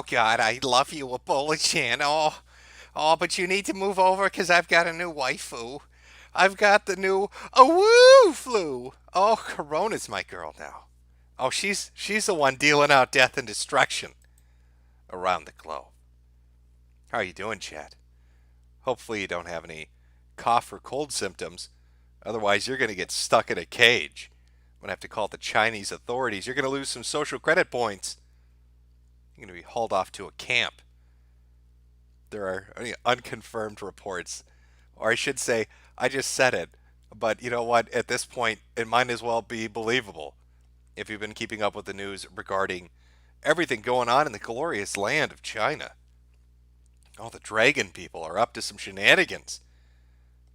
God, I love you, Ebola-chan. But you need to move over because I've got a new waifu. I've got the new woo flu. Oh, Corona's my girl now. Oh, she's the one dealing out death and destruction around the globe. How are you doing, Chad? Hopefully you don't have any cough or cold symptoms. Otherwise, you're going to get stuck in a cage. I'm going to have to call the Chinese authorities. You're going to lose some social credit points. You're going to be hauled off to a camp. There are unconfirmed reports. Or I should say, I just said it. But you know what? At this point, it might as well be believable if you've been keeping up with the news regarding everything going on in the glorious land of China. Oh, the dragon people are up to some shenanigans.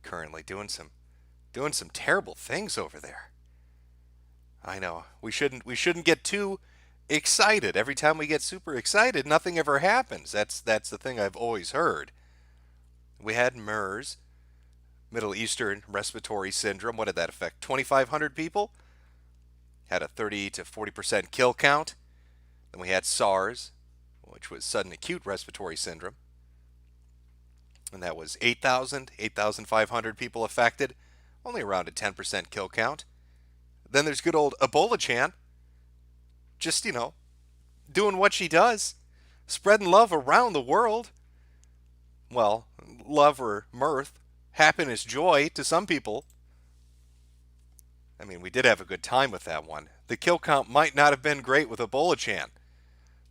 Currently doing some terrible things over there. I know. We shouldn't get too excited. Every time we get super excited, nothing ever happens. That's the thing I've always heard. We had MERS, Middle Eastern Respiratory Syndrome. What did that affect? 2,500 people? Had a 30 to 40% kill count. Then we had SARS, which was sudden acute respiratory syndrome. And that was 8,500 people affected. Only around a 10% kill count. Then there's good old Ebola-chan. Just, doing what she does. Spreading love around the world. Well, love or mirth, happiness, joy to some people. I mean, we did have a good time with that one. The kill count might not have been great with Ebola-chan,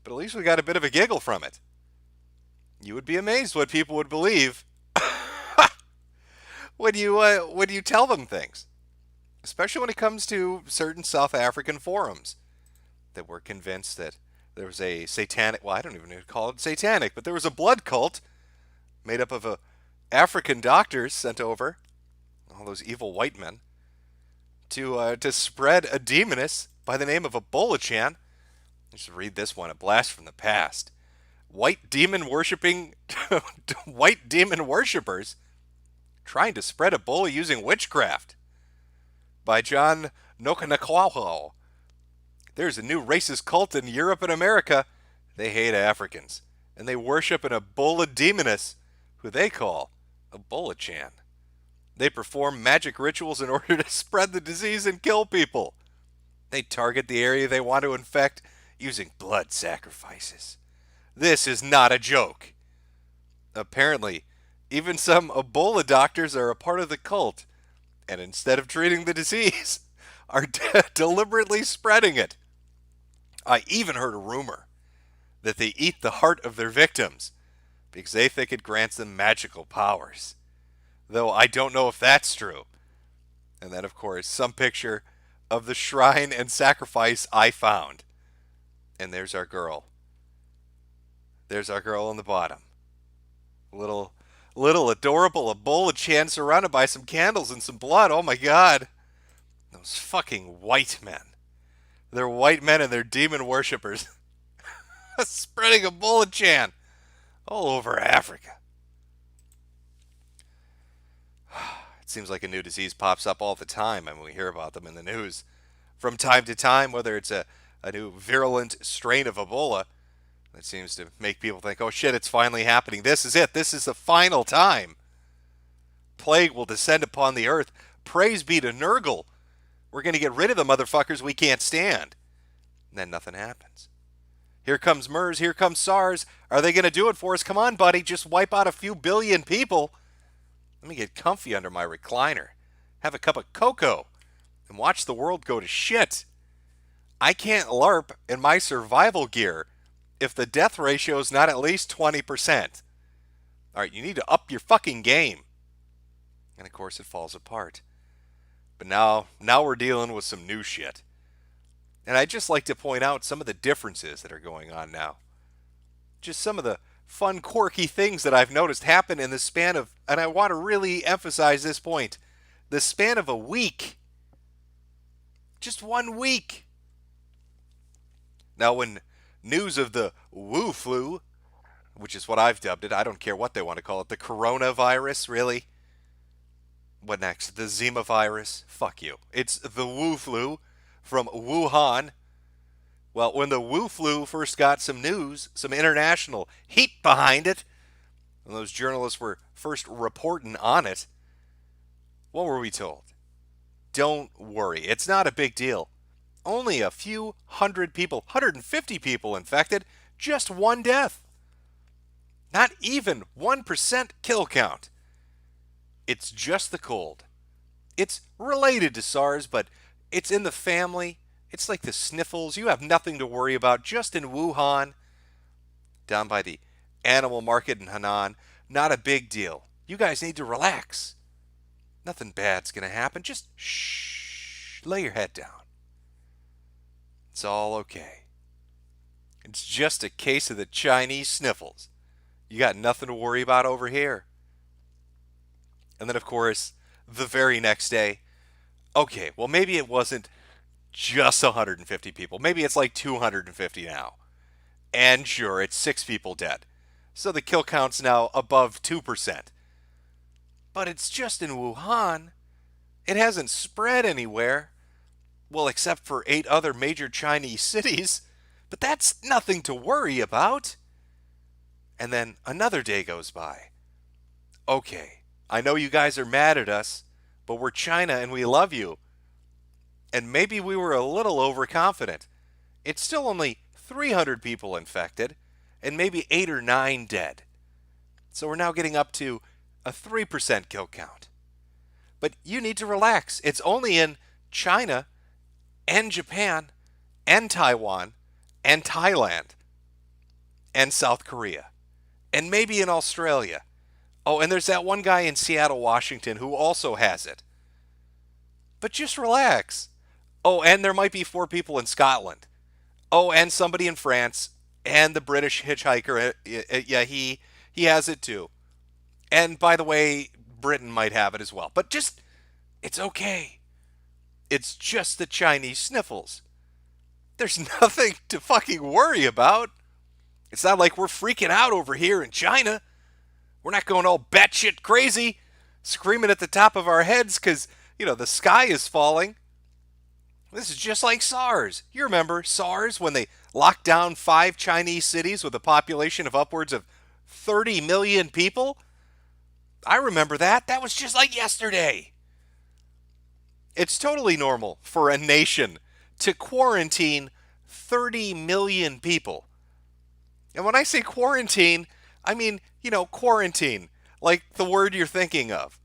but at least we got a bit of a giggle from it. You would be amazed what people would believe when you tell them things, especially when it comes to certain South African forums that were convinced that there was a satanic, well, I don't even know to call it satanic, but there was a blood cult made up of African doctors sent over, all those evil white men, to spread a demoness by the name of Ebola-chan. Let's read this one, a blast from the past. White demon worshippers trying to spread Ebola using witchcraft. By John Nokanakwaho. There's a new racist cult in Europe and America. They hate Africans, and they worship an Ebola demoness, who they call Ebola-chan. They perform magic rituals in order to spread the disease and kill people. They target the area they want to infect using blood sacrifices. This is not a joke. Apparently, even some Ebola doctors are a part of the cult, and instead of treating the disease, are deliberately spreading it. I even heard a rumor that they eat the heart of their victims because they think it grants them magical powers. Though I don't know if that's true. And then, of course, some picture of the shrine and sacrifice I found. And there's our girl. There's our girl on the bottom. Little adorable Ebola-chan surrounded by some candles and some blood. Oh my God. Those fucking white men. They're white men and they're demon worshippers. Spreading Ebola-chan all over Africa. It seems like a new disease pops up all the time. I mean, we hear about them in the news from time to time, whether it's a new virulent strain of Ebola. That seems to make people think, oh shit, it's finally happening. This is it. This is the final time. Plague will descend upon the earth. Praise be to Nurgle. We're going to get rid of the motherfuckers we can't stand. And then nothing happens. Here comes MERS. Here comes SARS. Are they going to do it for us? Come on, buddy. Just wipe out a few billion people. Let me get comfy under my recliner. Have a cup of cocoa. And watch the world go to shit. I can't LARP in my survival gear if the death ratio is not at least 20%. Alright, you need to up your fucking game. And of course it falls apart. But now we're dealing with some new shit. And I'd just like to point out some of the differences that are going on now. Just some of the fun, quirky things that I've noticed happen in the span of, and I want to really emphasize this point, the span of a week. Just 1 week. Now when news of the Wu flu, which is what I've dubbed it, I don't care what they want to call it, the coronavirus, really? What next? The Zima virus? Fuck you. It's the Wu flu from Wuhan. Well, when the Wu flu first got some news, some international heat behind it, and those journalists were first reporting on it, what were we told? Don't worry, it's not a big deal. Only a few hundred people, 150 people infected, just one death. Not even 1% kill count. It's just the cold. It's related to SARS, but it's in the family. It's like the sniffles. You have nothing to worry about just in Wuhan, down by the animal market in Henan. Not a big deal. You guys need to relax. Nothing bad's going to happen. Just shh. Lay your head down. It's all okay. It's just a case of the Chinese sniffles. You got nothing to worry about over here. And then, of course, the very next day, okay, well, maybe it wasn't just 150 people. Maybe it's like 250 now. And sure, it's 6 people dead. So the kill count's now above 2%. But it's just in Wuhan. It hasn't spread anywhere. Well, except for 8 other major Chinese cities. But that's nothing to worry about. And then another day goes by. Okay, I know you guys are mad at us, but we're China and we love you. And maybe we were a little overconfident. It's still only 300 people infected and maybe 8 or 9 dead. So we're now getting up to a 3% kill count. But you need to relax. It's only in China and Japan and Taiwan and Thailand and South Korea and maybe in Australia. Oh, and there's that one guy in Seattle, Washington who also has it. But just relax. Oh, and there might be 4 people in Scotland. Oh, and somebody in France and the British hitchhiker. Yeah, he has it too. And by the way, Britain might have it as well. But just, it's okay. It's just the Chinese sniffles. There's nothing to fucking worry about. It's not like we're freaking out over here in China. We're not going all batshit crazy, screaming at the top of our heads because, the sky is falling. This is just like SARS. You remember SARS when they locked down 5 Chinese cities with a population of upwards of 30 million people? I remember that. That was just like yesterday. It's totally normal for a nation to quarantine 30 million people. And when I say quarantine, I mean, quarantine, like the word you're thinking of.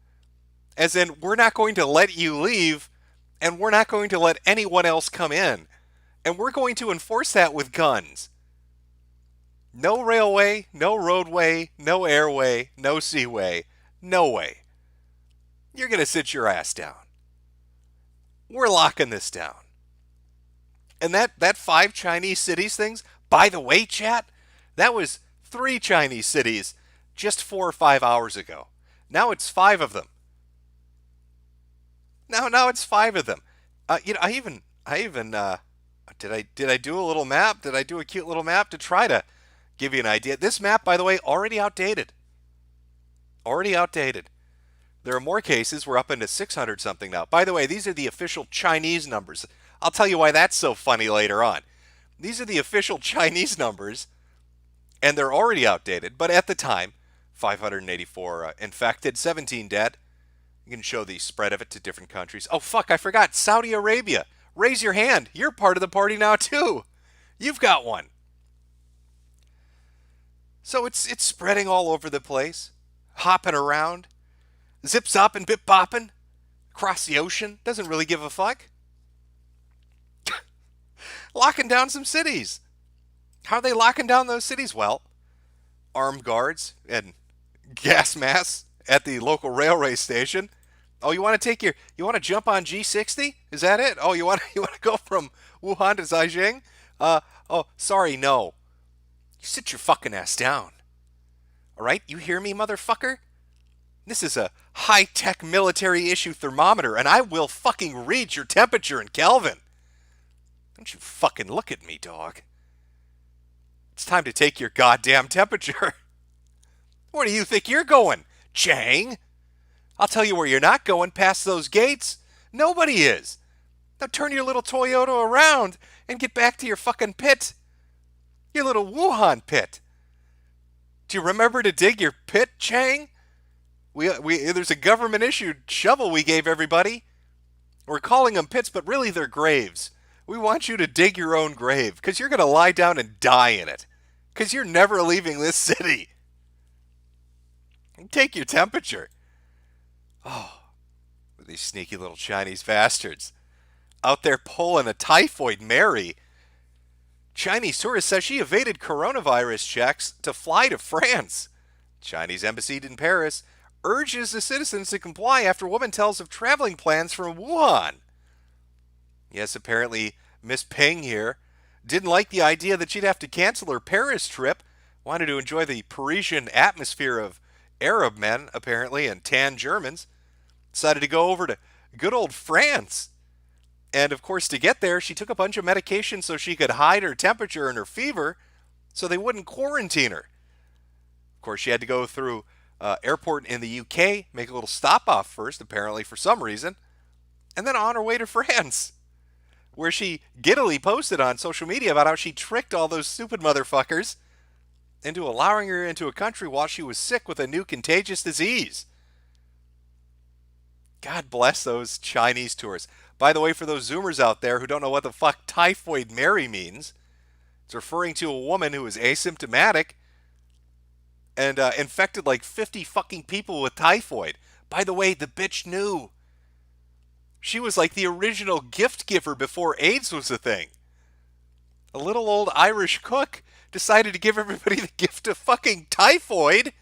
As in, we're not going to let you leave, and we're not going to let anyone else come in. And we're going to enforce that with guns. No railway, no roadway, no airway, no seaway, no way. You're going to sit your ass down. We're locking this down. And that 5 Chinese cities things, by the way, chat, that was 3 Chinese cities just 4 or 5 hours ago. Now it's 5 of them. Now it's 5 of them. I even did I do a little map? Did I do a cute little map to try to give you an idea? This map, by the way, already outdated. Already outdated. There are more cases. We're up into 600 something now. By the way, these are the official Chinese numbers. I'll tell you why that's so funny later on. These are the official Chinese numbers, and they're already outdated. But at the time, 584 infected, 17 dead. You can show the spread of it to different countries. Oh, fuck, I forgot. Saudi Arabia. Raise your hand. You're part of the party now, too. You've got one. So it's spreading all over the place, hopping around, zips up and bip bopping across the ocean. Doesn't really give a fuck. Locking down some cities. How are they locking down those cities? Well, armed guards and gas masks at the local railway station. Oh, you want to jump on G60? Is that it? Oh, you want to go from Wuhan to Zhejiang? Oh, sorry, no. You sit your fucking ass down. All right? You hear me, motherfucker? This is a high-tech military issue thermometer, and I will fucking read your temperature in Kelvin. Don't you fucking look at me, dog. It's time to take your goddamn temperature. Where do you think you're going, Chang? I'll tell you where you're not going, past those gates. Nobody is. Now turn your little Toyota around and get back to your fucking pit. Your little Wuhan pit. Do you remember to dig your pit, Chang? There's a government issued shovel we gave everybody. We're calling them pits, but really they're graves. We want you to dig your own grave because you're going to lie down and die in it because you're never leaving this city. Take your temperature. Oh, these sneaky little Chinese bastards out there pulling a typhoid Mary. Chinese tourist says she evaded coronavirus checks to fly to France. Chinese embassy in Paris urges the citizens to comply after woman tells of traveling plans from Wuhan. Yes, apparently Miss Peng here didn't like the idea that she'd have to cancel her Paris trip, wanted to enjoy the Parisian atmosphere of Arab men, apparently, and tan Germans, decided to go over to good old France. And of course, to get there, she took a bunch of medication so she could hide her temperature and her fever so they wouldn't quarantine her. Of course, she had to go through airport in the UK, make a little stop off first, apparently for some reason, and then on her way to France, where she giddily posted on social media about how she tricked all those stupid motherfuckers into allowing her into a country while she was sick with a new contagious disease. God bless those Chinese tourists. By the way, for those Zoomers out there who don't know what the fuck typhoid Mary means, it's referring to a woman who is asymptomatic and infected like 50 fucking people with typhoid. By the way, the bitch knew. She was like the original gift giver before AIDS was a thing. A little old Irish cook decided to give everybody the gift of fucking typhoid.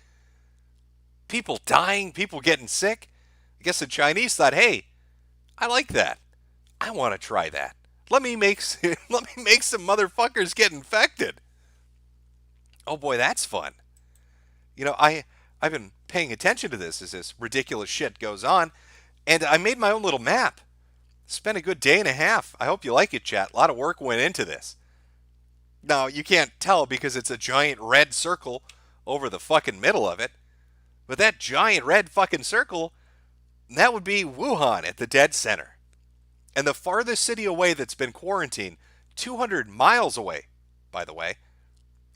People dying, people getting sick. I guess the Chinese thought, hey, I like that. I want to try that. Let me make some motherfuckers get infected. Oh boy, that's fun. You know, I've been paying attention to this as this ridiculous shit goes on, and I made my own little map. Spent a good day and a half. I hope you like it, chat. A lot of work went into this. Now, you can't tell because it's a giant red circle over the fucking middle of it. But that giant red fucking circle, that would be Wuhan at the dead center. And the farthest city away that's been quarantined, 200 miles away, by the way,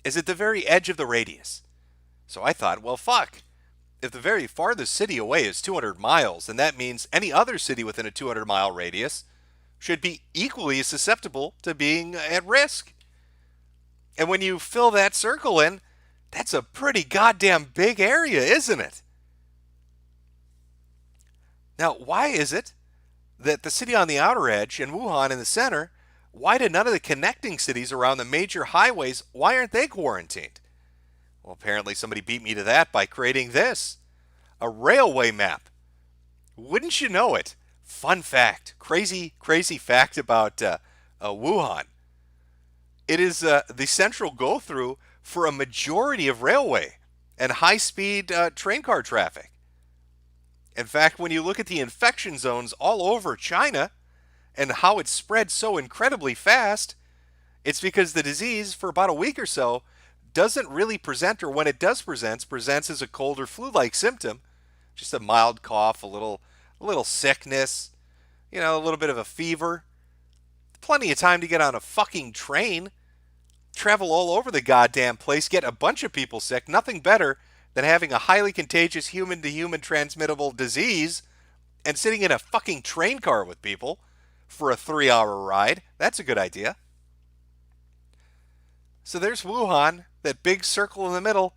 is at the very edge of the radius. So I thought, well, fuck. If the very farthest city away is 200 miles, then that means any other city within a 200-mile radius should be equally susceptible to being at risk. And when you fill that circle in, that's a pretty goddamn big area, isn't it? Now, why is it that the city on the outer edge and Wuhan in the center, why did none of the connecting cities around the major highways, why aren't they quarantined? Well, apparently somebody beat me to that by creating this, a railway map. Wouldn't you know it? Fun fact, crazy fact about Wuhan. It is the central go-through for a majority of railway and high-speed train car traffic. In fact, when you look at the infection zones all over China and how it spread so incredibly fast, it's because the disease, for about a week or so, doesn't really present, or when it does presents as a cold or flu-like symptom. Just a mild cough, a little sickness, a little bit of a fever. Plenty of time to get on a fucking train, travel all over the goddamn place, get a bunch of people sick. Nothing better than having a highly contagious human-to-human transmittable disease and sitting in a fucking train car with people for a 3-hour ride. That's a good idea. So there's Wuhan, that big circle in the middle,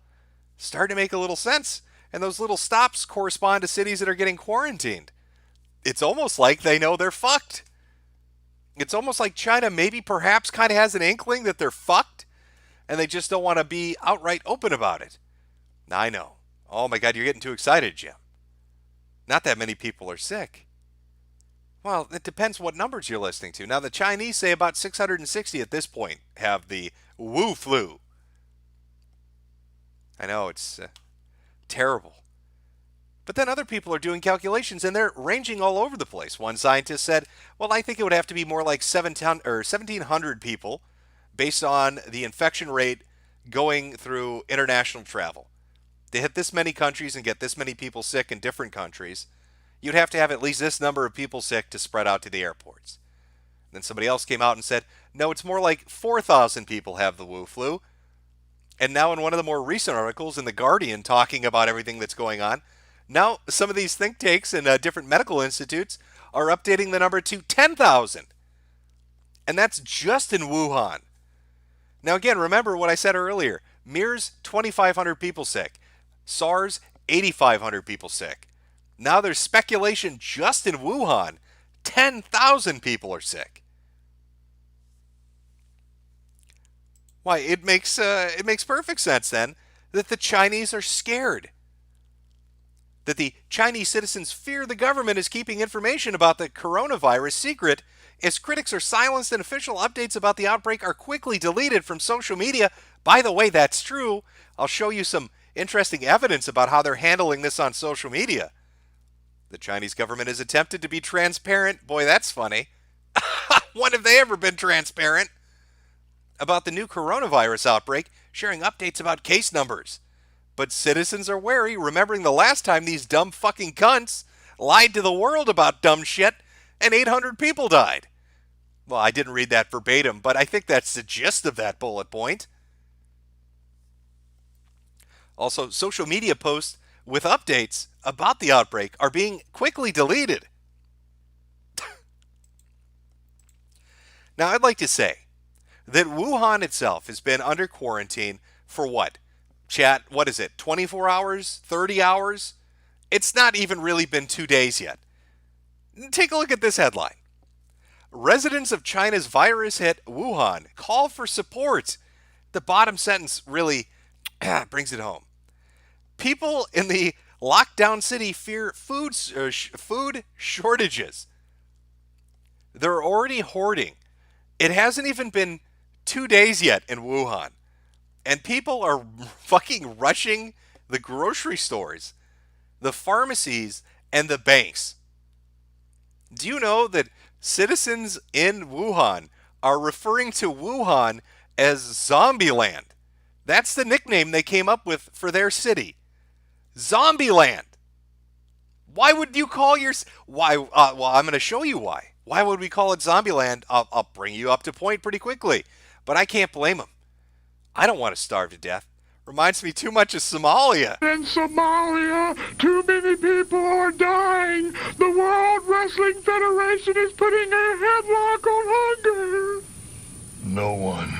starting to make a little sense. And those little stops correspond to cities that are getting quarantined. It's almost like they know they're fucked. It's almost like China maybe perhaps kind of has an inkling that they're fucked, and they just don't want to be outright open about it. Now, I know. Oh my God, you're getting too excited, Jim. Not that many people are sick. Well, it depends what numbers you're listening to. Now, the Chinese say about 660 at this point have the Wu flu. I know, it's terrible. But then other people are doing calculations, and they're ranging all over the place. One scientist said, well, I think it would have to be more like 1,700 people based on the infection rate going through international travel. To hit this many countries and get this many people sick in different countries, you'd have to have at least this number of people sick to spread out to the airports. Then somebody else came out and said, no, it's more like 4,000 people have the Wu flu. And now in one of the more recent articles in The Guardian talking about everything that's going on, now some of these think tanks and different medical institutes are updating the number to 10,000. And that's just in Wuhan. Now again, remember what I said earlier. MERS, 2,500 people sick. SARS, 8,500 people sick. Now there's speculation just in Wuhan, 10,000 people are sick. Why, it makes perfect sense then that the Chinese are scared. That the Chinese citizens fear the government is keeping information about the coronavirus secret, as critics are silenced and official updates about the outbreak are quickly deleted from social media. By the way, that's true. I'll show you some interesting evidence about how they're handling this on social media. The Chinese government has attempted to be transparent. Boy, that's funny. When have they ever been transparent? About the new coronavirus outbreak, sharing updates about case numbers. But citizens are wary, remembering the last time these dumb fucking cunts lied to the world about dumb shit and 800 people died. Well, I didn't read that verbatim, but I think that's the gist of that bullet point. Also, social media posts with updates about the outbreak are being quickly deleted. Now, I'd like to say that Wuhan itself has been under quarantine for what? Chat, what is it, 24 hours, 30 hours? It's not even really been 2 days yet. Take a look at this headline. Residents of China's virus hit Wuhan call for support. The bottom sentence really brings it home. People in the lockdown city fear food shortages. They're already hoarding. It hasn't even been 2 days yet in Wuhan. And people are fucking rushing the grocery stores, the pharmacies, and the banks. Do you know that citizens in Wuhan are referring to Wuhan as Zombieland? That's the nickname they came up with for their city. Zombieland. Why would you call your... Why? Well, I'm going to show you why. Why would we call it Zombieland? I'll bring you up to point pretty quickly. But I can't blame them. I don't want to starve to death. Reminds me too much of Somalia. In Somalia, too many people are dying. The World Wrestling Federation is putting a headlock on hunger. No one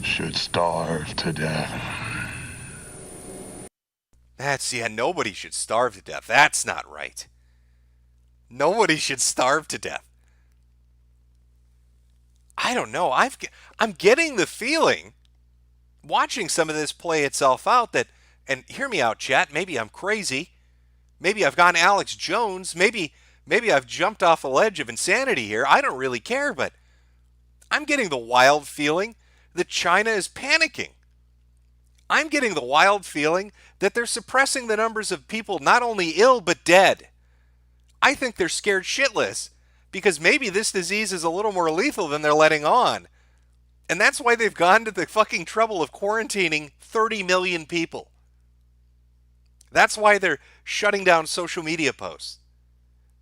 should starve to death. Nobody should starve to death. That's not right. Nobody should starve to death. I don't know. I'm getting the feeling, watching some of this play itself out, that, and hear me out, chat, maybe I'm crazy. Maybe I've gone Alex Jones. Maybe I've jumped off a ledge of insanity here. I don't really care, but I'm getting the wild feeling that China is panicking. I'm getting the wild feeling that they're suppressing the numbers of people not only ill, but dead. I think they're scared shitless because maybe this disease is a little more lethal than they're letting on. And that's why they've gone to the fucking trouble of quarantining 30 million people. That's why they're shutting down social media posts.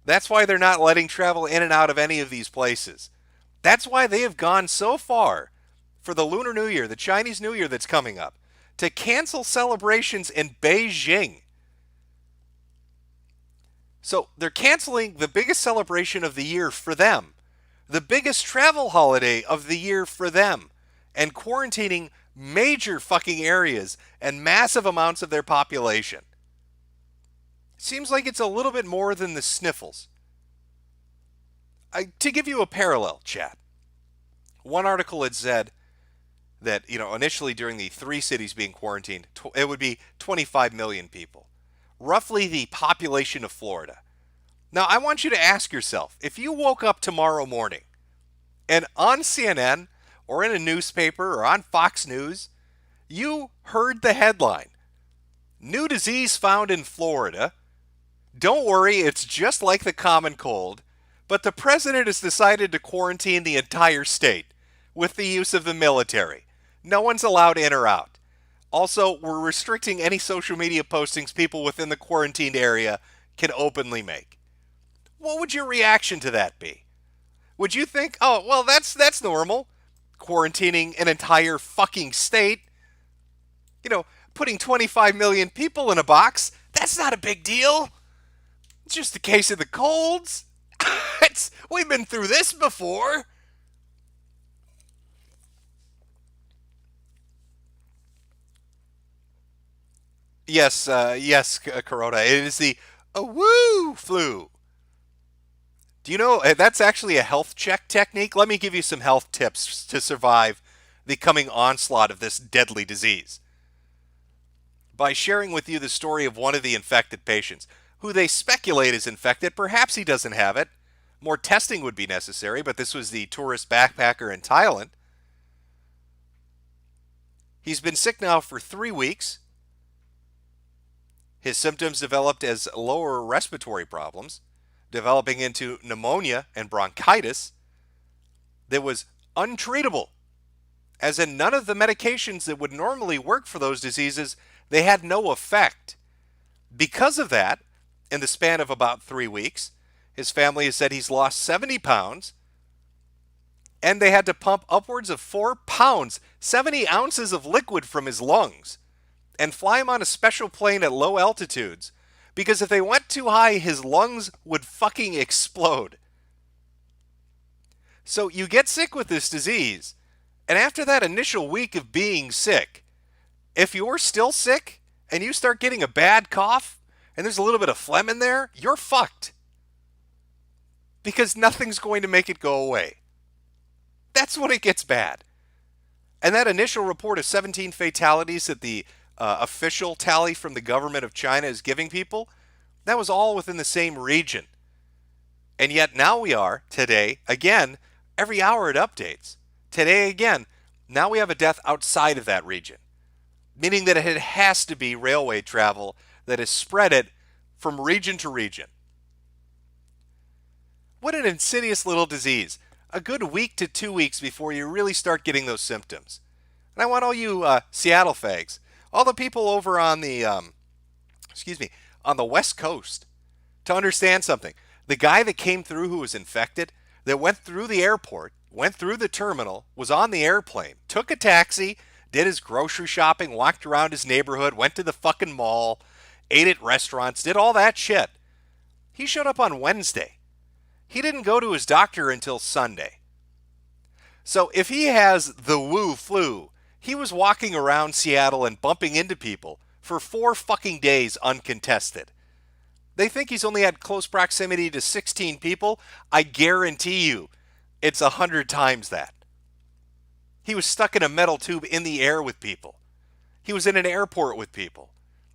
That's why they're not letting travel in and out of any of these places. That's why they have gone so far for the Lunar New Year, the Chinese New Year that's coming up, to cancel celebrations in Beijing. So they're canceling the biggest celebration of the year for them, the biggest travel holiday of the year for them, and quarantining major fucking areas and massive amounts of their population. Seems like it's a little bit more than the sniffles. To give you a parallel, chat, one article had said that, initially during the 3 cities being quarantined, it would be 25 million people. Roughly the population of Florida. Now, I want you to ask yourself, if you woke up tomorrow morning and on CNN or in a newspaper or on Fox News, you heard the headline, "New disease found in Florida. Don't worry, it's just like the common cold, but the president has decided to quarantine the entire state with the use of the military. No one's allowed in or out. Also, we're restricting any social media postings people within the quarantined area can openly make." What would your reaction to that be? Would you think, oh, well, that's normal? Quarantining an entire fucking state, you know, putting 25 million people in a box, that's not a big deal. It's just a case of the colds. We've been through this before. Yes, Corona. It is the woo flu. Do you know that's actually a health check technique? Let me give you some health tips to survive the coming onslaught of this deadly disease. By sharing with you the story of one of the infected patients, who they speculate is infected. Perhaps he doesn't have it. More testing would be necessary, but this was the tourist backpacker in Thailand. He's been sick now for 3 weeks. His symptoms developed as lower respiratory problems, developing into pneumonia and bronchitis that was untreatable, as in none of the medications that would normally work for those diseases, they had no effect. Because of that, in the span of about 3 weeks, his family has said he's lost 70 pounds, and they had to pump upwards of 4 pounds, 70 ounces of liquid from his lungs, and fly him on a special plane at low altitudes, because if they went too high, his lungs would fucking explode. So you get sick with this disease, and after that initial week of being sick, if you're still sick and you start getting a bad cough and there's a little bit of phlegm in there, you're fucked. Because nothing's going to make it go away. That's when it gets bad. And that initial report of 17 fatalities that the official tally from the government of China is giving people, that was all within the same region. And yet now we are, today, again, every hour it updates. Today again, now we have a death outside of that region. Meaning that it has to be railway travel that has spread it from region to region. What an insidious little disease. A good week to 2 weeks before you really start getting those symptoms. And I want all you Seattle fags, all the people over on the, on the West Coast, to understand something. The guy that came through who was infected, that went through the airport, went through the terminal, was on the airplane, took a taxi, did his grocery shopping, walked around his neighborhood, went to the fucking mall, ate at restaurants, did all that shit. He showed up on Wednesday. He didn't go to his doctor until Sunday. So if he has the woo flu, he was walking around Seattle and bumping into people for 4 fucking days uncontested. They think he's only had close proximity to 16 people. I guarantee you, it's 100 times that. He was stuck in a metal tube in the air with people. He was in an airport with people.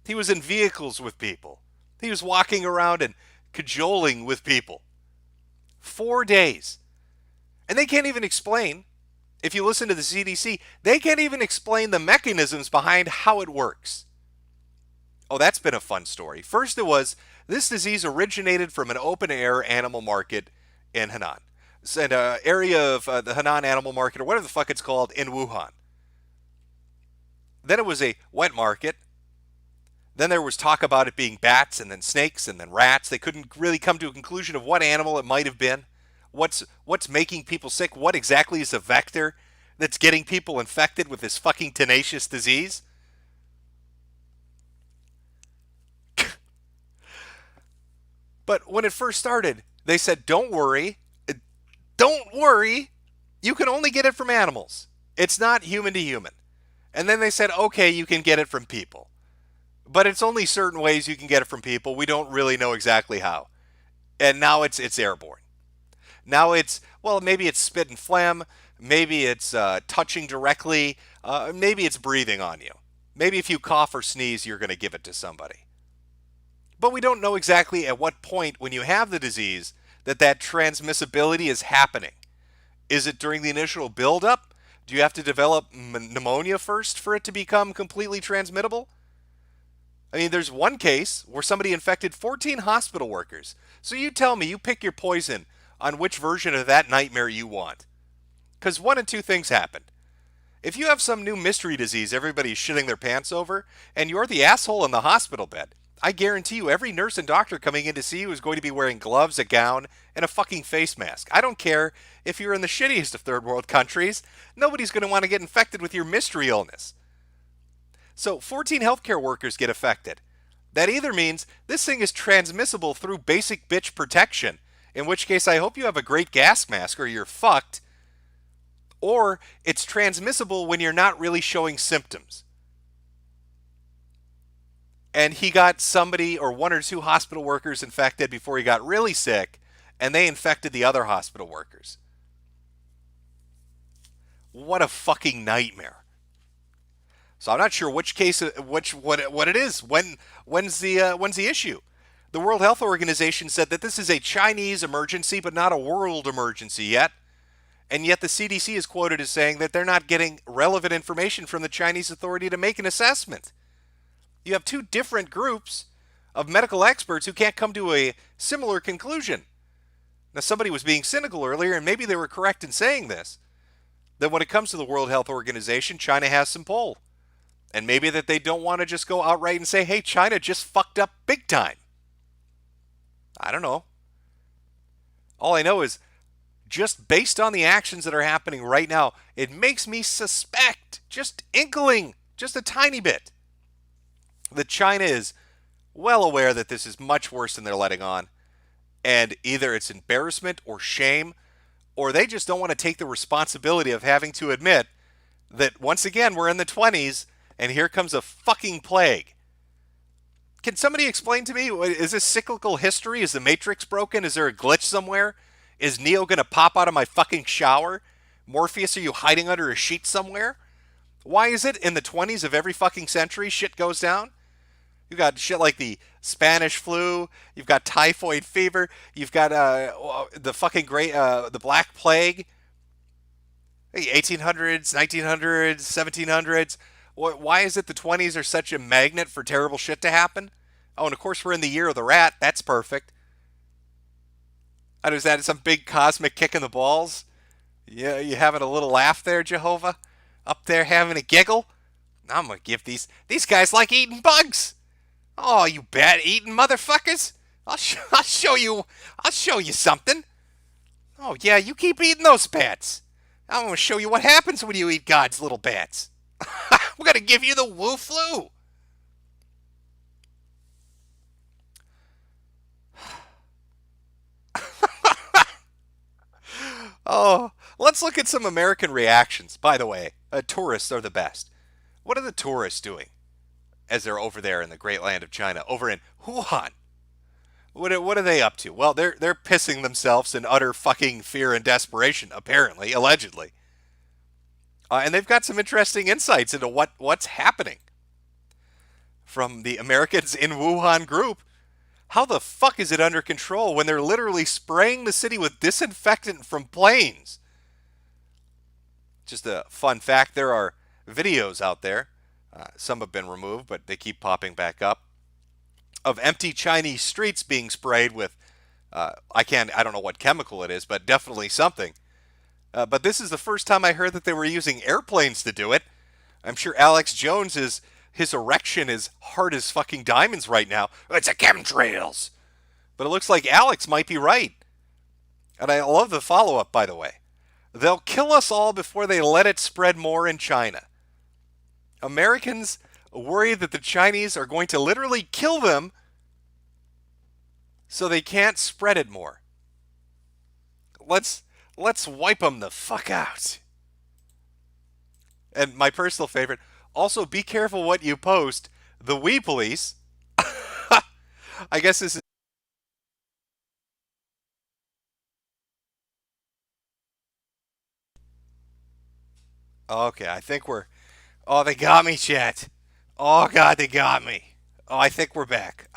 He was in vehicles with people. He was walking around and cajoling with people. 4 days. And they can't even explain, if you listen to the CDC, they can't even explain the mechanisms behind how it works. Oh, that's been a fun story. First it was, this disease originated from an open-air animal market in Henan. It's an area of the Henan animal market, or whatever the fuck it's called, in Wuhan. Then it was a wet market. Then there was talk about it being bats, and then snakes, and then rats. They couldn't really come to a conclusion of what animal it might have been. What's making people sick? What exactly is the vector that's getting people infected with this fucking tenacious disease? But when it first started, they said, don't worry, you can only get it from animals. It's not human to human. And then they said, okay, you can get it from people. But it's only certain ways you can get it from people. We don't really know exactly how. And now it's airborne. Now it's, well, maybe it's spit and phlegm. Maybe it's touching directly. Maybe it's breathing on you. Maybe if you cough or sneeze, you're going to give it to somebody. But we don't know exactly at what point when you have the disease that transmissibility is happening. Is it during the initial buildup? Do you have to develop pneumonia first for it to become completely transmittable? I mean, there's one case where somebody infected 14 hospital workers. So you tell me, you pick your poison on which version of that nightmare you want. Because one of two things happened. If you have some new mystery disease everybody's shitting their pants over, and you're the asshole in the hospital bed, I guarantee you, every nurse and doctor coming in to see you is going to be wearing gloves, a gown, and a fucking face mask. I don't care if you're in the shittiest of third world countries. Nobody's going to want to get infected with your mystery illness. So 14 healthcare workers get affected. That either means this thing is transmissible through basic bitch protection, in which case I hope you have a great gas mask or you're fucked, or it's transmissible when you're not really showing symptoms. And he got somebody or one or two hospital workers infected before he got really sick, and they infected the other hospital workers. What a fucking nightmare. So I'm not sure which case, what it is. When's the issue? The World Health Organization said that this is a Chinese emergency, but not a world emergency yet. And yet the CDC is quoted as saying that they're not getting relevant information from the Chinese authority to make an assessment. You have two different groups of medical experts who can't come to a similar conclusion. Now, somebody was being cynical earlier, and maybe they were correct in saying this, that when it comes to the World Health Organization, China has some pull. And maybe that they don't want to just go outright and say, hey, China just fucked up big time. I don't know. All I know is, just based on the actions that are happening right now, it makes me suspect, just inkling, just a tiny bit, that China is well aware that this is much worse than they're letting on. And either it's embarrassment or shame, or they just don't want to take the responsibility of having to admit that, once again, we're in the 20s, and here comes a fucking plague. Can somebody explain to me, is this cyclical history? Is the Matrix broken? Is there a glitch somewhere? Is Neo going to pop out of my fucking shower? Morpheus, are you hiding under a sheet somewhere? Why is it in the 20s of every fucking century shit goes down? You've got shit like the Spanish flu. You've got typhoid fever. You've got the fucking the Black Plague. 1800s, 1900s, 1700s. Why is it the 20s are such a magnet for terrible shit to happen? Oh, and of course we're in the year of the rat. That's perfect. Is that some big cosmic kick in the balls? Yeah, you having a little laugh there, Jehovah? Up there having a giggle? I'm going to give these guys like eating bugs. Oh, you bat-eating motherfuckers. I'll show you something. Oh, yeah, you keep eating those bats. I'm going to show you what happens when you eat God's little bats. We're going to give you the Wu flu. Oh, let's look at some American reactions. By the way, tourists are the best. What are the tourists doing as they're over there in the great land of China, over in Wuhan? What are they up to? Well, they're pissing themselves in utter fucking fear and desperation, apparently, allegedly. And they've got some interesting insights into what's happening from the Americans in Wuhan group. How the fuck is it under control when they're literally spraying the city with disinfectant from planes? Just a fun fact, there are videos out there, some have been removed, but they keep popping back up, of empty Chinese streets being sprayed with, I don't know what chemical it is, but definitely something. But this is the first time I heard that they were using airplanes to do it. I'm sure Alex Jones his erection is hard as fucking diamonds right now. It's a chemtrails. But it looks like Alex might be right. And I love the follow-up, by the way. They'll kill us all before they let it spread more in China. Americans worry that the Chinese are going to literally kill them so they can't spread it more. Let's wipe them the fuck out. And my personal favorite, also be careful what you post. The Wee Police. I guess this is... Okay, I think we're... Oh, they got me, chat. Oh, God, they got me. Oh, I think we're back.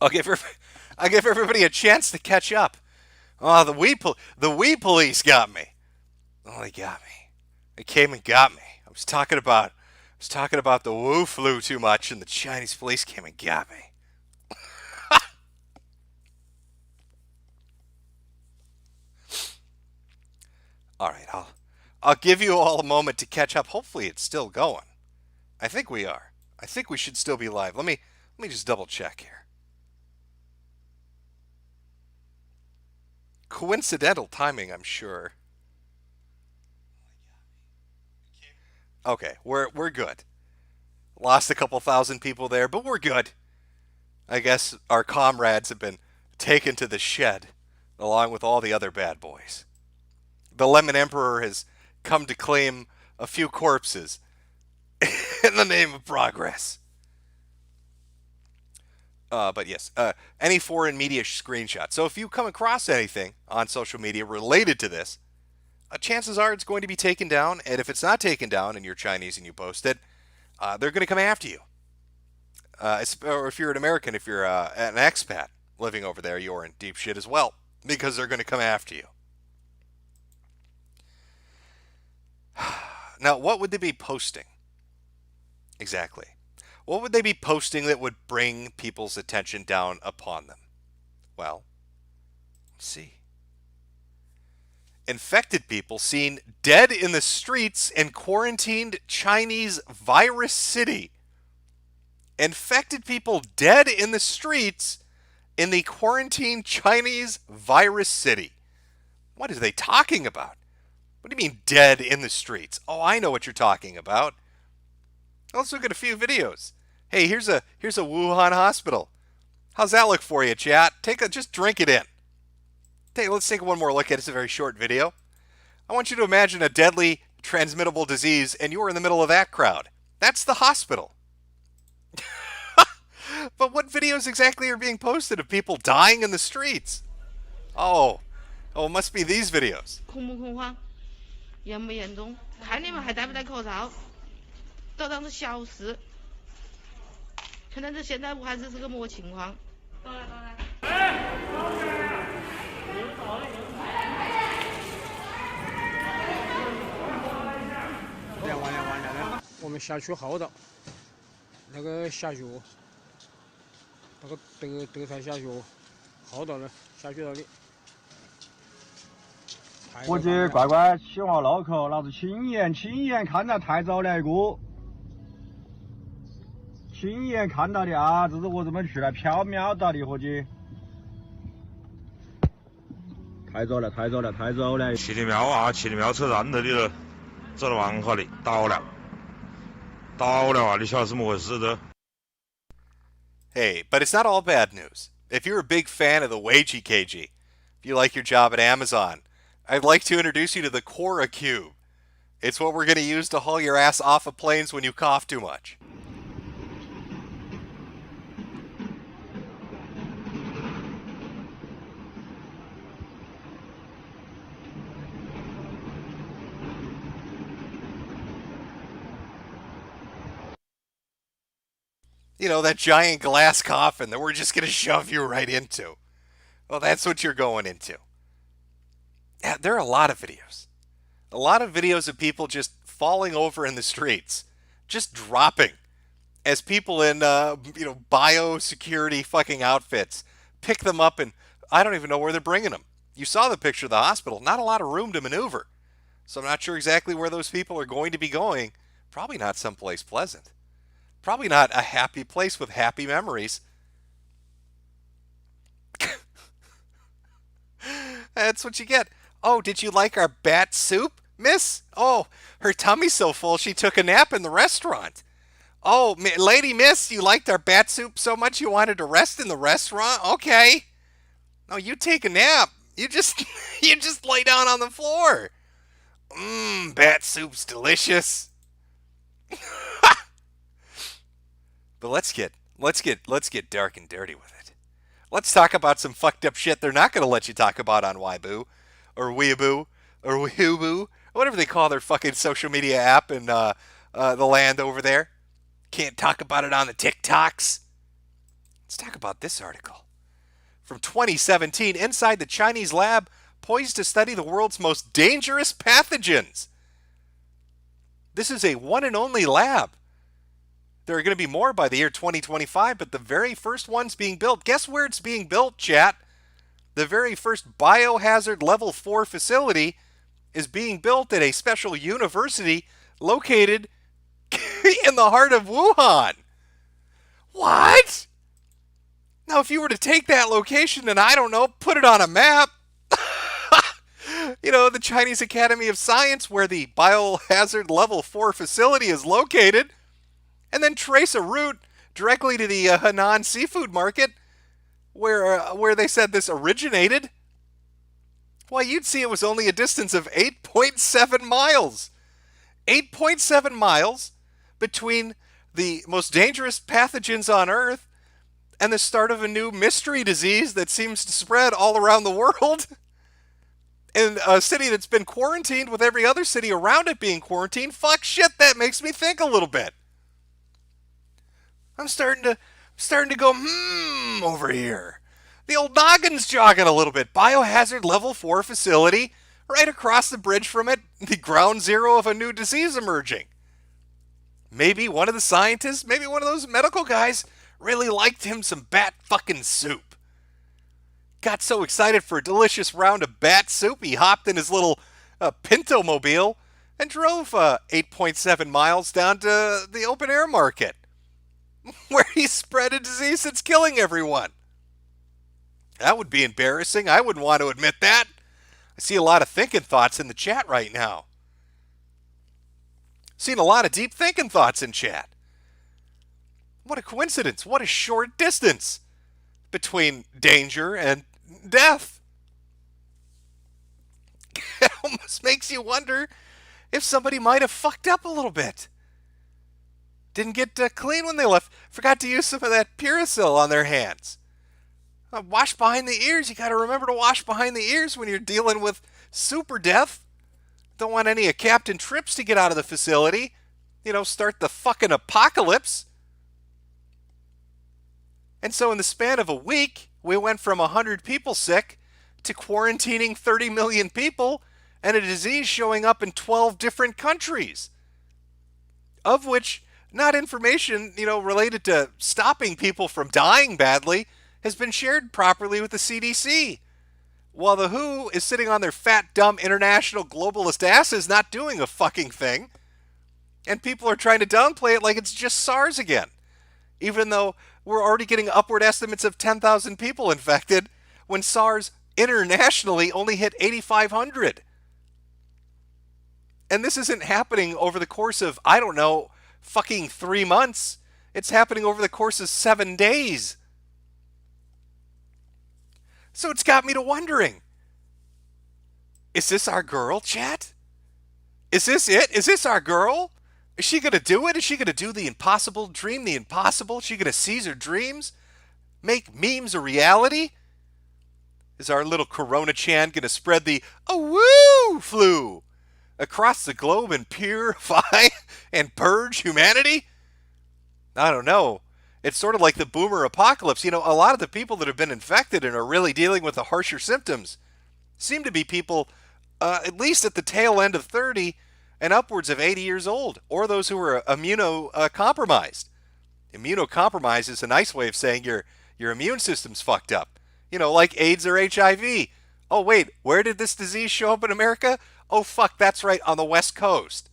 I'll give everybody a chance to catch up. Oh, the Wee Police got me. Oh, they got me. They came and got me. I was talking about the Wu flu too much, and the Chinese police came and got me. All right, I'll give you all a moment to catch up. Hopefully it's still going. I think we are. I think we should still be live. Let me just double check here. Coincidental timing, I'm sure. Okay, we're good. Lost a couple thousand people there, but we're good. I guess our comrades have been taken to the shed, along with all the other bad boys. The Lemon Emperor has come to claim a few corpses in the name of progress. But yes, any foreign media screenshot. So if you come across anything on social media related to this, chances are it's going to be taken down. And if it's not taken down and you're Chinese and you post it, they're going to come after you. Or if you're an American, if you're an expat living over there, you're in deep shit as well, because they're going to come after you. Now, what would they be posting? Exactly. What would they be posting that would bring people's attention down upon them? Well, let's see. Infected people seen dead in the streets in quarantined Chinese virus city. Infected people dead in the streets in the quarantined Chinese virus city. What are they talking about? What do you mean dead in the streets? Oh, I know what you're talking about. Let's look at a few videos. Hey, here's a Wuhan hospital. How's that look for you, chat? Just drink it in. Let's take one more look at it. It's a very short video. I want you to imagine a deadly transmittable disease and you're in the middle of that crowd. That's the hospital. But what videos exactly are being posted of people dying in the streets? Oh, it must be these videos. 恐不恐慌？严不严重？看你们还戴不戴口罩？都当是小事。可能这现在武汉市是个么情况？完了！我们小区后头那个小学，那个德才小学后头的小区那里。伙计，乖乖，起话唠口，老子亲眼看到太早了一个，亲眼看到的啊！这是我怎么去了，缥缈到的，伙计。太早了！七里庙啊，七里庙车站这里了，走到万华里，倒了啊！你晓得怎么回事的？ Hey, but it's not all bad news. If you're a big fan of the Wagey KG, if you like your job at Amazon, I'd like to introduce you to the Cora Cube. It's what we're going to use to haul your ass off of planes when you cough too much. You know, that giant glass coffin that we're just going to shove you right into. Well, that's what you're going into. Yeah, there are a lot of videos. A lot of videos of people just falling over in the streets. Just dropping. As people in, biosecurity fucking outfits pick them up and I don't even know where they're bringing them. You saw the picture of the hospital. Not a lot of room to maneuver. So I'm not sure exactly where those people are going to be going. Probably not someplace pleasant. Probably not a happy place with happy memories. That's what you get. Oh, did you like our bat soup, miss? Oh, her tummy's so full she took a nap in the restaurant. Oh, lady miss, you liked our bat soup so much you wanted to rest in the restaurant? Okay. No, you take a nap. You just lay down on the floor. Bat soup's delicious. But let's get dark and dirty with it. Let's talk about some fucked up shit they're not going to let you talk about on Weibo, or Weeaboo, or Weeaboo, whatever they call their fucking social media app in the land over there. Can't talk about it on the TikToks. Let's talk about this article. From 2017, inside the Chinese lab, poised to study the world's most dangerous pathogens. This is a one and only lab. There are going to be more by the year 2025, but the very first one's being built. Guess where it's being built, chat? The very first biohazard level 4 facility is being built at a special university located in the heart of Wuhan. What? Now, if you were to take that location and, I don't know, put it on a map, the Chinese Academy of Science, where the biohazard level 4 facility is located, and then trace a route directly to the Henan seafood market, where they said this originated, why, you'd see it was only a distance of 8.7 miles. 8.7 miles between the most dangerous pathogens on Earth and the start of a new mystery disease that seems to spread all around the world. In a city that's been quarantined with every other city around it being quarantined. Fuck shit, that makes me think a little bit. I'm starting to go, over here. The old noggin's jogging a little bit. Biohazard level 4 facility, right across the bridge from it, the ground zero of a new disease emerging. Maybe one of the scientists, maybe one of those medical guys, really liked him some bat fucking soup. Got so excited for a delicious round of bat soup, he hopped in his little Pinto mobile and drove 8.7 miles down to the open air market, where he spread a disease that's killing everyone. That would be embarrassing. I wouldn't want to admit that. I see a lot of thinking thoughts in the chat right now. Seen a lot of deep thinking thoughts in chat. What a coincidence. What a short distance between danger and death. It almost makes you wonder if somebody might have fucked up a little bit. Didn't get clean when they left. Forgot to use some of that Puracell on their hands. Wash behind the ears. You got to remember to wash behind the ears when you're dealing with super death. Don't want any of Captain Trips to get out of the facility. Start the fucking apocalypse. And so in the span of a week, we went from 100 people sick to quarantining 30 million people and a disease showing up in 12 different countries. Of which, not information, related to stopping people from dying badly has been shared properly with the CDC. While the WHO is sitting on their fat, dumb, international globalist asses not doing a fucking thing. And people are trying to downplay it like it's just SARS again. Even though we're already getting upward estimates of 10,000 people infected when SARS internationally only hit 8,500. And this isn't happening over the course of, I don't know, fucking 3 months. It's happening over the course of 7 days. So it's got me to wondering, is this our girl, chat? Is this it? Is this our girl? Is she going to do it? Is she going to do the impossible, dream the impossible? Is she going to seize her dreams? Make memes a reality? Is our little Corona-chan going to spread the woo flu across the globe and purify and purge humanity? I don't know. It's sort of like the boomer apocalypse. A lot of the people that have been infected and are really dealing with the harsher symptoms seem to be people at least at the tail end of 30 and upwards of 80 years old, or those who are immunocompromised. Immunocompromised is a nice way of saying your immune system's fucked up. Like AIDS or HIV. Oh, wait, where did this disease show up in America? Oh, fuck, that's right, on the West Coast.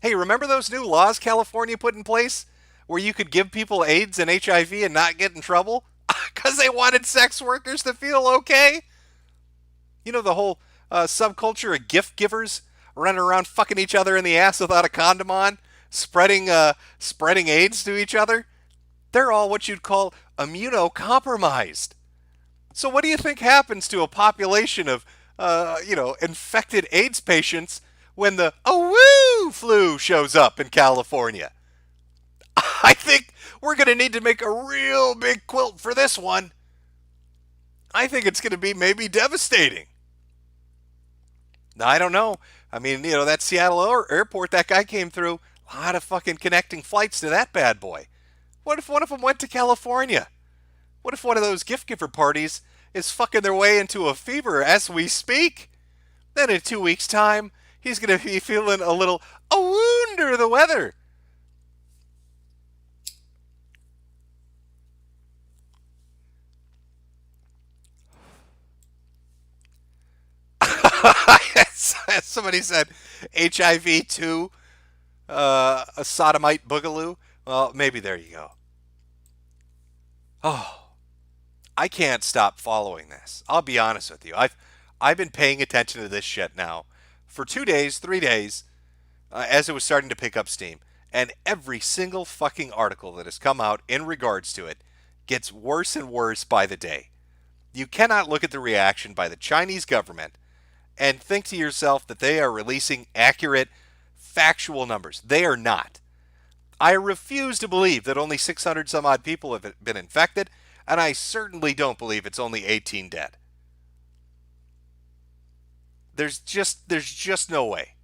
Hey, remember those new laws California put in place where you could give people AIDS and HIV and not get in trouble? Because they wanted sex workers to feel okay? The whole subculture of gift givers running around fucking each other in the ass without a condom on, spreading AIDS to each other? They're all what you'd call immunocompromised. So what do you think happens to a population of, infected AIDS patients when the flu shows up in California? I think we're going to need to make a real big quilt for this one. I think it's going to be maybe devastating. Now, I don't know. I mean, that Seattle airport, that guy came through, a lot of fucking connecting flights to that bad boy. What if one of them went to California? What if one of those gift giver parties is fucking their way into a fever as we speak? Then in 2 weeks' time, he's going to be feeling a little under the weather. Somebody said HIV 2, a sodomite boogaloo. Well, maybe there you go. Oh, I can't stop following this. I'll be honest with you. I've been paying attention to this shit now for 2 days, 3 days, as it was starting to pick up steam. And every single fucking article that has come out in regards to it gets worse and worse by the day. You cannot look at the reaction by the Chinese government and think to yourself that they are releasing accurate, factual numbers. They are not. I refuse to believe that only 600 some odd people have been infected, and I certainly don't believe it's only 18 dead. There's just no way.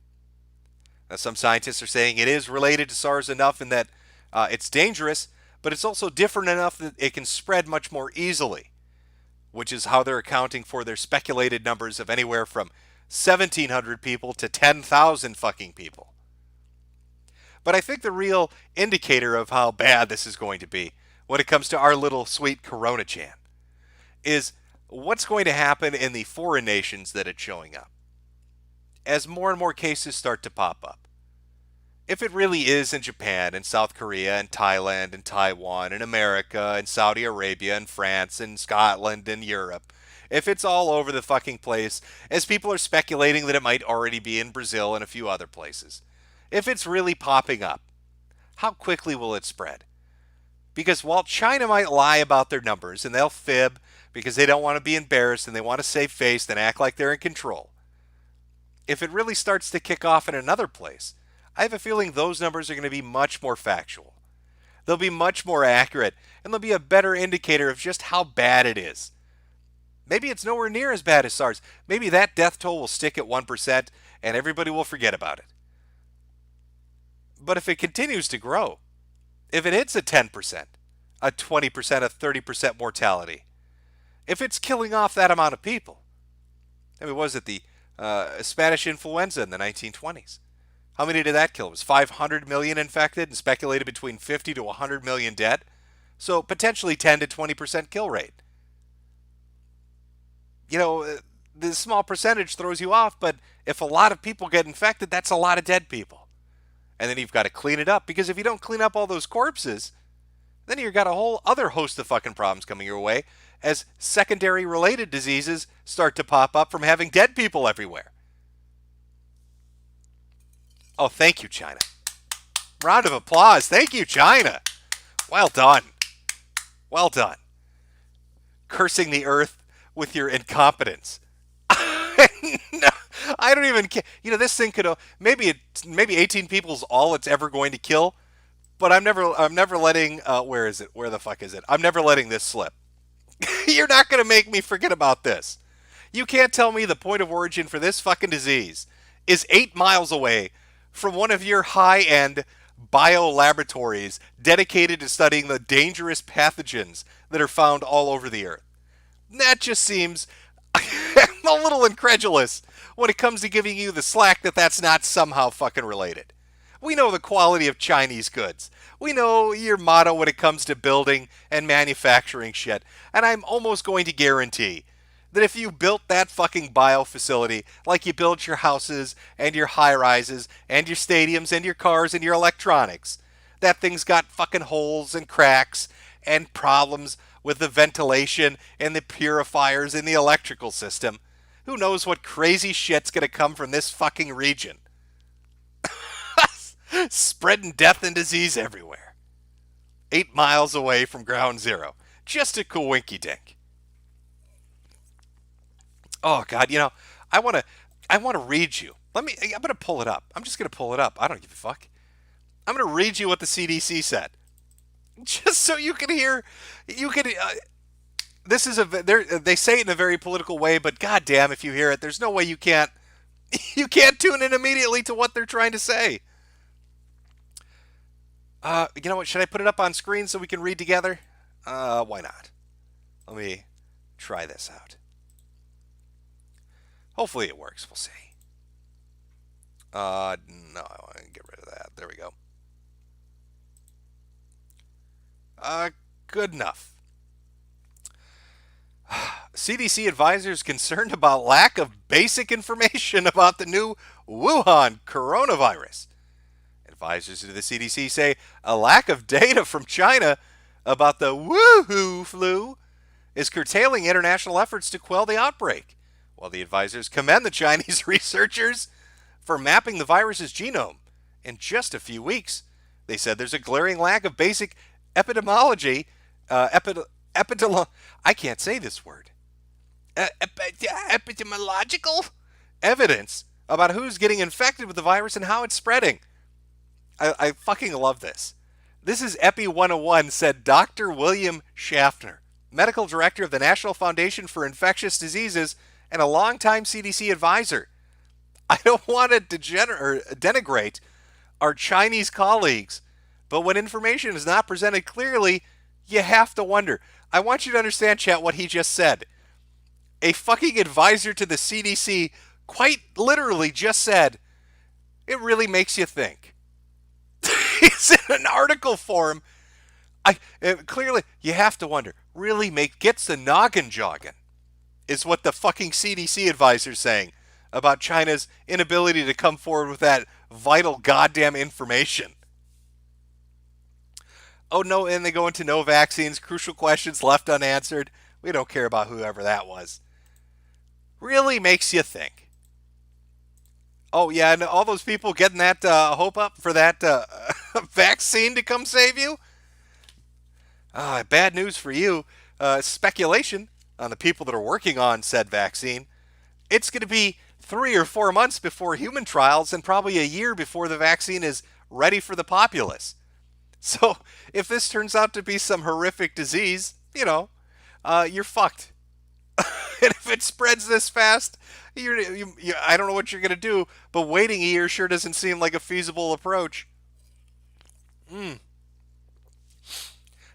Now, some scientists are saying it is related to SARS enough in that it's dangerous, but it's also different enough that it can spread much more easily, which is how they're accounting for their speculated numbers of anywhere from 1,700 people to 10,000 fucking people. But I think the real indicator of how bad this is going to be when it comes to our little sweet Corona-chan is what's going to happen in the foreign nations that it's showing up as more and more cases start to pop up. If it really is in Japan and South Korea and Thailand and Taiwan and America and Saudi Arabia and France and Scotland and Europe, if it's all over the fucking place, as people are speculating that it might already be in Brazil and a few other places, if it's really popping up, how quickly will it spread? Because while China might lie about their numbers and they'll fib because they don't want to be embarrassed and they want to save face and act like they're in control, if it really starts to kick off in another place, I have a feeling those numbers are going to be much more factual. They'll be much more accurate, and they'll be a better indicator of just how bad it is. Maybe it's nowhere near as bad as SARS. Maybe that death toll will stick at 1% and everybody will forget about it. But if it continues to grow, if it hits a 10%, a 20%, a 30% mortality, if it's killing off that amount of people, I mean, was it the Spanish influenza in the 1920s? How many did that kill? It was 500 million infected and speculated between 50 to 100 million dead. So potentially 10 to 20% kill rate. You know, the small percentage throws you off, but if a lot of people get infected, that's a lot of dead people. And then you've got to clean it up, because if you don't clean up all those corpses, then you've got a whole other host of fucking problems coming your way as secondary related diseases start to pop up from having dead people everywhere. Oh, thank you, China. Round of applause. Thank you, China. Well done. Well done. Cursing the earth with your incompetence. No, I don't even care. You know, this thing could maybe 18 people's all it's ever going to kill, but I'm never letting where is it? Where the fuck is it? I'm never letting this slip. You're not going to make me forget about this. You can't tell me the point of origin for this fucking disease is 8 miles away from one of your high-end biolaboratories dedicated to studying the dangerous pathogens that are found all over the earth. That just seems a little incredulous when it comes to giving you the slack that that's not somehow fucking related. We know the quality of Chinese goods. We know your motto when it comes to building and manufacturing shit. And I'm almost going to guarantee that if you built that fucking bio facility like you built your houses and your high-rises and your stadiums and your cars and your electronics, that thing's got fucking holes and cracks and problems with the ventilation and the purifiers in the electrical system. Who knows what crazy shit's gonna come from this fucking region? Spreading death and disease everywhere. 8 miles away from ground zero. Just a coinky-dink. Oh God, you know, I want to read you. I'm going to pull it up. I'm just going to pull it up. I don't give a fuck. I'm going to read you what the CDC said. Just so you can hear, this is they say it in a very political way, but goddamn, if you hear it, there's no way you can't tune in immediately to what they're trying to say. You know what? Should I put it up on screen so we can read together? Why not? Let me try this out. Hopefully it works. We'll see. No, I want to get rid of that. There we go. Good enough. CDC advisors concerned about lack of basic information about the new Wuhan coronavirus. Advisors to the CDC say a lack of data from China about the Wuhan flu is curtailing international efforts to quell the outbreak, while the advisors commend the Chinese researchers for mapping the virus's genome in just a few weeks. They said there's a glaring lack of basic epidemiology, I can't say this word, epidemiological evidence about who's getting infected with the virus and how it's spreading. I fucking love this. This is Epi 101, said Dr. William Schaffner, medical director of the National Foundation for Infectious Diseases and a longtime CDC advisor. I don't want to denigrate our Chinese colleagues, but when information is not presented clearly, you have to wonder. I want you to understand, chat, what he just said. A fucking advisor to the CDC quite literally just said, it really makes you think. It's in an article form. Clearly, you have to wonder. Really gets the noggin jogging, is what the fucking CDC advisor's saying about China's inability to come forward with that vital goddamn information. Oh no, and they go into no vaccines, crucial questions left unanswered. We don't care about whoever that was. Really makes you think. Oh yeah, and all those people getting that hope up for that vaccine to come save you? Bad news for you. Speculation on the people that are working on said vaccine. It's going to be 3 or 4 months before human trials and probably a year before the vaccine is ready for the populace. So if this turns out to be some horrific disease, you're fucked. And if it spreads this fast, I don't know what you're going to do, but waiting a year sure doesn't seem like a feasible approach.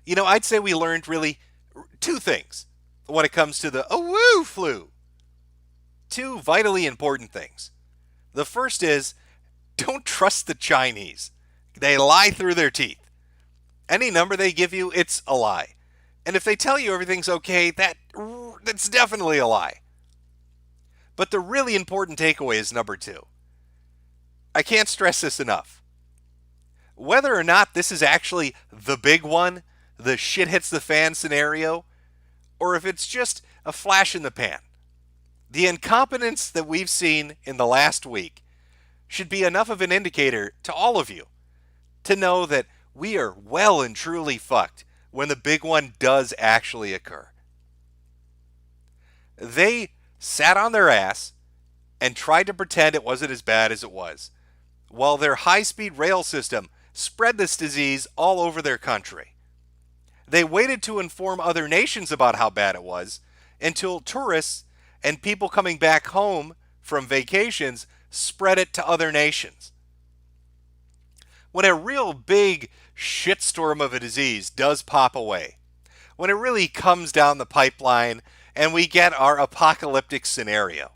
I'd say we learned really 2 things when it comes to the flu. 2 vitally important things. The first is, don't trust the Chinese. They lie through their teeth. Any number they give you, it's a lie. And if they tell you everything's okay, that's definitely a lie. But the really important takeaway is number 2. I can't stress this enough. Whether or not this is actually the big one, the shit hits the fan scenario, or if it's just a flash in the pan, the incompetence that we've seen in the last week should be enough of an indicator to all of you to know that we are well and truly fucked when the big one does actually occur. They sat on their ass and tried to pretend it wasn't as bad as it was, while their high-speed rail system spread this disease all over their country. They waited to inform other nations about how bad it was until tourists and people coming back home from vacations spread it to other nations. When a real big shitstorm of a disease does pop away, when it really comes down the pipeline and we get our apocalyptic scenario,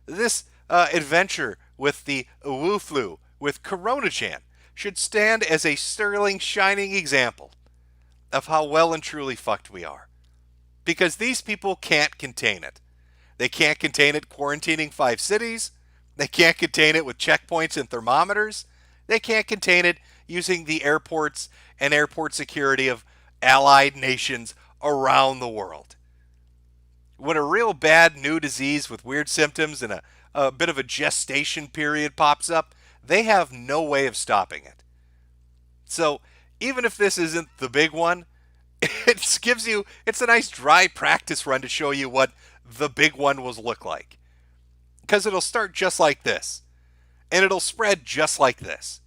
this adventure with the Wu flu, with Corona-chan, should stand as a sterling, shining example of how well and truly fucked we are. Because these people can't contain it. They can't contain it quarantining 5 cities. They can't contain it with checkpoints and thermometers. They can't contain it using the airports and airport security of allied nations around the world. When a real bad new disease with weird symptoms and a bit of a gestation period pops up, they have no way of stopping it. So even if this isn't the big one, it's a nice dry practice run to show you what the big one will look like. Because it'll start just like this. And it'll spread just like this.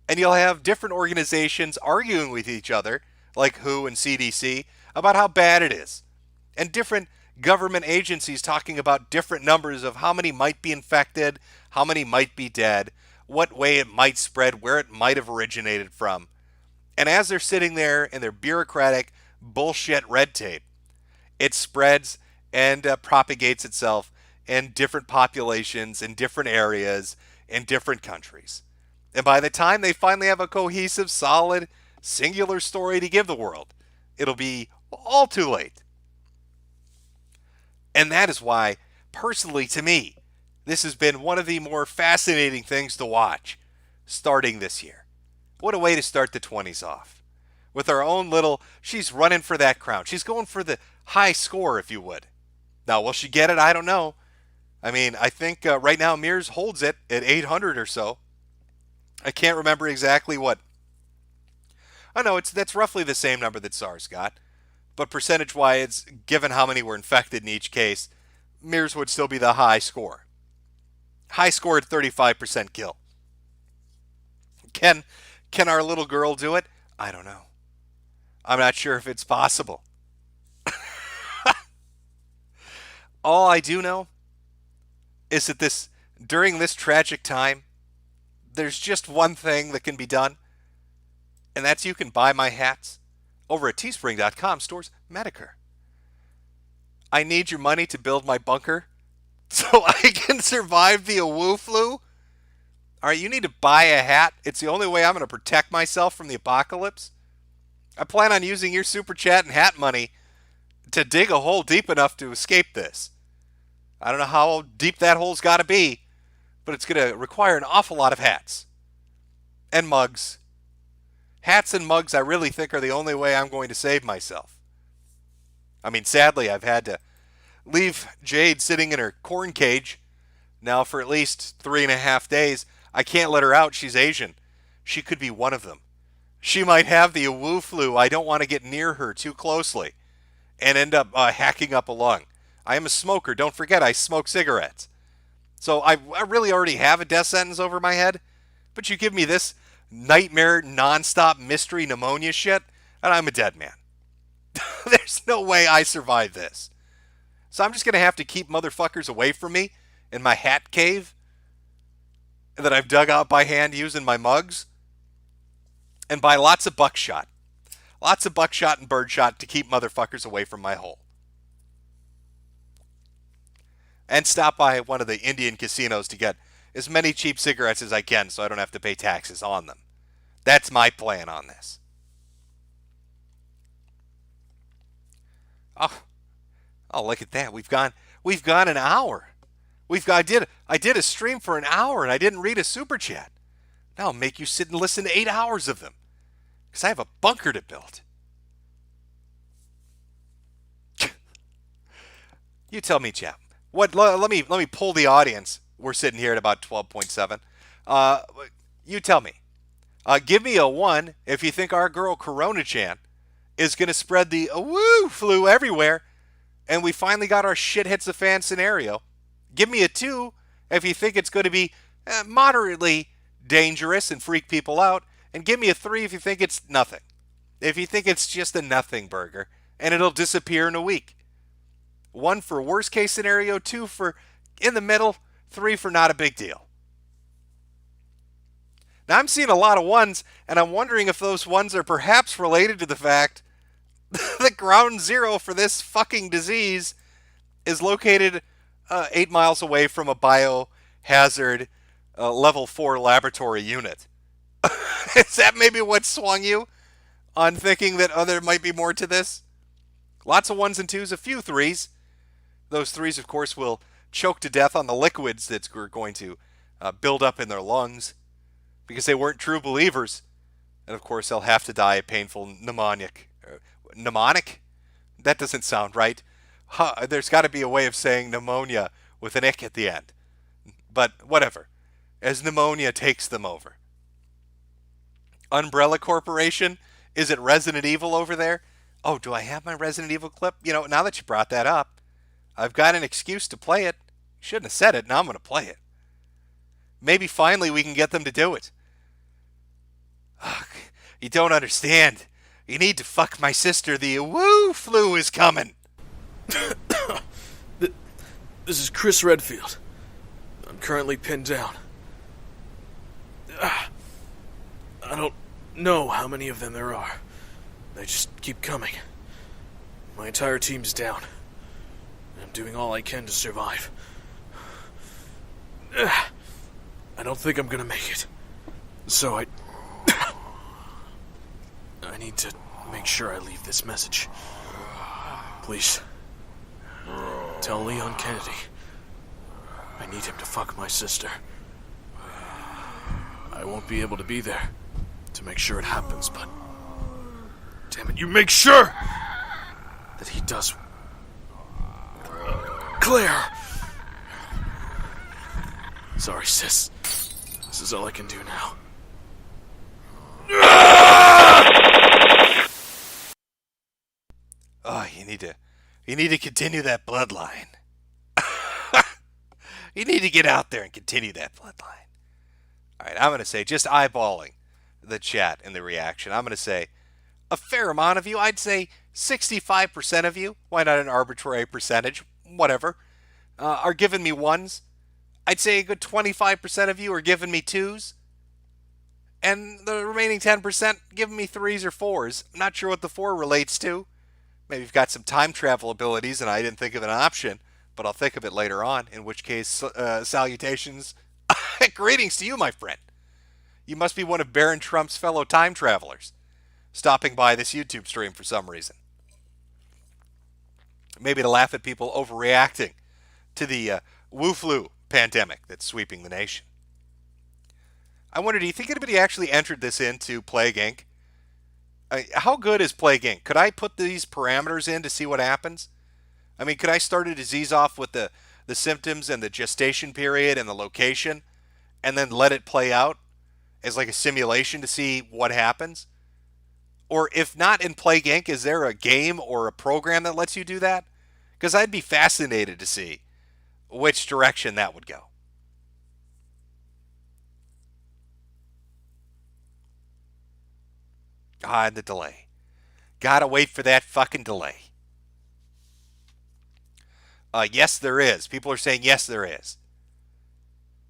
And you'll have different organizations arguing with each other, like WHO and CDC, about how bad it is. And different government agencies talking about different numbers of how many might be infected, how many might be dead, what way it might spread, where it might have originated from. And as they're sitting there in their bureaucratic bullshit red tape, it spreads and propagates itself in different populations, in different areas, in different countries. And by the time they finally have a cohesive, solid, singular story to give the world, it'll be all too late. And that is why, personally to me, This has been one of the more fascinating things to watch starting this year. What a way to start the 20s off. With our own little, she's running for that crown. She's going for the high score, if you would. Now, will she get it? I don't know. I mean, I think right now Mears holds it at 800 or so. I can't remember exactly what. I know that's roughly the same number that SARS got. But percentage-wise, given how many were infected in each case, Mears would still be the high score. High score at 35% kill. Can our little girl do it? I don't know. I'm not sure if it's possible. All I do know is that during this tragic time, there's just one thing that can be done, and that's you can buy my hats over at teespring.com stores Metokur. I need your money to build my bunker so I can survive the AWOO flu. All right, you need to buy a hat. It's the only way I'm going to protect myself from the apocalypse. I plan on using your super chat and hat money to dig a hole deep enough to escape this. I don't know how deep that hole's got to be, but it's going to require an awful lot of hats and mugs. Hats and mugs, I really think, are the only way I'm going to save myself. I mean, sadly, I've had to leave Jade sitting in her corn cage now for at least 3.5 days. I can't let her out. She's Asian. She could be one of them. She might have the AWOO flu. I don't want to get near her too closely and end up hacking up a lung. I am a smoker. Don't forget, I smoke cigarettes. So I really already have a death sentence over my head. But you give me this nightmare, nonstop mystery pneumonia shit, and I'm a dead man. There's no way I survive this. So I'm just going to have to keep motherfuckers away from me in my hat cave that I've dug out by hand using my mugs, and buy lots of buckshot. Lots of buckshot and birdshot to keep motherfuckers away from my hole. And stop by one of the Indian casinos to get as many cheap cigarettes as I can so I don't have to pay taxes on them. That's my plan on this. Oh, look at that. We've gone an hour. I did a stream for an hour and I didn't read a super chat. Now I'll make you sit and listen to 8 hours of them. Because I have a bunker to build. You tell me, chap. Let me pull the audience. We're sitting here at about 12.7. You tell me. Give me a 1 if you think our girl Corona-chan is going to spread the AWOO flu everywhere and we finally got our shit hits the fan scenario. Give me a 2 if you think it's going to be moderately dangerous and freak people out. And give me a 3 if you think it's nothing. If you think it's just a nothing burger and it'll disappear in a week. 1 for worst case scenario, 2 for in the middle, 3 for not a big deal. Now I'm seeing a lot of 1s, and I'm wondering if those 1s are perhaps related to the fact that ground zero for this fucking disease is located 8 miles away from a biohazard level 4 laboratory unit. Is that maybe what swung you on thinking that there might be more to this? Lots of 1s and 2s, a few 3s. Those 3s, of course, will choke to death on the liquids that we're going to build up in their lungs because they weren't true believers. And, of course, they'll have to die a painful mnemonic. Mnemonic? That doesn't sound right. There's got to be a way of saying pneumonia with an ick at the end. But whatever. As pneumonia takes them over. Umbrella Corporation? Is it Resident Evil over there? Oh, do I have my Resident Evil clip? You know, now that you brought that up, I've got an excuse to play it. Shouldn't have said it. Now I'm going to play it. Maybe finally we can get them to do it. Ugh, you don't understand. You need to fuck my sister. The AWOO flu is coming. This is Chris Redfield. I'm currently pinned down. I don't know how many of them there are. They just keep coming. My entire team's down. I'm doing all I can to survive. I don't think I'm gonna make it. So I need to make sure I leave this message. Please, tell Leon Kennedy I need him to fuck my sister. I won't be able to be there to make sure it happens, but... Damn it, you make sure that he does. Claire! Sorry, sis. This is all I can do now. Oh, you need to continue that bloodline. You need to get out there and continue that bloodline. All right, I'm going to say, just eyeballing the chat and the reaction, I'm going to say a fair amount of you, I'd say 65% of you, why not an arbitrary percentage, whatever, are giving me ones. I'd say a good 25% of you are giving me twos. And the remaining 10% giving me threes or fours. I'm not sure what the four relates to. Maybe you've got some time travel abilities and I didn't think of an option, but I'll think of it later on, in which case, salutations. Greetings to you, my friend. You must be one of Baron Trump's fellow time travelers, stopping by this YouTube stream for some reason. Maybe to laugh at people overreacting to the Wu flu pandemic that's sweeping the nation. I wonder, do you think anybody actually entered this into Plague Inc.? How good is Plague Inc.? Could I put these parameters in to see what happens? I mean, could I start a disease off with the symptoms and the gestation period and the location, and then let it play out as like a simulation to see what happens? Or if not in Plague Inc., is there a game or a program that lets you do that? Because I'd be fascinated to see which direction that would go. Ah, the delay. Gotta wait for that fucking delay. Yes, there is. People are saying yes, there is.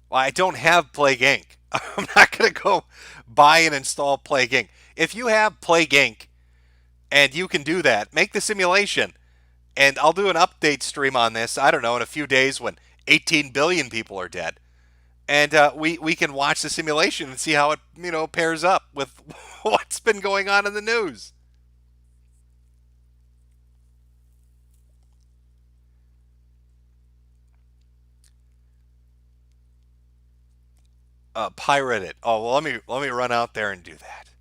Well, I don't have Plague Inc. I'm not going to go buy and install Plague Inc. If you have Plague Inc. and you can do that, make the simulation. And I'll do an update stream on this, I don't know, in a few days when 18 billion people are dead. And we can watch the simulation and see how it, pairs up with what's been going on in the news. Pirate it. Oh, well, let me run out there and do that.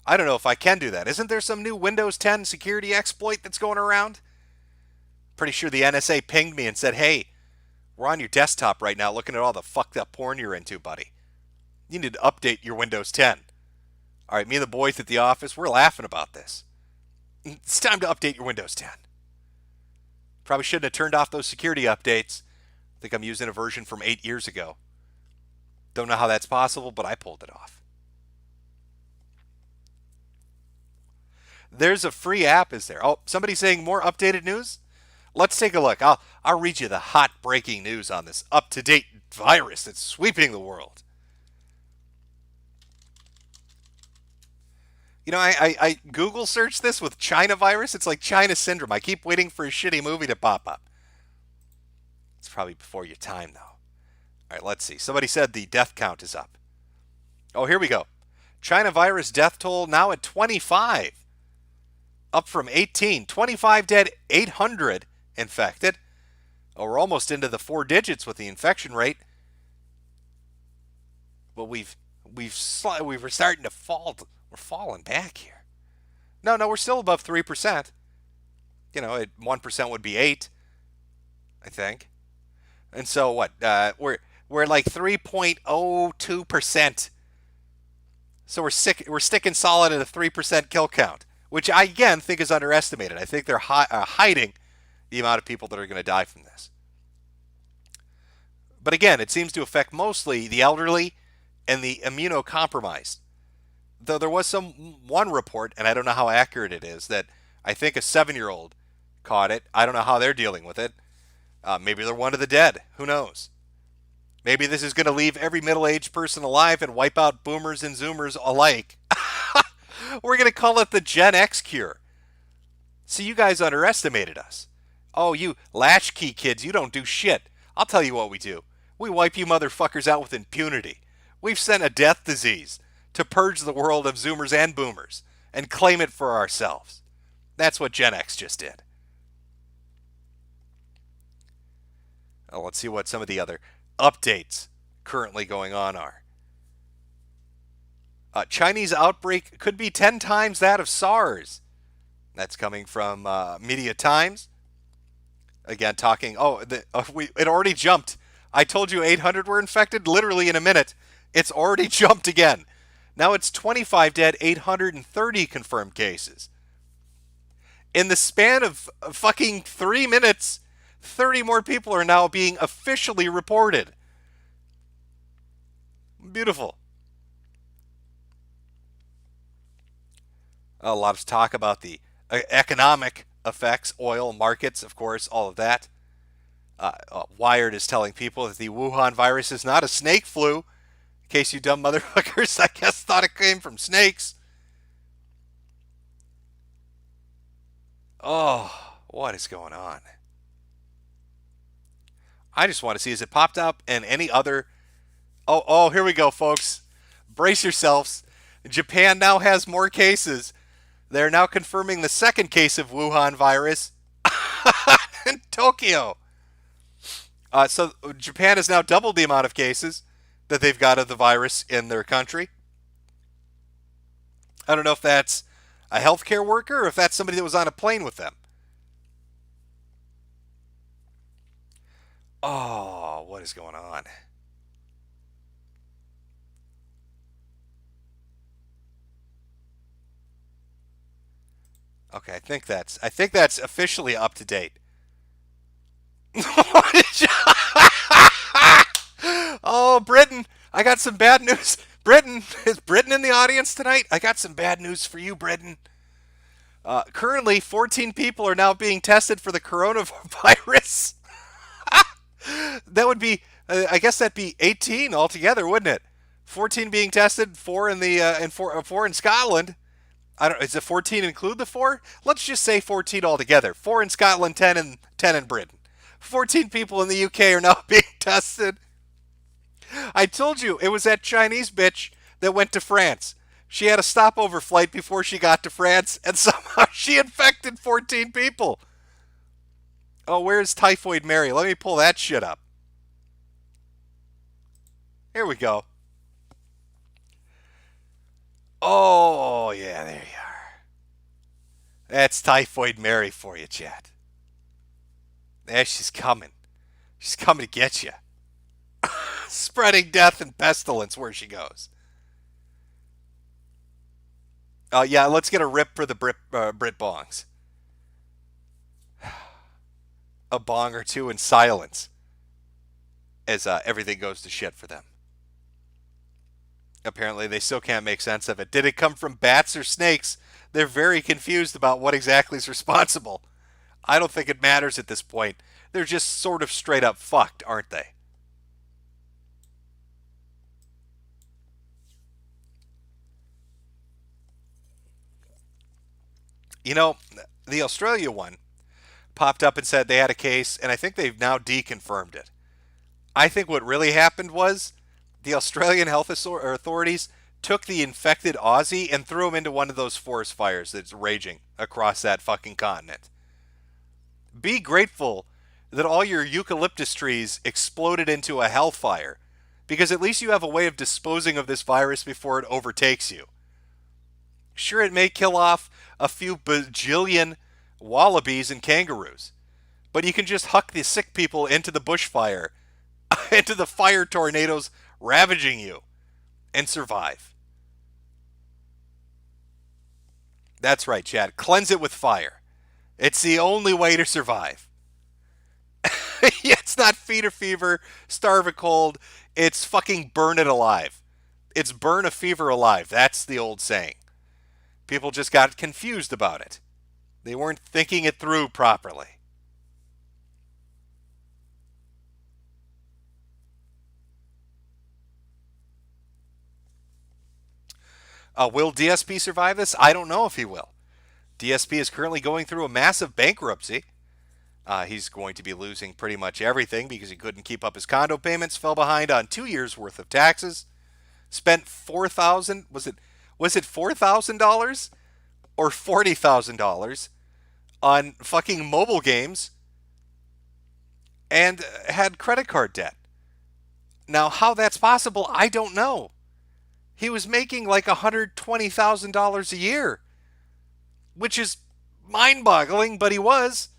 I don't know if I can do that. Isn't there some new Windows 10 security exploit that's going around? Pretty sure the NSA pinged me and said, hey, we're on your desktop right now looking at all the fucked up porn you're into, buddy. You need to update your Windows 10. All right, me and the boys at the office, we're laughing about this. It's time to update your Windows 10. Probably shouldn't have turned off those security updates. I think I'm using a version from 8 years ago. Don't know how that's possible, but I pulled it off. There's a free app, is there? Oh, somebody saying more updated news? Let's take a look. I'll read you the hot breaking news on this up-to-date virus that's sweeping the world. I Google searched this with China virus. It's like China syndrome. I keep waiting for a shitty movie to pop up. It's probably before your time, though. All right, let's see. Somebody said the death count is up. Oh, here we go. China virus death toll now at 25. Up from 18. 25 dead, 800 infected. Oh, we're almost into the 4 digits with the infection rate. But we were starting to fall. We're falling back here. No, we're still above 3%. 1% would be 8, I think. And so what? We're like 3.02%. So we're sticking solid at a 3% kill count, which I again think is underestimated. I think they're hiding the amount of people that are going to die from this. But again, it seems to affect mostly the elderly and the immunocompromised. Though there was one report, and I don't know how accurate it is, that I think a 7-year-old caught it. I don't know how they're dealing with it. Maybe they're one of the dead. Who knows? Maybe this is going to leave every middle-aged person alive and wipe out boomers and zoomers alike. We're going to call it the Gen X cure. See, you guys underestimated us. Oh, you latchkey kids, you don't do shit. I'll tell you what we do. We wipe you motherfuckers out with impunity. We've sent a death disease to purge the world of zoomers and boomers and claim it for ourselves. That's what Gen X just did. Let's see what some of the other updates currently going on are. Chinese outbreak could be 10 times that of SARS. That's coming from Media Times. Again, talking, it already jumped. I told you 800 were infected literally in a minute. It's already jumped again. Now it's 25 dead, 830 confirmed cases. In the span of fucking 3 minutes, 30 more people are now being officially reported. Beautiful. A lot of talk about the economic effects, oil markets, of course, all of that. Wired is telling people that the Wuhan virus is not a snake flu. In case you dumb motherfuckers, I guess, thought it came from snakes. Oh, what is going on? I just want to see, is it popped up in any other... Oh, here we go, folks. Brace yourselves. Japan now has more cases. They're now confirming the second case of Wuhan virus in Tokyo. So Japan has now doubled the amount of cases that they've got of the virus in their country. I don't know if that's a healthcare worker or if that's somebody that was on a plane with them. Oh, what is going on? Okay, I think that's officially up to date. Oh, Britain, I got some bad news. Britain, is Britain in the audience tonight? I got some bad news for you, Britain. Currently, 14 people are now being tested for the coronavirus. That would be, I guess that'd be 18 altogether, wouldn't it? 14 being tested, 4 in the and four in Scotland. I don't. Does the 14 include the 4? Let's just say 14 altogether. 4 in Scotland, 10 in Britain. 14 people in the UK are now being tested. I told you it was that Chinese bitch that went to France. She had a stopover flight before she got to France, and somehow she infected 14 people. Oh, where's Typhoid Mary? Let me pull that shit up. Here we go. Oh, yeah, there you are. That's Typhoid Mary for you, chat. There, she's coming. She's coming to get you. Spreading death and pestilence where she goes. Yeah, let's get a rip for the Brit bongs. A bong or two in silence as everything goes to shit for them. Apparently, they still can't make sense of it. Did it come from bats or snakes? They're very confused about what exactly is responsible. I don't think it matters at this point. They're just sort of straight up fucked, aren't they? You know, the Australia one popped up and said they had a case, and I think they've now deconfirmed it. I think what really happened was the Australian health authorities took the infected Aussie and threw him into one of those forest fires that's raging across that fucking continent. Be grateful that all your eucalyptus trees exploded into a hellfire, because at least you have a way of disposing of this virus before it overtakes you. Sure, it may kill off a few bajillion wallabies and kangaroos, but you can just huck the sick people into the bushfire, into the fire tornadoes ravaging you, and survive. That's right, Chad. Cleanse it with fire. It's the only way to survive. It's not feed a fever, starve a cold. It's fucking burn it alive. It's burn a fever alive. That's the old saying. People just got confused about it. They weren't thinking it through properly. Will DSP survive this? I don't know if he will. DSP is currently going through a massive bankruptcy. He's going to be losing pretty much everything because he couldn't keep up his condo payments, fell behind on 2 years worth of taxes, spent $4,000, was it $4,000 or $40,000 on fucking mobile games, and had credit card debt. Now, how that's possible, I don't know. He was making like $120,000 a year, which is mind boggling, but he was.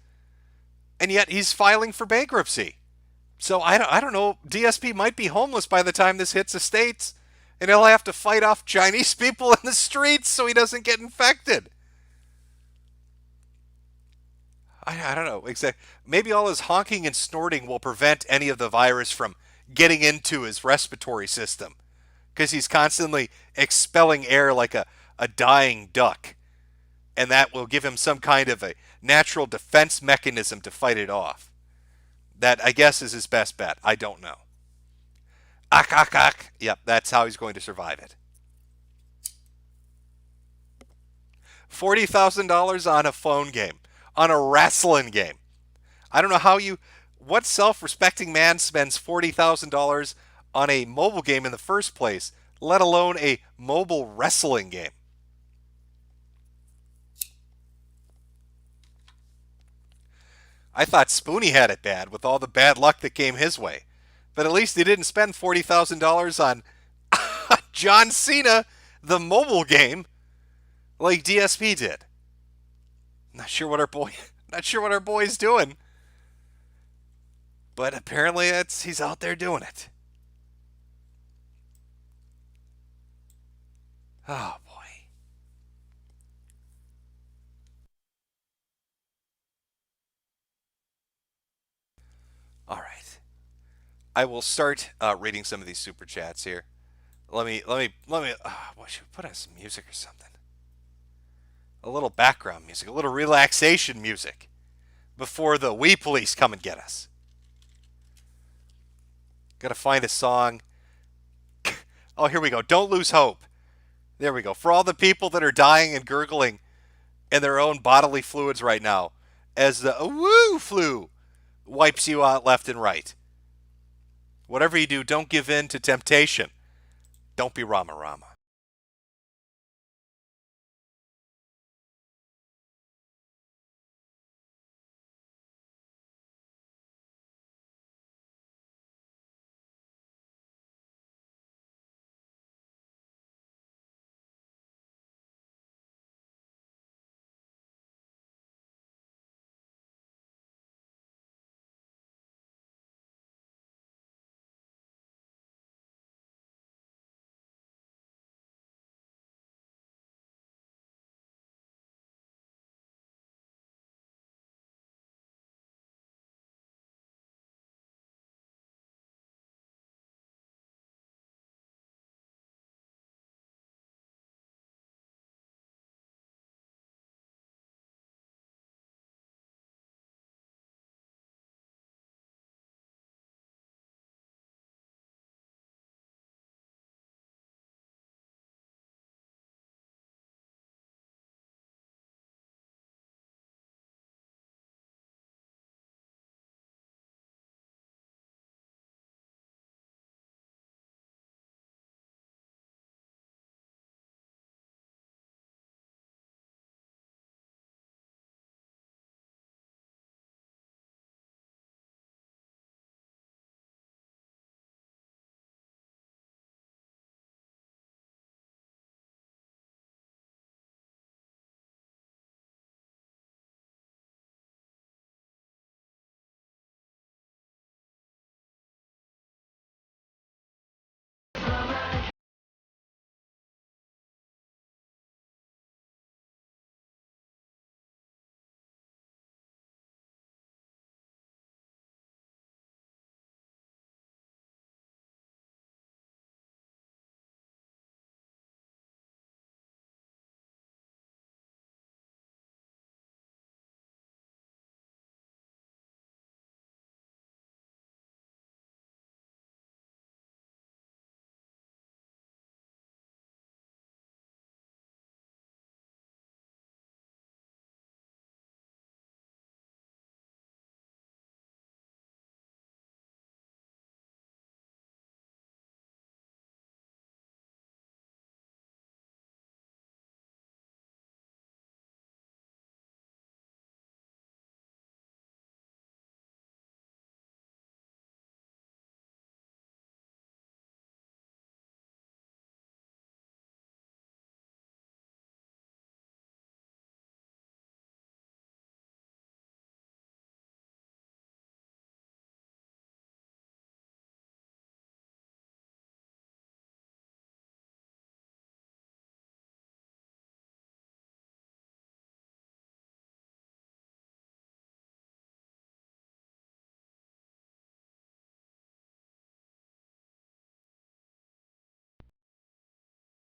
And yet he's filing for bankruptcy. So I don't know. DSP might be homeless by the time this hits the States, and he'll have to fight off Chinese people in the streets so he doesn't get infected. I don't know. Maybe all his honking and snorting will prevent any of the virus from getting into his respiratory system because he's constantly expelling air like a dying duck. And that will give him some kind of a natural defense mechanism to fight it off. That, I guess, is his best bet. I don't know. Ak, ak, ak. Yep, that's how he's going to survive it. $40,000 on a phone game, on a wrestling game. I don't know what self-respecting man spends $40,000 on a mobile game in the first place, let alone a mobile wrestling game. I thought Spoonie had it bad with all the bad luck that came his way. But at least he didn't spend $40,000 on John Cena, the mobile game, like DSP did. Not sure what our boy's doing. But apparently he's out there doing it. Oh boy. All right. I will start reading some of these super chats here. Let me. What should we put on some music or something? A little background music, a little relaxation music, before the Wee Police come and get us. Got to find a song. Oh, here we go. Don't lose hope. There we go. For all the people that are dying and gurgling in their own bodily fluids right now, as the woo flu wipes you out left and right. Whatever you do, don't give in to temptation. Don't be Rama Rama.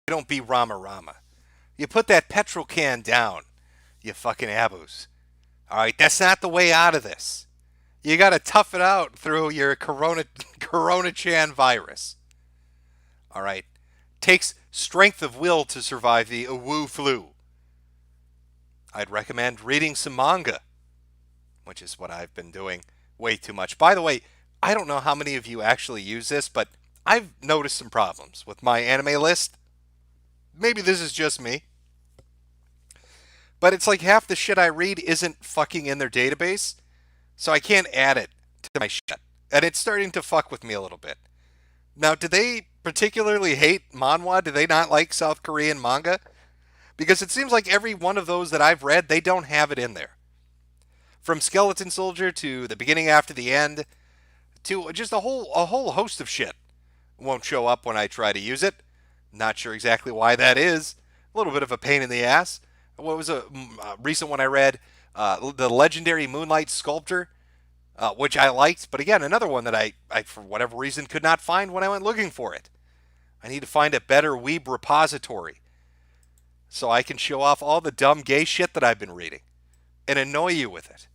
don't be Rama Rama. You put that petrol can down, you fucking abus. All right, that's not the way out of this. You got to tough it out through your Corona-Chan virus. All right, takes strength of will to survive the Wu flu. I'd recommend reading some manga, which is what I've been doing way too much. By the way, I don't know how many of you actually use this, but I've noticed some problems with my anime list. Maybe this is just me. But it's like half the shit I read isn't fucking in their database, so I can't add it to my shit. And it's starting to fuck with me a little bit. Now, do they particularly hate manhwa? Do they not like South Korean manga? Because it seems like every one of those that I've read, they don't have it in there. From Skeleton Soldier to The Beginning After the End to just a whole host of shit won't show up when I try to use it. Not sure exactly why that is. A little bit of a pain in the ass. What was a recent one I read? The Legendary Moonlight Sculptor, which I liked. But again, another one that I, for whatever reason, could not find when I went looking for it. I need to find a better weeb repository so I can show off all the dumb gay shit that I've been reading and annoy you with it.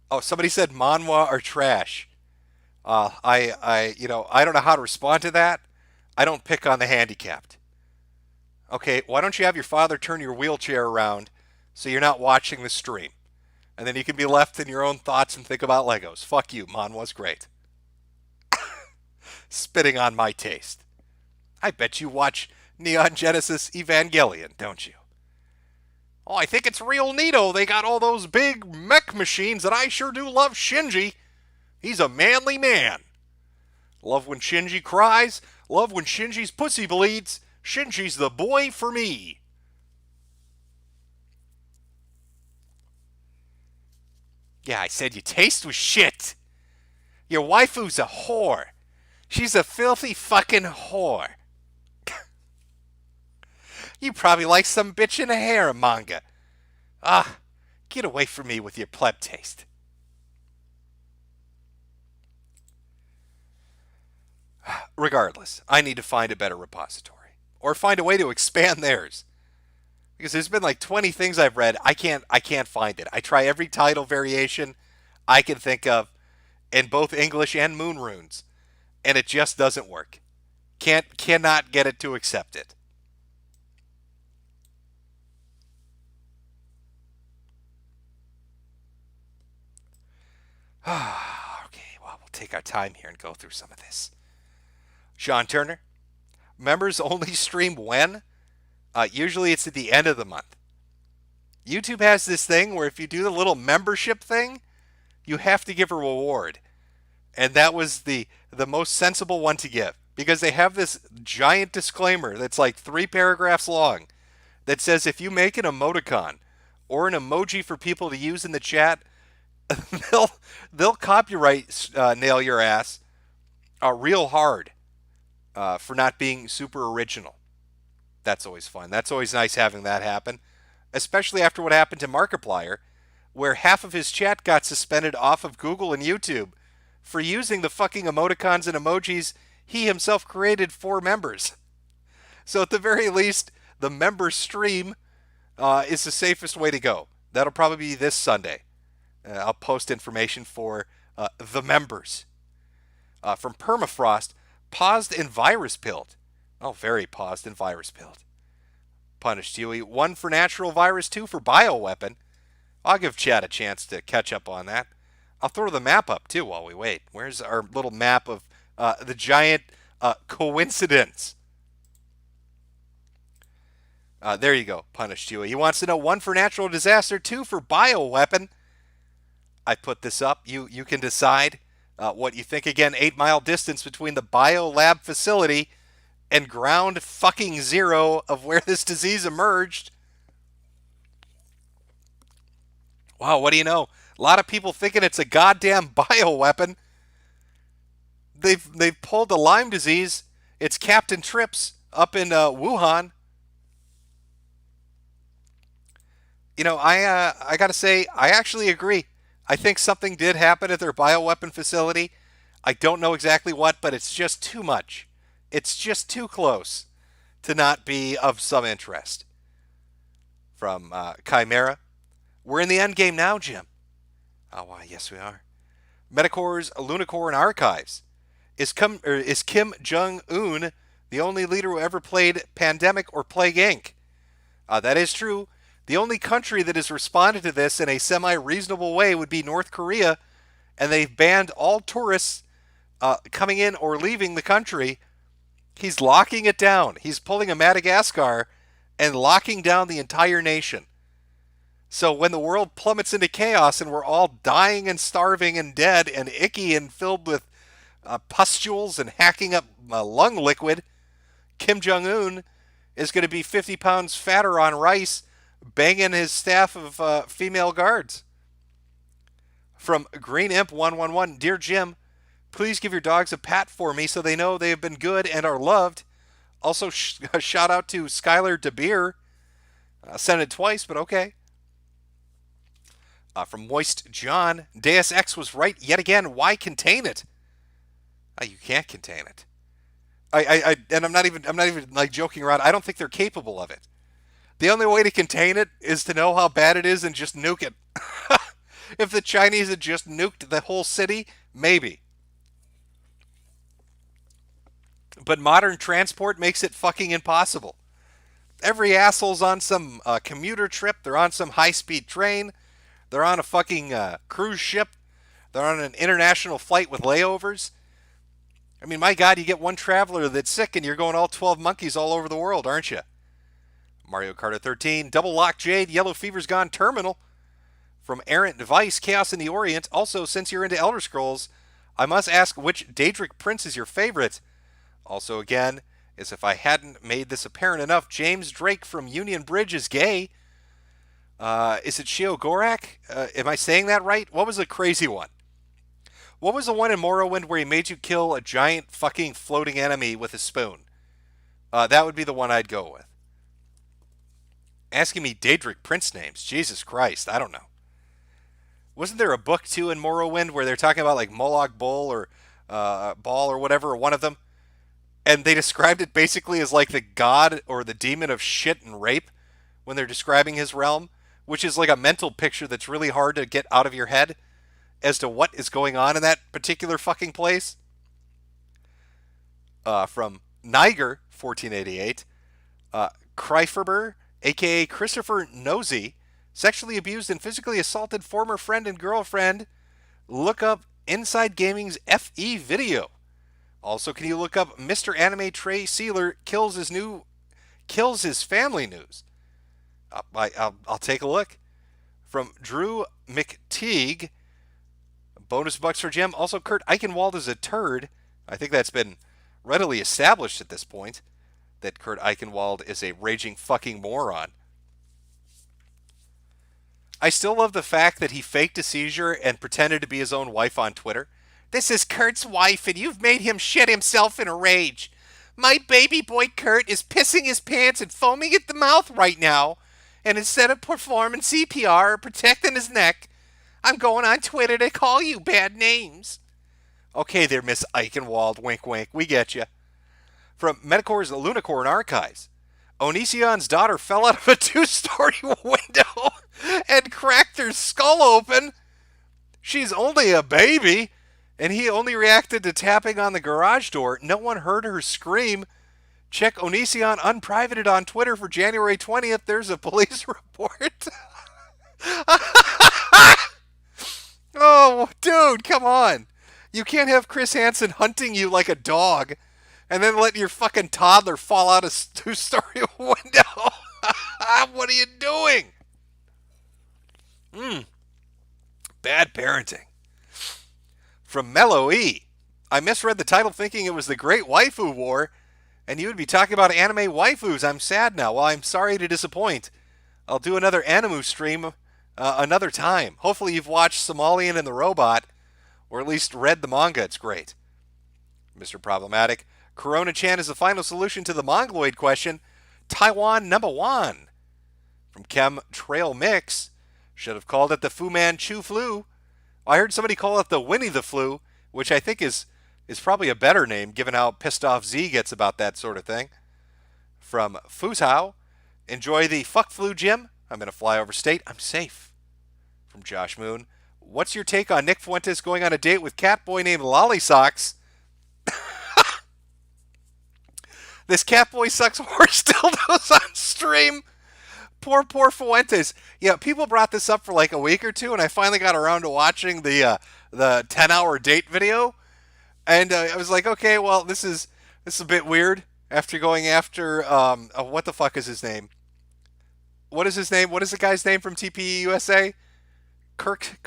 Oh, somebody said manhwa are trash. I don't know how to respond to that. I don't pick on the handicapped. Okay, why don't you have your father turn your wheelchair around so you're not watching the stream? And then you can be left in your own thoughts and think about Legos. Fuck you, manhwa's great. Spitting on my taste. I bet you watch Neon Genesis Evangelion, don't you? Oh, I think it's real neato. They got all those big mech machines, and I sure do love Shinji. He's a manly man. Love when Shinji cries. Love when Shinji's pussy bleeds. Shinji's the boy for me. Yeah, I said your taste was shit. Your waifu's a whore. She's a filthy fucking whore. You probably like some bitch in a harem manga. Ah, get away from me with your pleb taste. Regardless, I need to find a better repository. Or find a way to expand theirs. Because there's been like 20 things I've read. I can't find it. I try every title variation I can think of in both English and Moon Runes. And it just doesn't work. Cannot get it to accept it. Okay, well, we'll take our time here and go through some of this. Sean Turner, members only stream when? Usually it's at the end of the month. YouTube has this thing where if you do the little membership thing, you have to give a reward. And that was the most sensible one to give. Because they have this giant disclaimer that's like 3 paragraphs long that says if you make an emoticon or an emoji for people to use in the chat, they'll copyright nail your ass real hard for not being super original. That's always fun. That's always nice having that happen, especially after what happened to Markiplier, where half of his chat got suspended off of Google and YouTube for using the fucking emoticons and emojis he himself created for members. So at the very least, the member stream is the safest way to go. That'll probably be this Sunday. I'll post information for the members. From Permafrost, paused and virus pilled. Oh, very paused and virus pilled. Punished Huey, 1 for natural virus, 2 for bioweapon. I'll give Chad a chance to catch up on that. I'll throw the map up too while we wait. Where's our little map of the giant coincidence? There you go, Punished Huey. He wants to know 1 for natural disaster, 2 for bioweapon. I put this up. You can decide what you think. Again, 8-mile distance between the biolab facility and ground fucking zero of where this disease emerged. Wow, what do you know? A lot of people thinking it's a goddamn bioweapon. They've pulled the Lyme disease. It's Captain Trips up in Wuhan. You know, I gotta say, I actually agree. I think something did happen at their bioweapon facility. I don't know exactly what, but it's just too much. It's just too close to not be of some interest. From Chimera. We're in the end game now, Jim. Oh, why, yes, we are. Metokur's Lunacorn Archives. Is Kim Jong-un the only leader who ever played Pandemic or Plague Inc.? That is true. The only country that has responded to this in a semi-reasonable way would be North Korea, and they've banned all tourists coming in or leaving the country. He's locking it down. He's pulling a Madagascar and locking down the entire nation. So when the world plummets into chaos and we're all dying and starving and dead and icky and filled with pustules and hacking up lung liquid, Kim Jong-un is going to be 50 pounds fatter on rice, banging his staff of female guards. From Green Imp 111, Dear Jim, please give your dogs a pat for me so they know they have been good and are loved. Also, shout out to Skylar DeBeer. Sent it twice, but okay. From Moist John, Deus Ex was right yet again. Why contain it? You can't contain it. And I'm not even like joking around. I don't think they're capable of it. The only way to contain it is to know how bad it is and just nuke it. If the Chinese had just nuked the whole city, maybe. But modern transport makes it fucking impossible. Every asshole's on some commuter trip. They're on some high-speed train. They're on a fucking cruise ship. They're on an international flight with layovers. I mean, my God, you get one traveler that's sick and you're going all 12 monkeys all over the world, aren't you? Mario Kart 13, Double Lock Jade, Yellow Fever's Gone Terminal. From Errant Device, Chaos in the Orient. Also, since you're into Elder Scrolls, I must ask which Daedric Prince is your favorite. Also, again, as if I hadn't made this apparent enough, James Drake from Union Bridge is gay. Is it Shio Gorak? Am I saying that right? What was the crazy one? What was the one in Morrowind where he made you kill a giant fucking floating enemy with a spoon? That would be the one I'd go with. Asking me Daedric Prince names. Jesus Christ, I don't know. Wasn't there a book, too, in Morrowind where they're talking about, like, Moloch Bull or Ball or whatever, or one of them? And they described it basically as, like, the god or the demon of shit and rape when they're describing his realm, which is like a mental picture that's really hard to get out of your head as to what is going on in that particular fucking place. From Niger, 1488, Kreiferber, a.k.a. Christopher Nosey, sexually abused and physically assaulted former friend and girlfriend. Look up Inside Gaming's FE video. Also, can you look up Mr. Anime Trey Sealer kills his family news? I'll take a look. From Drew McTeague, bonus bucks for Jim. Also, Kurt Eichenwald is a turd. I think that's been readily established at this point, that Kurt Eichenwald is a raging fucking moron. I still love the fact that he faked a seizure and pretended to be his own wife on Twitter. This is Kurt's wife, and you've made him shit himself in a rage. My baby boy Kurt is pissing his pants and foaming at the mouth right now, and instead of performing CPR or protecting his neck, I'm going on Twitter to call you bad names. Okay there, Miss Eichenwald, wink wink, we get you. From Metacor's Lunacorn Archives, Onision's daughter fell out of a 2-story window and cracked her skull open. She's only a baby, and he only reacted to tapping on the garage door. No one heard her scream. Check Onision Unprivated on Twitter for January 20th. There's a police report. Oh, dude, come on. You can't have Chris Hansen hunting you like a dog and then let your fucking toddler fall out a 2-story window. What are you doing? Bad parenting. From Mellow E. I misread the title thinking it was the Great Waifu War, and you would be talking about anime waifus. I'm sad now. Well, I'm sorry to disappoint. I'll do another anime stream another time. Hopefully you've watched Somalian and the Robot, or at least read the manga. It's great. Mr. Problematic. Corona-chan is the final solution to the Mongoloid question. Taiwan #1. From Chem Trail Mix. Should have called it the Fu Manchu flu. I heard somebody call it the Winnie the Flu. which I think is probably a better name given how pissed off Z gets about that sort of thing. From Fuzhou, enjoy the fuck flu, Jim. I'm going to fly over state. I'm safe. From Josh Moon, what's your take on Nick Fuentes going on a date with cat boy named Lolly Socks? This cat boy sucks horse dildos on stream. Poor Fuentes. Yeah, people brought this up for like a week or two, and I finally got around to watching the 10-hour date video. And I was like, okay, well, this is a bit weird. After going after, what the fuck is his name? What is his name? What is the guy's name from TPE USA? Kirk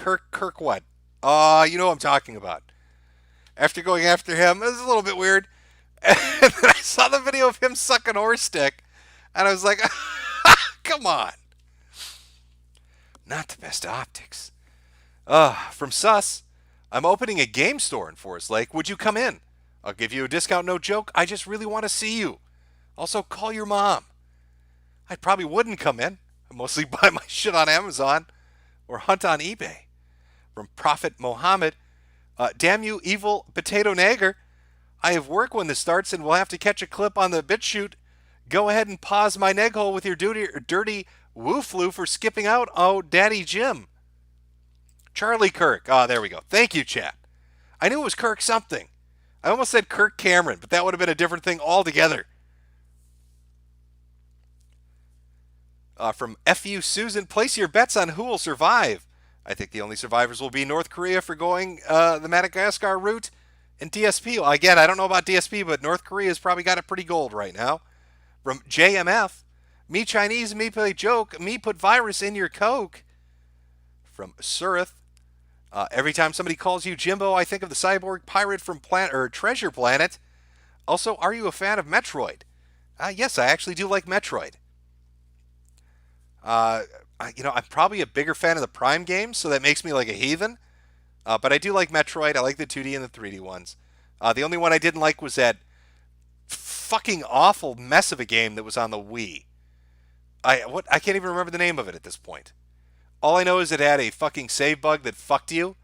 what? You know what I'm talking about. After going after him, it was a little bit weird. And then I saw the video of him sucking horse dick, and I was like, come on. Not the best optics. From Sus, I'm opening a game store in Forest Lake. Would you come in? I'll give you a discount, no joke. I just really want to see you. Also, call your mom. I probably wouldn't come in. I mostly buy my shit on Amazon or hunt on eBay. From Prophet Mohammed, damn you, evil potato nagger. I have work when this starts and will have to catch a clip on the BitChute. Go ahead and pause my neg hole with your dirty woo flu for skipping out. Oh, Daddy Jim. Charlie Kirk. There we go. Thank you, chat. I knew it was Kirk something. I almost said Kirk Cameron, but that would have been a different thing altogether. From FU Susan, place your bets on who will survive. I think the only survivors will be North Korea for going the Madagascar route and DSP. Well, again, I don't know about DSP, but North Korea's probably got it pretty gold right now. From JMF, me Chinese, me play joke, me put virus in your Coke. From Surith, every time somebody calls you Jimbo, I think of the cyborg pirate from Treasure Planet. Also, are you a fan of Metroid? Yes, I actually do like Metroid. I'm probably a bigger fan of the Prime games, so that makes me like a heathen. But I do like Metroid. I like the 2D and the 3D ones. The only one I didn't like was that fucking awful mess of a game that was on the Wii. I can't even remember the name of it at this point. All I know is it had a fucking save bug that fucked you.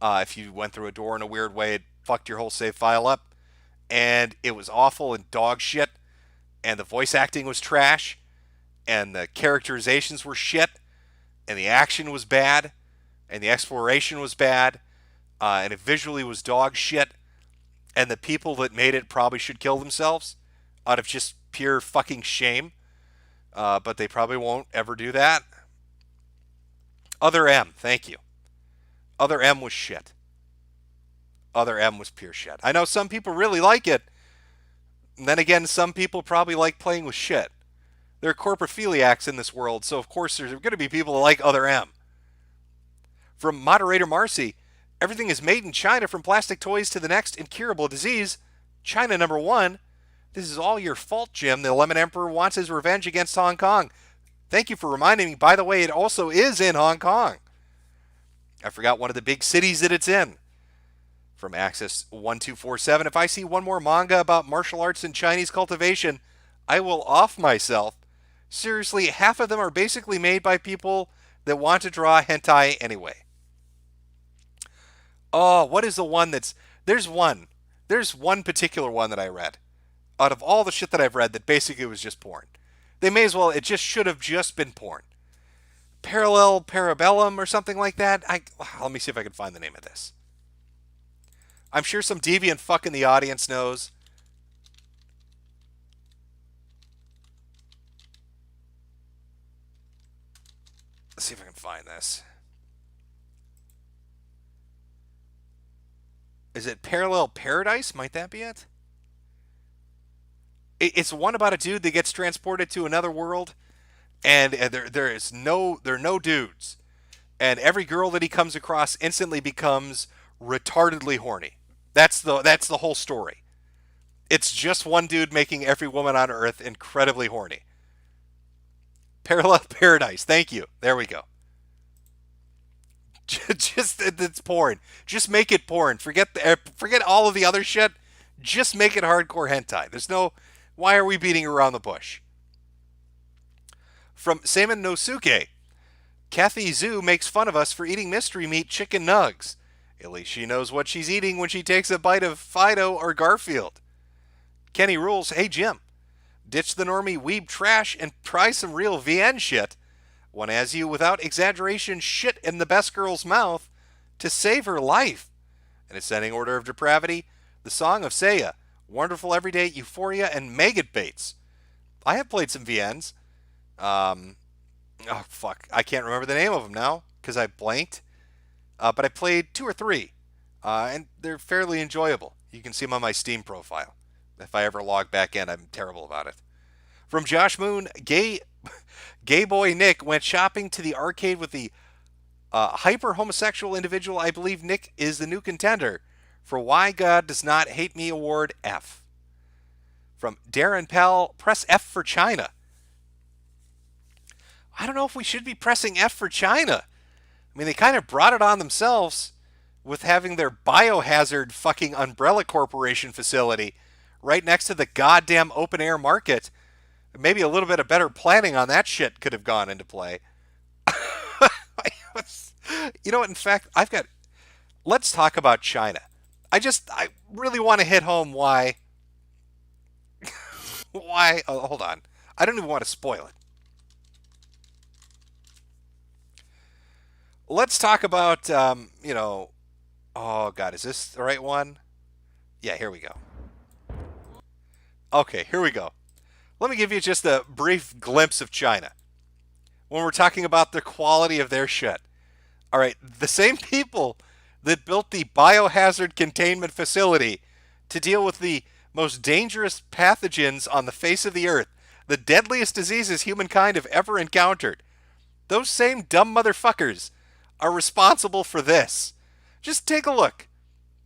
If you went through a door in a weird way, it fucked your whole save file up. And it was awful and dog shit. And the voice acting was trash. And the characterizations were shit. And the action was bad. And the exploration was bad. And it visually was dog shit. And the people that made it probably should kill themselves out of just pure fucking shame. But they probably won't ever do that. Other M, thank you. Other M was shit. Other M was pure shit. I know some people really like it. And then again, some people probably like playing with shit. There are corporaphiliacs in this world, so of course there's going to be people that like Other M. From Moderator Marcy, everything is made in China from plastic toys to the next incurable disease. China number one. This is all your fault, Jim. The Lemon Emperor wants his revenge against Hong Kong. Thank you for reminding me. By the way, it also is in Hong Kong. I forgot one of the big cities that it's in. From Access 1247, if I see one more manga about martial arts and Chinese cultivation, I will off myself. Seriously, half of them are basically made by people that want to draw hentai anyway. Oh, what is the one that's... There's one particular one that I read. Out of all the shit that I've read that basically was just porn. They may as well, it just should have just been porn. Parallel Parabellum or something like that. Let me see if I can find the name of this. I'm sure some deviant fuck in the audience knows. Let's see if I can find this. Is it Parallel Paradise? Might that be it? It's one about a dude that gets transported to another world, and there are no dudes, and every girl that he comes across instantly becomes retardedly horny. That's the whole story. It's just one dude making every woman on Earth incredibly horny. Parallel Paradise. Thank you. There we go. Just it's porn. Just make it porn. Forget all of the other shit. Just make it hardcore hentai. There's no. Why are we beating around the bush? From Seiman Nosuke, Kathy Zhu makes fun of us for eating mystery meat chicken nugs. At least she knows what she's eating when she takes a bite of Fido or Garfield. Kenny rules, hey Jim, ditch the normie weeb trash and try some real VN shit. One has you, without exaggeration, shit in the best girl's mouth to save her life. In ascending order of depravity, the Song of Seiya, Wonderful Everyday Euphoria, and Maggot Baits. I have played some VNs. Oh, fuck. I can't remember the name of them now because I blanked. But I played 2 or 3. And they're fairly enjoyable. You can see them on my Steam profile. If I ever log back in, I'm terrible about it. From Josh Moon, gay boy Nick went shopping to the arcade with the hyper-homosexual individual. I believe Nick is the new contender for Why God Does Not Hate Me Award F. From Darren Pell, press F for China. I don't know if we should be pressing F for China. I mean, they kind of brought it on themselves with having their biohazard fucking umbrella corporation facility right next to the goddamn open air market. Maybe a little bit of better planning on that shit could have gone into play. You know what? In fact, let's talk about China. I really want to hit home why. Oh, hold on. I don't even want to spoil it. Let's talk about, oh God, is this the right one? Yeah, here we go. Okay, here we go. Let me give you just a brief glimpse of China when we're talking about the quality of their shit. All right, the same people that built the biohazard containment facility to deal with the most dangerous pathogens on the face of the earth, the deadliest diseases humankind have ever encountered, those same dumb motherfuckers are responsible for this. Just take a look.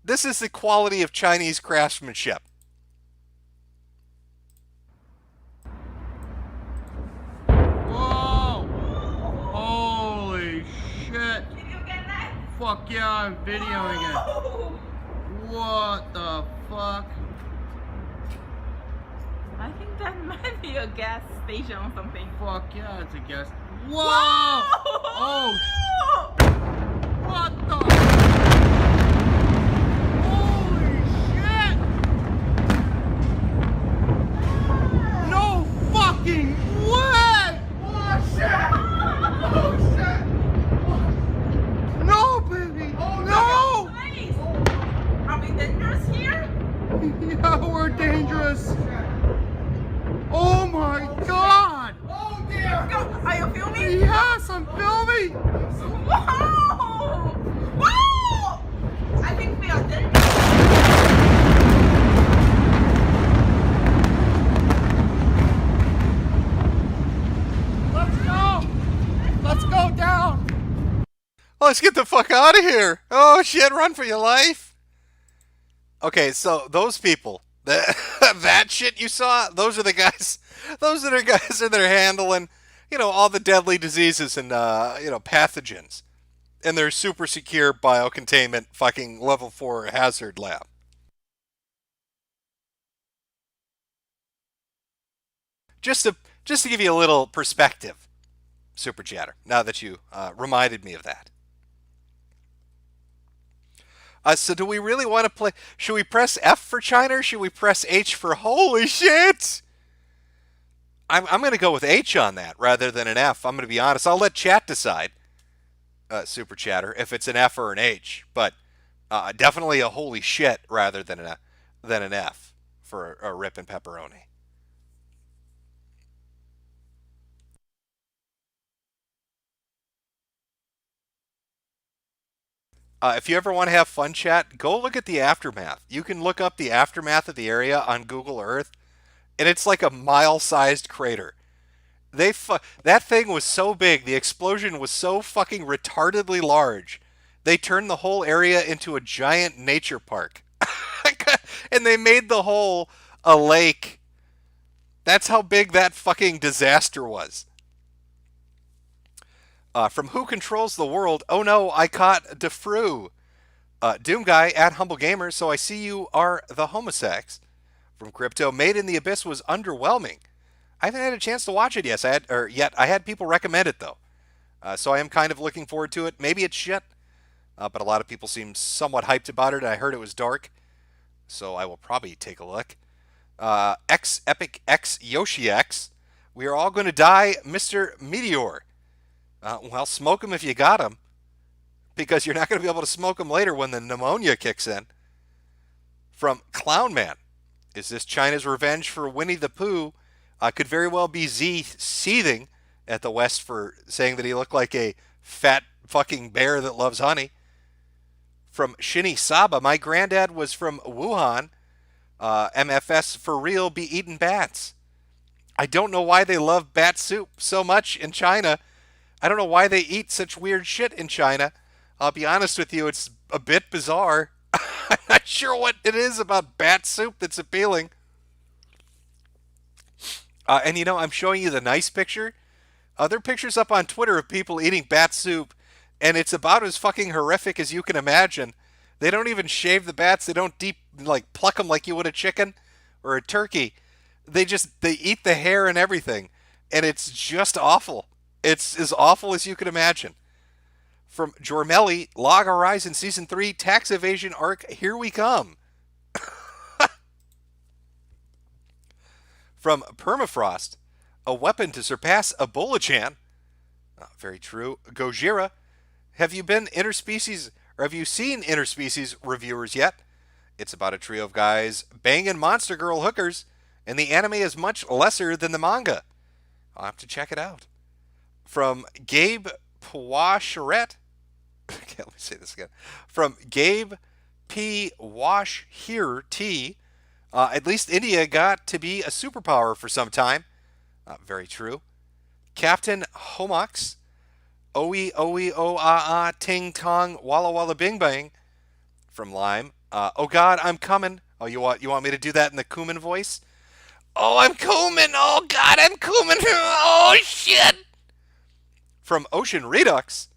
This is the quality of Chinese craftsmanship. Whoa! Holy shit! Did you get that? Fuck yeah, I'm videoing it. What the fuck? I think that might be a gas station or something. Fuck yeah, it's a gas. Whoa! Whoa! Oh! What the? Holy shit! No fucking way! Oh shit! Oh shit! No, baby! Oh no! Nice! Are we dangerous here? Yeah, we're dangerous. Oh my god! Oh dear! Go. Are you filming? Yes, I'm filming! Whoa! Whoa! I think we are dangerous. Let's go! Let's go down! Oh, let's get the fuck out of here. Oh shit, run for your life. Okay, so those people, that shit you saw, those are the guys that are handling, all the deadly diseases and, pathogens in their super secure biocontainment fucking level 4 hazard lab. Just to give you a little perspective, Super Chatter, now that you reminded me of that. So do we really want to play? Should we press F for China or should we press H for holy shit? I'm going to go with H on that rather than an F. I'm going to be honest. I'll let chat decide, Super Chatter, if it's an F or an H. But definitely a holy shit rather than an F for a rip and pepperoni. If you ever want to have fun, chat, go look at the aftermath. You can look up the aftermath of the area on Google Earth, and it's like a mile-sized crater. That thing was so big, the explosion was so fucking retardedly large, they turned the whole area into a giant nature park. And they made the hole a lake. That's how big that fucking disaster was. From Who Controls the World, oh no, I caught DeFru. Doom Guy at Humble Gamer, so I see you are the homosex. From Crypto, Made in the Abyss was underwhelming. I haven't had a chance to watch it yet. I had people recommend it though. So I am kind of looking forward to it. Maybe it's shit. but a lot of people seem somewhat hyped about it, and I heard it was dark, so I will probably take a look. X Epic X Yoshi X. We are all going to die, Mr. Meteor. Well, smoke them if you got them, because you're not going to be able to smoke them later when the pneumonia kicks in. From Clown Man. Is this China's revenge for Winnie the Pooh? Could very well be Z seething at the West for saying that he looked like a fat fucking bear that loves honey. From Shinny Saba. My granddad was from Wuhan. MFS for real be eating bats. I don't know why they love bat soup so much in China. I don't know why they eat such weird shit in China. I'll be honest with you, it's a bit bizarre. I'm not sure what it is about bat soup that's appealing. And you know, I'm showing you the nice picture. There are pictures up on Twitter of people eating bat soup, and it's about as fucking horrific as you can imagine. They don't even shave the bats. They don't pluck them like you would a chicken or a turkey. They eat the hair and everything, and it's just awful. It's as awful as you could imagine. From Jormelli, Log Horizon Season 3 Tax Evasion Arc, here we come. From Permafrost, a weapon to surpass Ebola-chan. Very true. Gojira, have you seen interspecies reviewers yet? It's about a trio of guys banging monster girl hookers, and the anime is much lesser than the manga. I'll have to check it out. From Gabe Poisharet. Okay, let me say this again. From Gabe P. Wash Here T. At least India got to be a superpower for some time. Very true. Captain Homox. Oe oe o ah ah ting tong walla walla bing bang. From Lime. Oh God, I'm coming. Oh, you want me to do that in the Kuman voice? Oh, I'm Kuman. Oh God, I'm Kuman. Oh shit. From Ocean Redux.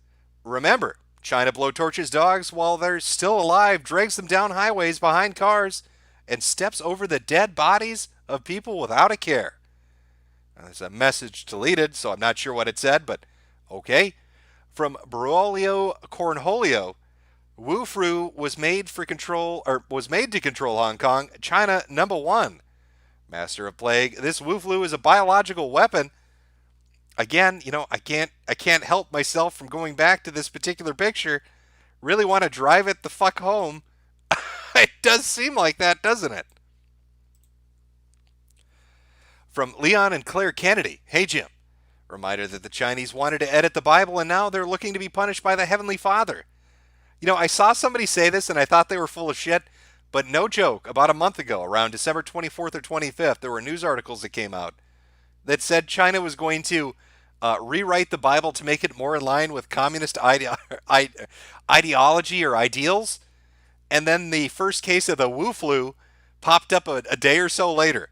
Remember, China blowtorches dogs while they're still alive, drags them down highways behind cars, and steps over the dead bodies of people without a care. Now, there's a message deleted, so I'm not sure what it said, but okay. From Braulio Cornholio, Wu Fru was made to control Hong Kong. China #1. Master of Plague. This Wu Flu is a biological weapon. Again, you know, I can't help myself from going back to this particular picture. Really want to drive it the fuck home. It does seem like that, doesn't it? From Leon and Claire Kennedy. Hey, Jim. Reminder that the Chinese wanted to edit the Bible, and now they're looking to be punished by the Heavenly Father. You know, I saw somebody say this, and I thought they were full of shit, but no joke, about a month ago, around December 24th or 25th, there were news articles that came out that said China was going to rewrite the Bible to make it more in line with communist ideology or ideals. And then the first case of the Wu flu popped up a day or so later.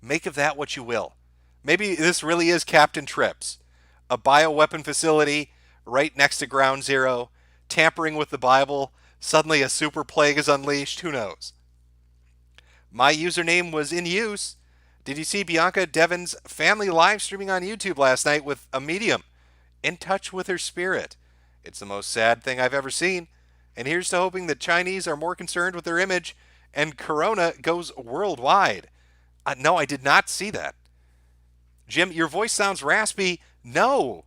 Make of that what you will. Maybe this really is Captain Trips, a bioweapon facility right next to Ground Zero, tampering with the Bible. Suddenly a super plague is unleashed. Who knows? My username was in use. Did you see Bianca Devon's family live streaming on YouTube last night with a medium in touch with her spirit? It's the most sad thing I've ever seen. And here's to hoping that Chinese are more concerned with their image and Corona goes worldwide. No, I did not see that. Jim, your voice sounds raspy. No.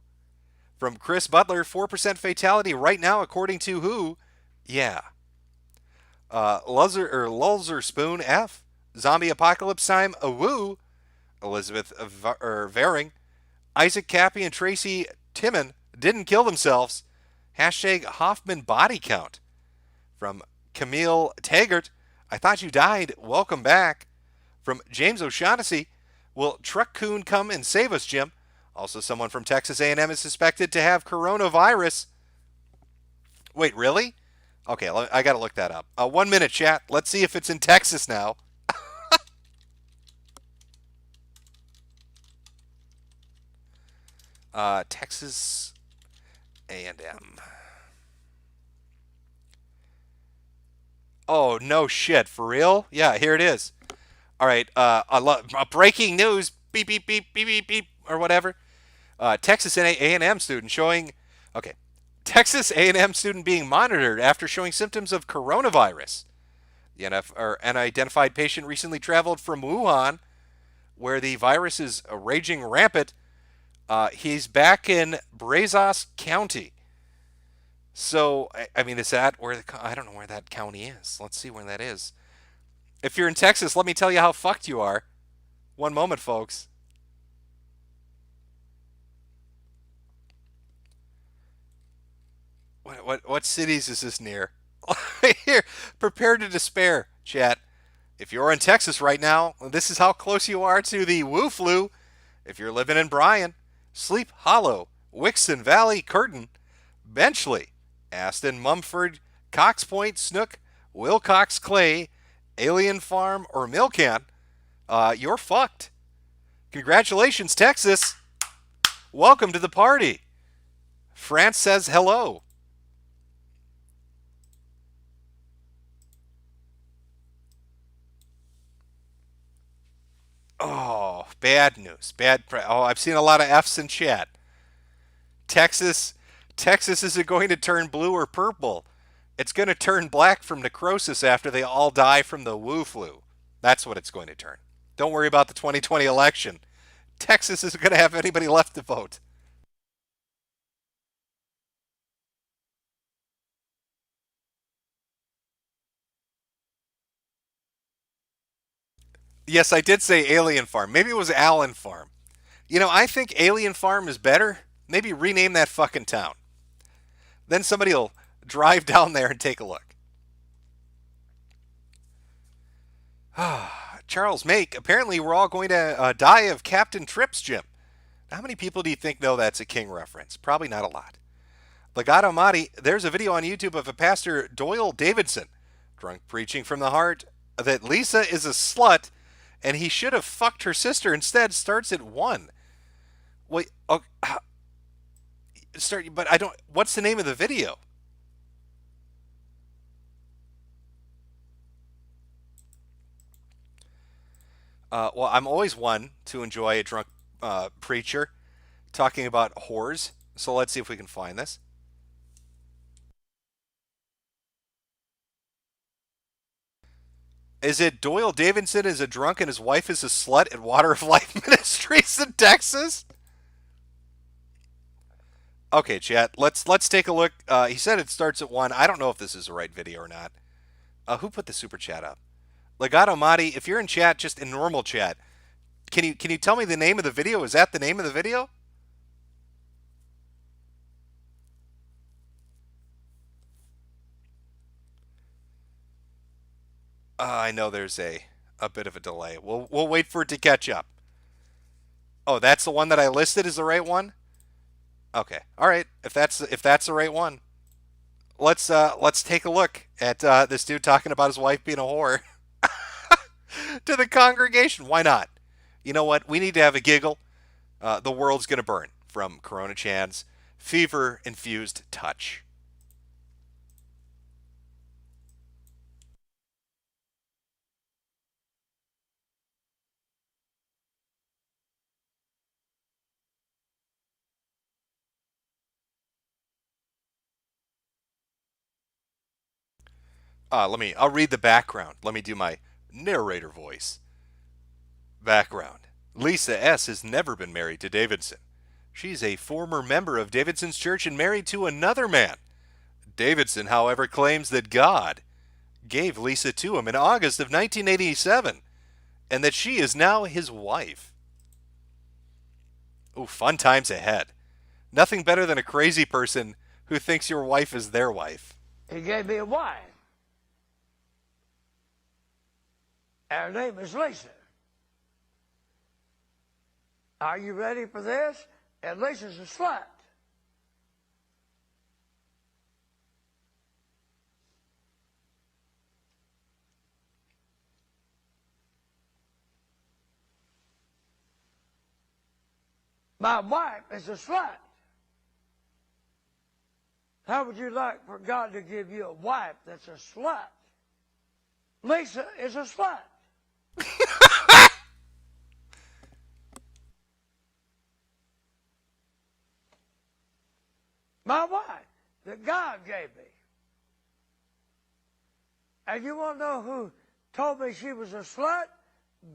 From Chris Butler, 4% fatality right now according to who? Yeah. Lulzer Spoon F. Zombie Apocalypse Time, a woo. Elizabeth Varing. Isaac Cappy and Tracy Timon didn't kill themselves. Hashtag Hoffman body count. From Camille Taggart. I thought you died. Welcome back. From James O'Shaughnessy. Will Truck Coon come and save us, Jim? Also, someone from Texas A&M is suspected to have coronavirus. Wait, really? Okay, I got to look that up. 1 minute, chat. Let's see if it's in Texas now. Texas A&M. Oh, no shit. For real? Yeah, here it is. All right. Breaking news. Beep, beep, beep, beep, beep, beep, or whatever. Texas A&M student showing... Okay. Texas A&M student being monitored after showing symptoms of coronavirus. An unidentified patient recently traveled from Wuhan, where the virus is raging rampant. He's back in Brazos County. So, I mean, is that where I don't know where that county is. Let's see where that is. If you're in Texas, let me tell you how fucked you are. One moment, folks. What cities is this near? Here, prepare to despair, chat. If you're in Texas right now, this is how close you are to the Wu flu. If you're living in Bryan, Sleep Hollow, Wixon Valley, Curtin, Benchley, Aston, Mumford, Cox Point, Snook, Wilcox Clay, Alien Farm, or Milcan, you're fucked. Congratulations, Texas. Welcome to the party. France says hello. Oh, bad news. I've seen a lot of F's in chat. Texas isn't going to turn blue or purple. It's going to turn black from necrosis after they all die from the Wu flu. That's what it's going to turn. Don't worry about the 2020 election. Texas isn't going to have anybody left to vote. Yes, I did say Alien Farm. Maybe it was Allen Farm. I think Alien Farm is better. Maybe rename that fucking town. Then somebody will drive down there and take a look. Charles Make, apparently we're all going to die of Captain Trips, Jim. How many people do you think know that's a King reference? Probably not a lot. Legato Madi, there's a video on YouTube of a pastor, Doyle Davidson, drunk preaching from the heart that Lisa is a slut and he should have fucked her sister instead. Starts at 1. Wait, okay, but I don't. What's the name of the video? Well, I'm always one to enjoy a drunk preacher talking about whores. So let's see if we can find this. Is it Doyle Davidson is a drunk and his wife is a slut at Water of Life Ministries in Texas? Okay, chat. Let's take a look. He said it starts at 1. I don't know if this is the right video or not. Who put the super chat up? Legato Madi, if you're in chat, just in normal chat, can you tell me the name of the video? Is that the name of the video? I know there's a bit of a delay. We'll wait for it to catch up. Oh, that's the one that I listed is the right one? Okay. All right. If that's the right one, let's take a look at this dude talking about his wife being a whore to the congregation. Why not? You know what? We need to have a giggle. The world's gonna burn from Corona Chan's fever-infused touch. I'll read the background. Let me do my narrator voice. Background. Lisa S. has never been married to Davidson. She's a former member of Davidson's church and married to another man. Davidson, however, claims that God gave Lisa to him in August of 1987 and that she is now his wife. Oh, fun times ahead. Nothing better than a crazy person who thinks your wife is their wife. He gave me a wife. Her name is Lisa. Are you ready for this? And Lisa's a slut. My wife is a slut. How would you like for God to give you a wife that's a slut? Lisa is a slut. My wife that God gave me. And you want to know who told me she was a slut?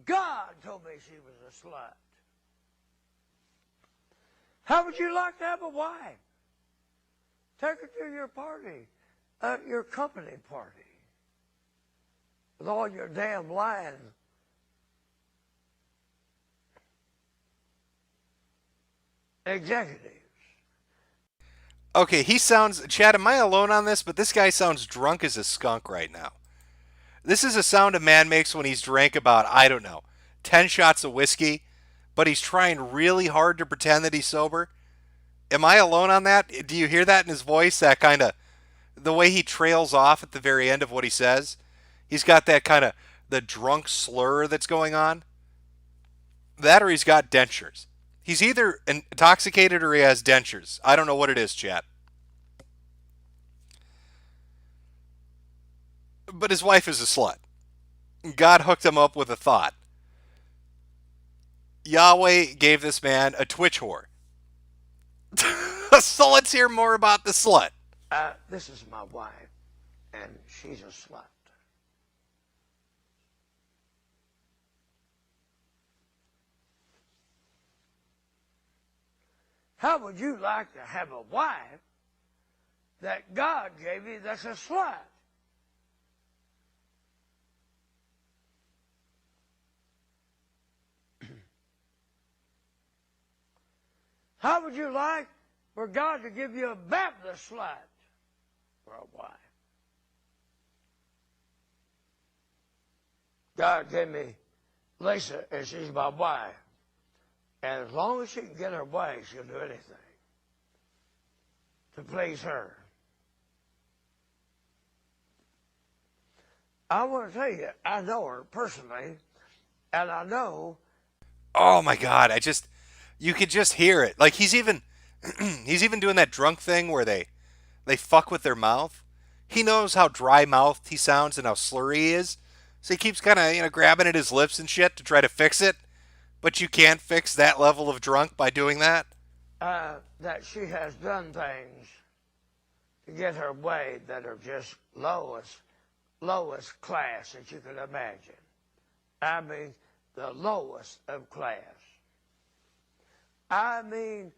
God told me she was a slut. How would you like to have a wife? Take her to your party, your company party, with all your damn lying. Executives. Okay, he sounds... Chad, am I alone on this? But this guy sounds drunk as a skunk right now. This is a sound a man makes when he's drank about, I don't know, 10 shots of whiskey, but he's trying really hard to pretend that he's sober. Am I alone on that? Do you hear that in his voice? That kind of... The way he trails off at the very end of what he says? He's got that kind of... The drunk slur that's going on? That or he's got dentures. He's either intoxicated or he has dentures. I don't know what it is, chat. But his wife is a slut. God hooked him up with a thought. Yahweh gave this man a Twitch whore. So let's hear more about the slut. This is my wife, and she's a slut. How would you like to have a wife that God gave you that's a slut? How would you like for God to give you a Baptist slut for a wife? God gave me Lisa, and she's my wife. And as long as she can get her way, she'll do anything to please her. I want to tell you, I know her personally, and I know... Oh my God, you could just hear it. Like he's even doing that drunk thing where they fuck with their mouth. He knows how dry-mouthed he sounds and how slurry he is. So he keeps kind of, grabbing at his lips and shit to try to fix it. But you can't fix that level of drunk by doing that? That she has done things to get her way that are just lowest class that you can imagine. I mean, the lowest of class. I mean,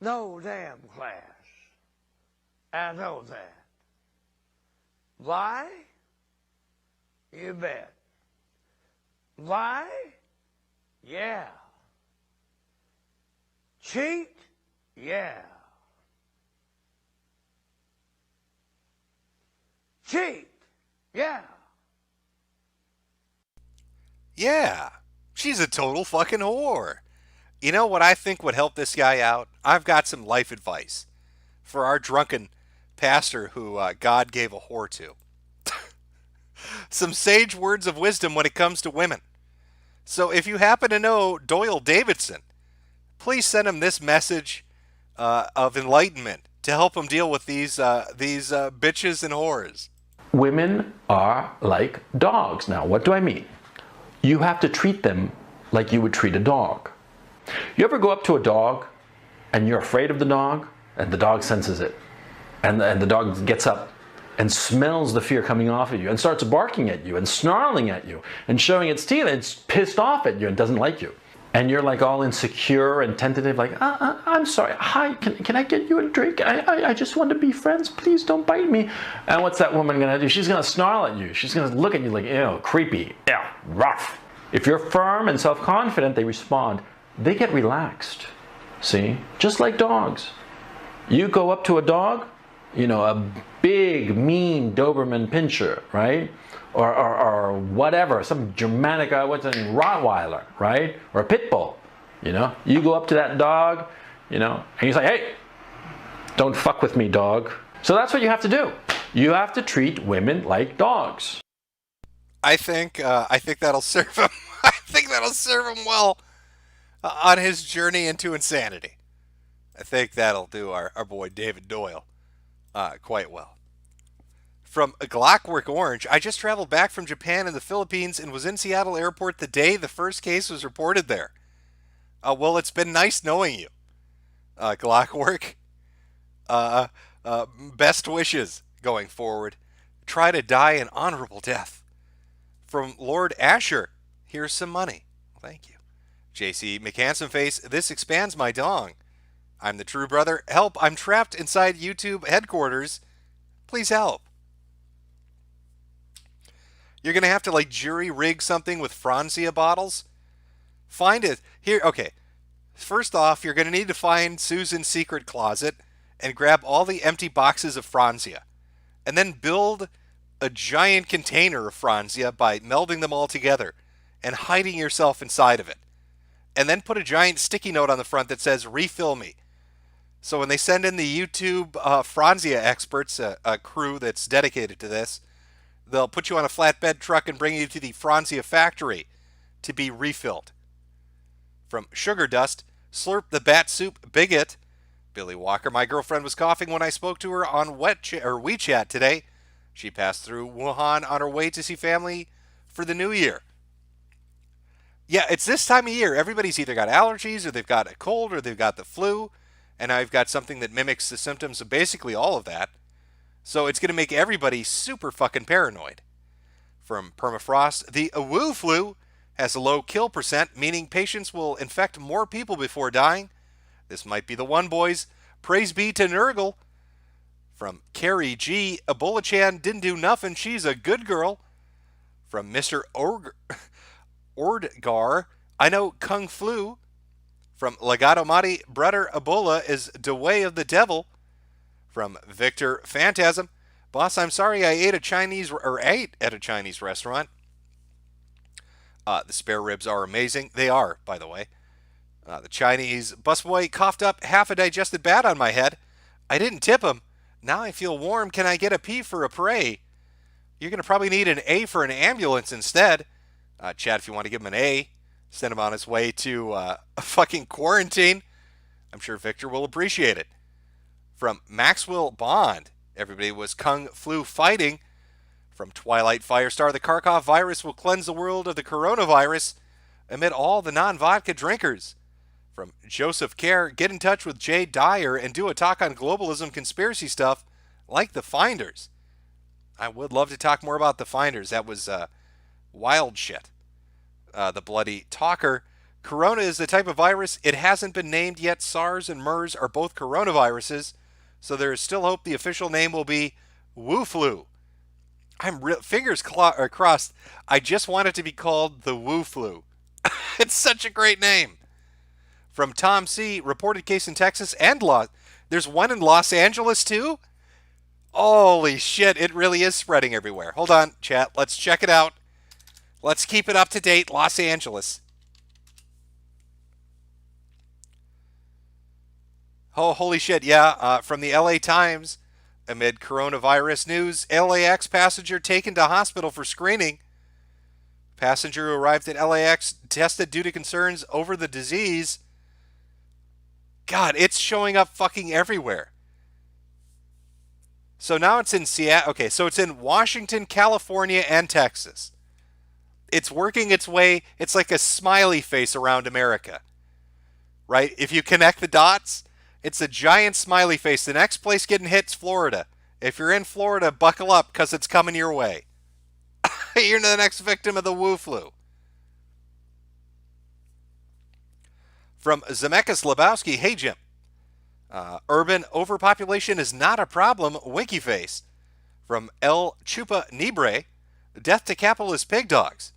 no damn class. I know that. Why? You bet. Why? Yeah. Cheat? Yeah. Cheat? Yeah. Yeah. She's a total fucking whore. You know what I think would help this guy out? I've got some life advice for our drunken pastor who God gave a whore to. Some sage words of wisdom when it comes to women. So if you happen to know Doyle Davidson, please send him this message of enlightenment to help him deal with these bitches and whores. Women are like dogs. Now, what do I mean? You have to treat them like you would treat a dog. You ever go up to a dog and you're afraid of the dog and the dog senses it, and the dog gets up and smells the fear coming off of you and starts barking at you and snarling at you and showing its teeth, and it's pissed off at you and doesn't like you. And you're like all insecure and tentative, like, I'm sorry, hi, can I get you a drink? I just want to be friends, please don't bite me. And what's that woman gonna do? She's gonna snarl at you. She's gonna look at you like, ew, creepy, ew, rough. If you're firm and self-confident, they respond. They get relaxed, see? Just like dogs. You go up to a dog, a big, mean Doberman Pinscher, right? Or whatever, some Germanic, what's a Rottweiler, right? Or a pit bull, You go up to that dog, and you say, hey, don't fuck with me, dog. So that's what you have to do. You have to treat women like dogs. I think that'll serve him. I think that'll serve him well on his journey into insanity. I think that'll do our boy David Doyle quite well. From Clockwork Orange, I just traveled back from Japan and the Philippines and was in Seattle Airport the day the first case was reported there. Well, it's been nice knowing you, Clockwork. Best wishes going forward. Try to die an honorable death. From Lord Asher, here's some money. Thank you. JC McHandsome Face, this expands my dong. I'm the true brother. Help, I'm trapped inside YouTube headquarters. Please help. You're going to have to like jury rig something with Franzia bottles. Find it. Here, okay. First off, you're going to need to find Susan's secret closet and grab all the empty boxes of Franzia. And then build a giant container of Franzia by melding them all together and hiding yourself inside of it. And then put a giant sticky note on the front that says, refill me. So when they send in the YouTube Franzia experts, a crew that's dedicated to this, they'll put you on a flatbed truck and bring you to the Franzia factory to be refilled. From Sugar Dust, Slurp the Bat Soup Bigot. Billy Walker, my girlfriend was coughing when I spoke to her on WeChat today. She passed through Wuhan on her way to see family for the new year. Yeah, it's this time of year. Everybody's either got allergies or they've got a cold or they've got the flu. And I've got something that mimics the symptoms of basically all of that. So it's going to make everybody super fucking paranoid. From Permafrost, the Wu flu has a low kill percent, meaning patients will infect more people before dying. This might be the one, boys. Praise be to Nurgle. From Carrie G, Ebola-chan didn't do nothing. She's a good girl. From Mr. Ordgar, I know Kung Flu. From Legato Mati, Brother Ebola is the way of the devil. From Victor Phantasm, boss, I'm sorry I ate at a Chinese restaurant. The spare ribs are amazing. They are, by the way. The Chinese busboy coughed up half a digested bat on my head. I didn't tip him. Now I feel warm. Can I get a P for a pray? You're going to probably need an A for an ambulance instead. Chad, if you want to give him an A, send him on his way to a fucking quarantine. I'm sure Victor will appreciate it. From Maxwell Bond, everybody was Kung Flu fighting. From Twilight Firestar, the Kharkov virus will cleanse the world of the coronavirus amid all the non-vodka drinkers. From Joseph Kerr, get in touch with Jay Dyer and do a talk on globalism conspiracy stuff like the Finders. I would love to talk more about the Finders. That was wild shit. The Bloody Talker. Corona is the type of virus. It hasn't been named yet. SARS and MERS are both coronaviruses, so there is still hope the official name will be Wu Flu. Fingers crossed. I just want it to be called the Wu Flu. It's such a great name. From Tom C, reported case in Texas and there's one in Los Angeles too? Holy shit, it really is spreading everywhere. Hold on, chat. Let's check it out. Let's keep it up to date. Los Angeles. Oh, holy shit. Yeah, from the LA Times. Amid coronavirus news, LAX passenger taken to hospital for screening. Passenger who arrived at LAX tested due to concerns over the disease. God, it's showing up fucking everywhere. So now it's in Seattle. Okay, so it's in Washington, California, and Texas. It's working its way. It's like a smiley face around America. Right? If you connect the dots, it's a giant smiley face. The next place getting hit is Florida. If you're in Florida, buckle up because it's coming your way. You're the next victim of the Wu flu. From Zemeckis Lebowski, hey Jim. Urban overpopulation is not a problem, winky face. From El Chupa Nibre, death to capitalist pig dogs.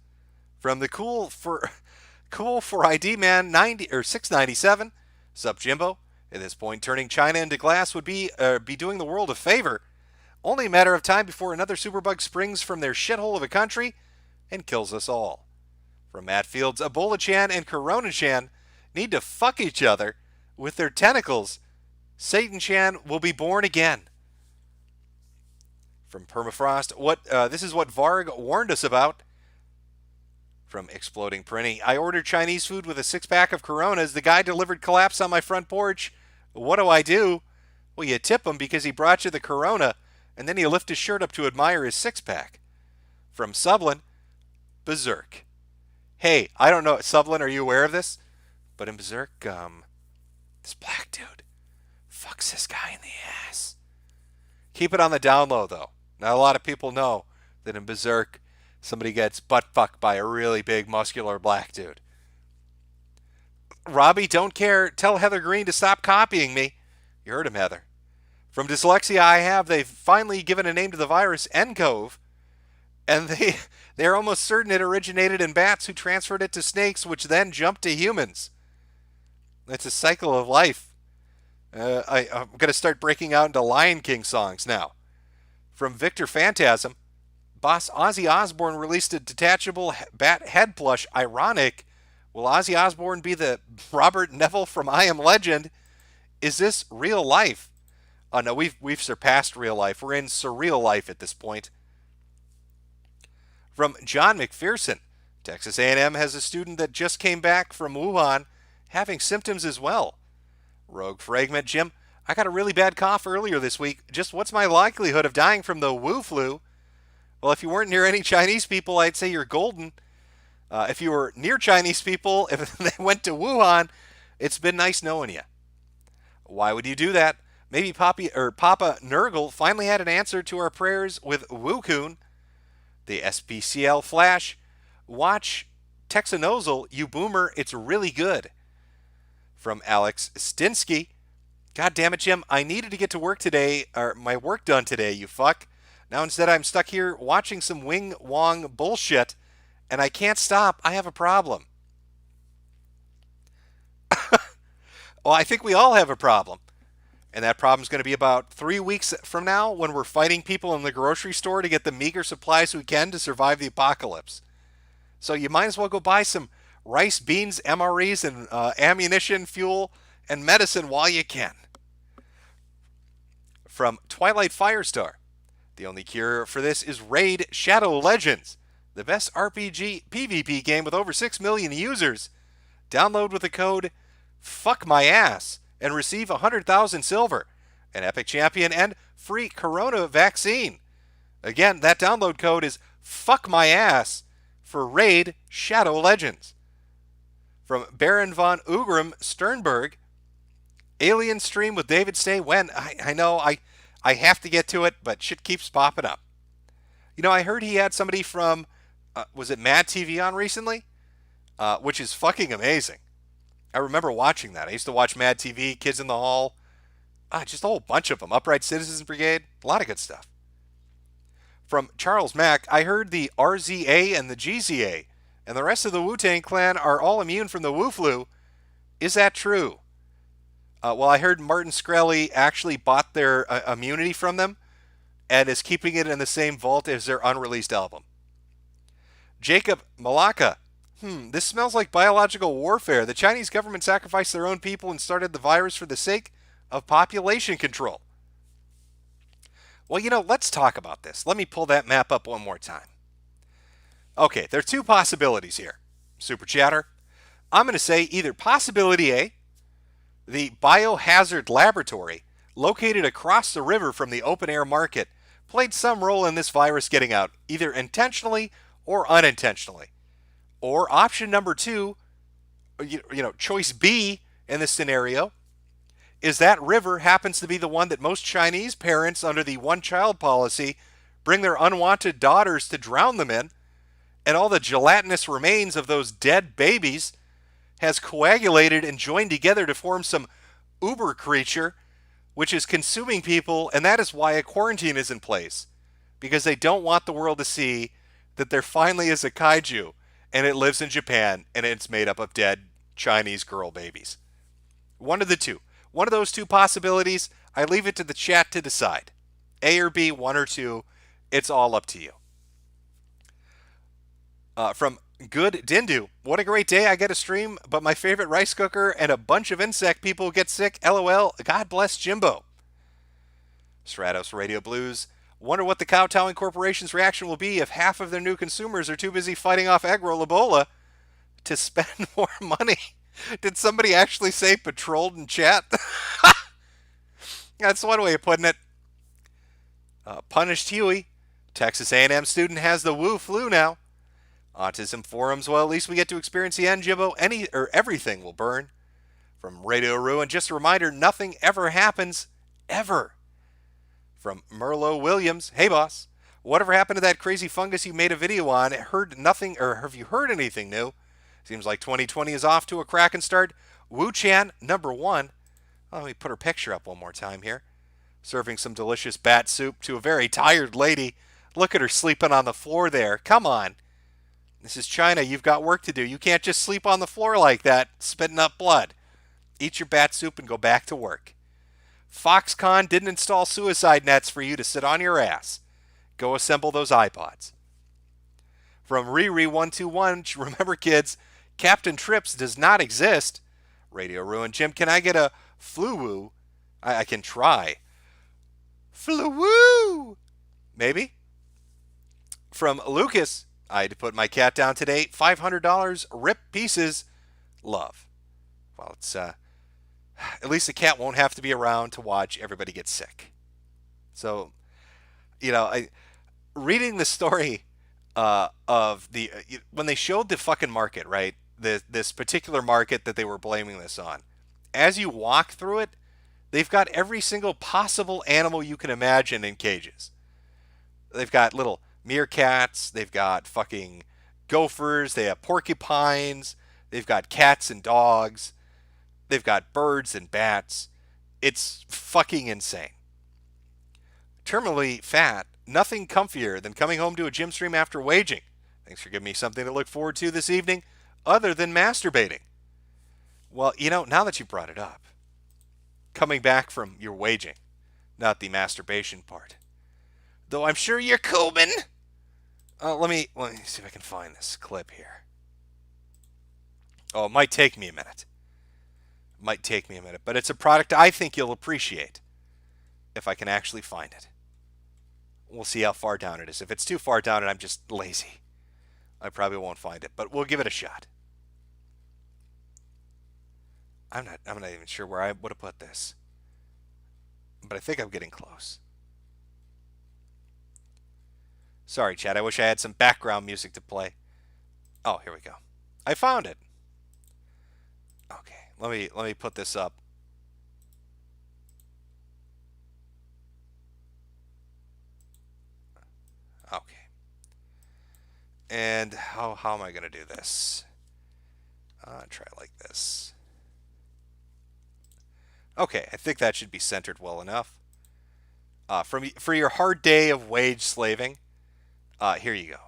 From the cool for ID man 90 or 697, sup Jimbo. At this point, turning China into glass would be doing the world a favor. Only a matter of time before another superbug springs from their shithole of a country and kills us all. From Matt Fields, Ebola-chan and Corona-chan need to fuck each other with their tentacles. Satan-chan will be born again. From Permafrost, this is what Varg warned us about. From Exploding Printing, I ordered Chinese food with a 6-pack of Coronas. The guy delivered collapse on my front porch. What do? Well, you tip him because he brought you the Corona, and then you lift his shirt up to admire his 6-pack. From Sublin, Berserk. Hey, I don't know, Sublin, are you aware of this? But in Berserk, this black dude fucks this guy in the ass. Keep it on the down low, though. Not a lot of people know that in Berserk, somebody gets butt fucked by a really big, muscular black dude. Robbie, don't care. Tell Heather Green to stop copying me. You heard him, Heather. From Dyslexia I Have, they've finally given a name to the virus, nCoV, and they're almost certain it originated in bats who transferred it to snakes, which then jumped to humans. It's a cycle of life. I'm going to start breaking out into Lion King songs now. From Victor Phantasm, boss Ozzy Osbourne released a detachable bat head plush. Ironic. Will Ozzy Osbourne be the Robert Neville from I Am Legend? Is this real life? Oh no, we've surpassed real life. We're in surreal life at this point. From John McPherson, Texas A&M has a student that just came back from Wuhan having symptoms as well. Rogue Fragment, Jim, I got a really bad cough earlier this week. Just what's my likelihood of dying from the Wu flu? Well, if you weren't near any Chinese people, I'd say you're golden. If you were near Chinese people, if they went to Wuhan, it's been nice knowing you. Why would you do that? Maybe Papa Nurgle finally had an answer to our prayers with Wu-kun. The SPCL Flash. Watch Texanozel, you boomer, it's really good. From Alex Stinsky. God damn it, Jim, I needed to get to work today, or my work done today, you fuck. Now instead I'm stuck here watching some Wing Wong bullshit, and I can't stop. I have a problem. Well, I think we all have a problem. And that problem's going to be about 3 weeks from now when we're fighting people in the grocery store to get the meager supplies we can to survive the apocalypse. So you might as well go buy some rice, beans, MREs, and ammunition, fuel, and medicine while you can. From Twilight Firestar. The only cure for this is Raid Shadow Legends, the best RPG PvP game with over 6 million users. Download with the code FUCKMYASS and receive 100,000 silver, an epic champion, and free corona vaccine. Again, that download code is FUCKMYASS for Raid Shadow Legends. From Baron von Ugram Sternberg, Alien stream with David Stay when? I know I have to get to it, but shit keeps popping up. You know, I heard he had somebody from, was it Mad TV on recently? Which is fucking amazing. I remember watching that. I used to watch Mad TV, Kids in the Hall, just a whole bunch of them. Upright Citizens Brigade, a lot of good stuff. From Charles Mack, I heard the RZA and the GZA and the rest of the Wu-Tang Clan are all immune from the Wu flu. Is that true? Well, I heard Martin Shkreli actually bought their immunity from them and is keeping it in the same vault as their unreleased album. Jacob Malaka. This smells like biological warfare. The Chinese government sacrificed their own people and started the virus for the sake of population control. Well, you know, let's talk about this. Let me pull that map up one more time. Okay, there are two possibilities here. Super Chatter. I'm going to say either possibility A, the biohazard laboratory located across the river from the open air market played some role in this virus getting out, either intentionally or unintentionally. Or option number two, choice B in this scenario, is that river happens to be the one that most Chinese parents under the one-child policy bring their unwanted daughters to drown them in, and all the gelatinous remains of those dead babies has coagulated and joined together to form some uber creature which is consuming people, and that is why a quarantine is in place, because they don't want the world to see that there finally is a kaiju, and it lives in Japan, and it's made up of dead Chinese girl babies. One of the two. One of those two possibilities, I leave it to the chat to decide. A or B, one or two, it's all up to you. From Good Dindu, what a great day, I get a stream, but my favorite rice cooker and a bunch of insect people get sick, LOL, God bless Jimbo. Stratos Radio Blues, wonder what the Kowtowing Corporation's reaction will be if half of their new consumers are too busy fighting off egg roll Ebola to spend more money. Did somebody actually say patrolled in chat? That's one way of putting it. Punished Huey, Texas A&M student has the Wu flu now. Autism forums, well, at least we get to experience the end, Jimbo. Everything will burn. From Radio Ruin, just a reminder, nothing ever happens, ever. From Merlo Williams, hey boss, whatever happened to that crazy fungus you made a video on? Heard nothing, or have you heard anything new? Seems like 2020 is off to a cracking start. Wu Chan, #1. Oh, let me put her picture up one more time here. Serving some delicious bat soup to a very tired lady. Look at her sleeping on the floor there. Come on. This is China. You've got work to do. You can't just sleep on the floor like that, spitting up blood. Eat your bat soup and go back to work. Foxconn didn't install suicide nets for you to sit on your ass. Go assemble those iPods. From Riri121, remember kids, Captain Trips does not exist. Radio Ruin. Jim, can I get a flu-woo? I can try. Flu-woo! Maybe? From Lucas, I had to put my cat down today. $500, rip pieces, love. Well, it's, at least the cat won't have to be around to watch everybody get sick. So, reading the story of the, when they showed the fucking market, right? This particular market that they were blaming this on. As you walk through it, they've got every single possible animal you can imagine in cages. They've got little meerkats, they've got fucking gophers, they have porcupines, they've got cats and dogs, they've got birds and bats. It's fucking insane. Terminally fat, nothing comfier than coming home to a gym stream after waging. Thanks for giving me something to look forward to this evening, other than masturbating. Well, now that you brought it up, coming back from your waging, not the masturbation part. Though I'm sure you're Cuban. Let me see if I can find this clip here. Oh, it might take me a minute. But it's a product I think you'll appreciate if I can actually find it. We'll see how far down it is. If it's too far down and I'm just lazy, I probably won't find it, but we'll give it a shot. I'm not even sure where I would have put this, but I think I'm getting close. Sorry, Chad. I wish I had some background music to play. Oh, here we go. I found it. Okay, let me put this up. Okay. And how am I going to do this? Try it like this. Okay, I think that should be centered well enough. For your hard day of wage slaving, here you go.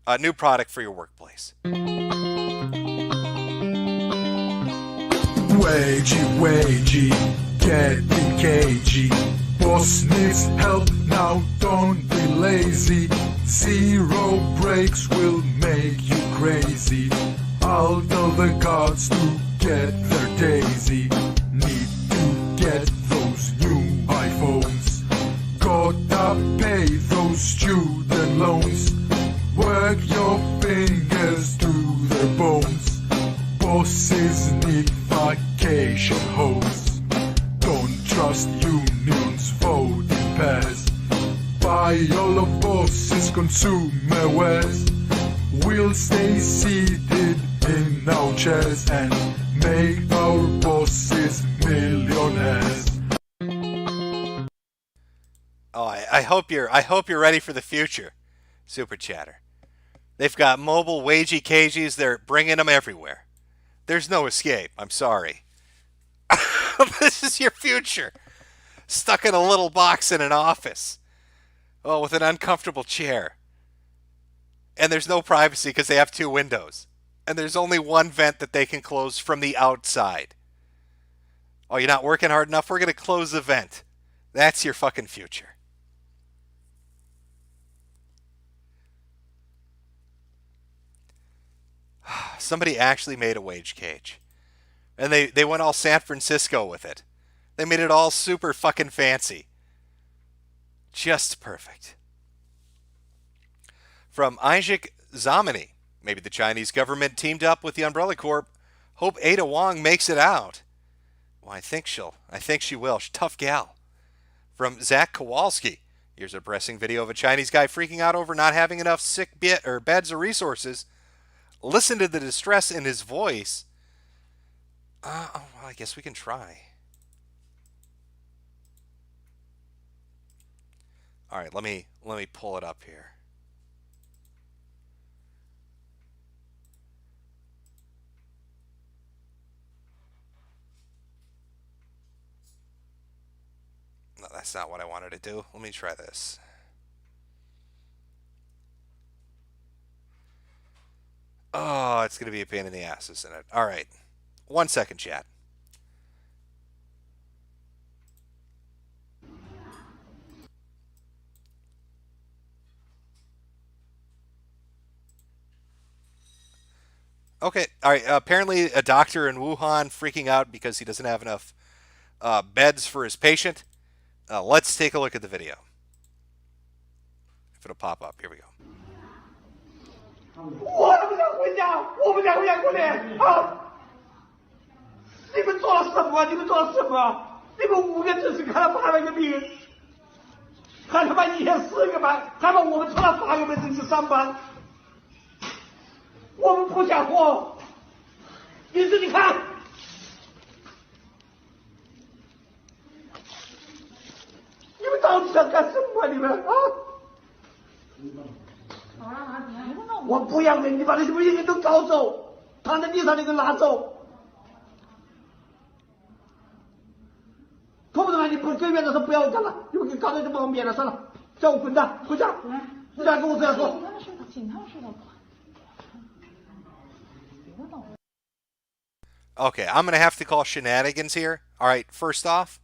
A new product for your workplace. Wagey, getting cagey. Boss needs help now, don't be lazy. 0 breaks will make you crazy. I'll tell the guards to get their daisy. Need to get those new iPhones. Gotta pay those student loans. Work your fingers to the bones. Bosses need vacation homes. Don't trust unions, vote in pairs. Buy all of bosses' consumer wares. We'll stay seated in our chairs and make our bosses millionaires. Oh, I hope you're ready for the future, Super Chatter. They've got mobile wagey cages. They're bringing them everywhere. There's no escape. I'm sorry. This is your future. Stuck in a little box in an office. Oh, with an uncomfortable chair. And there's no privacy because they have 2 windows. And there's only one vent that they can close from the outside. Oh, you're not working hard enough? We're going to close the vent. That's your fucking future. Somebody actually made a wage cage. And they went all San Francisco with it. They made it all super fucking fancy. Just perfect. From Isaac Zamani. Maybe the Chinese government teamed up with the Umbrella Corp. Hope Ada Wong makes it out. Well, I think she will. She's a tough gal. From Zach Kowalski. Here's a depressing video of a Chinese guy freaking out over not having enough beds or resources. Listen to the distress in his voice. Well, I guess we can try. All right, let me pull it up here. No, that's not what I wanted to do. Let me try this. Oh, it's going to be a pain in the ass, isn't it? All right. 1 second, chat. Okay. All right. Apparently, a doctor in Wuhan freaking out because he doesn't have enough beds for his patient. Let's take a look at the video. If it'll pop up. Here we go. 我不想回家，我不想回家过年啊！你们做了什么？你们做了什么？你们5个只是看了800个病，还他妈1000-4个班，还把我们除了8个门诊去上班，我们不想活。你自己看，你们到底想干什么？你们啊！ 我不要人，你把那些病人都搞走，躺在地上那个拿走。痛不痛啊？你不跟院长说不要干了，因为搞得就把我免了，算了，叫我滚蛋，回家。你俩跟我这样说。Okay, I'm going to have to call shenanigans here. All right, first off,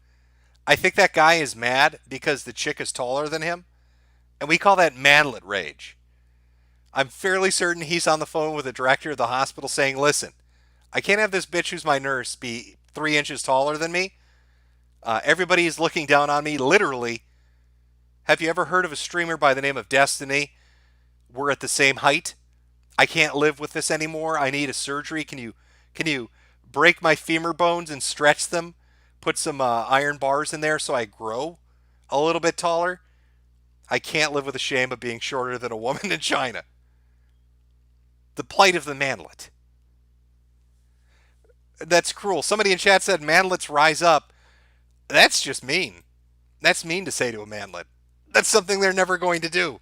I think that guy is mad because the chick is taller than him, and we call that manlet rage. I'm fairly certain he's on the phone with the director of the hospital saying, listen, I can't have this bitch who's my nurse be 3 inches taller than me. Everybody is looking down on me, literally. Have you ever heard of a streamer by the name of Destiny? We're at the same height. I can't live with this anymore. I need a surgery. Can you break my femur bones and stretch them? Put some iron bars in there so I grow a little bit taller? I can't live with the shame of being shorter than a woman in China. The plight of the manlet. That's cruel. Somebody in chat said manlets rise up. That's just mean. That's mean to say to a manlet. That's something they're never going to do.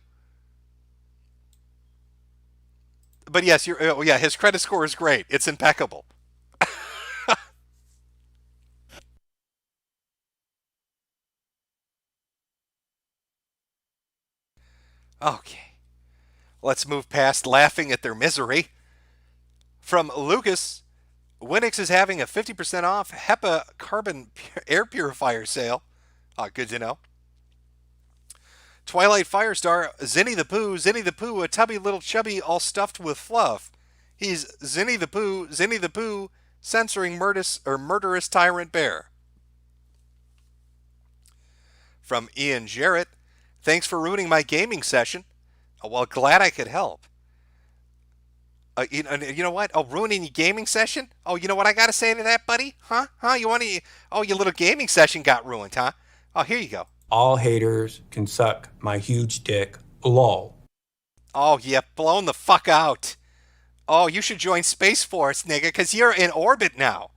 But yes, his credit score is great. It's impeccable. Okay. Let's move past laughing at their misery. From Lucas, Winix is having a 50% off HEPA carbon air purifier sale. Good to know. Twilight Firestar, Zinny the Pooh, a tubby little chubby all stuffed with fluff. He's Zinny the Pooh, censoring murderous tyrant bear. From Ian Jarrett, thanks for ruining my gaming session. Well, glad I could help. You know what? Oh, ruining your gaming session? Oh, you know what I got to say to that, buddy? Huh? You want to? Oh, your little gaming session got ruined, huh? Oh, here you go. All haters can suck my huge dick. Lol. Oh, yeah, blown the fuck out. Oh, you should join Space Force, nigga, because you're in orbit now.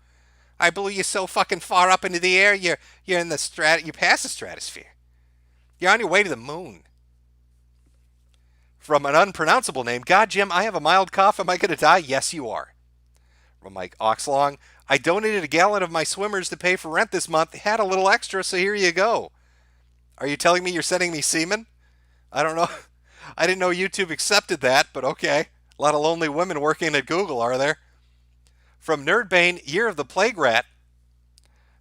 I blew you so fucking far up into the air, you're in the you're past the stratosphere. You're on your way to the moon. From an unpronounceable name, God, Jim, I have a mild cough. Am I going to die? Yes, you are. From Mike Oxlong, I donated a gallon of my swimmers to pay for rent this month. Had a little extra, so here you go. Are you telling me you're sending me semen? I don't know. I didn't know YouTube accepted that, but okay. A lot of lonely women working at Google, are there? From Nerdbane, Year of the Plague Rat,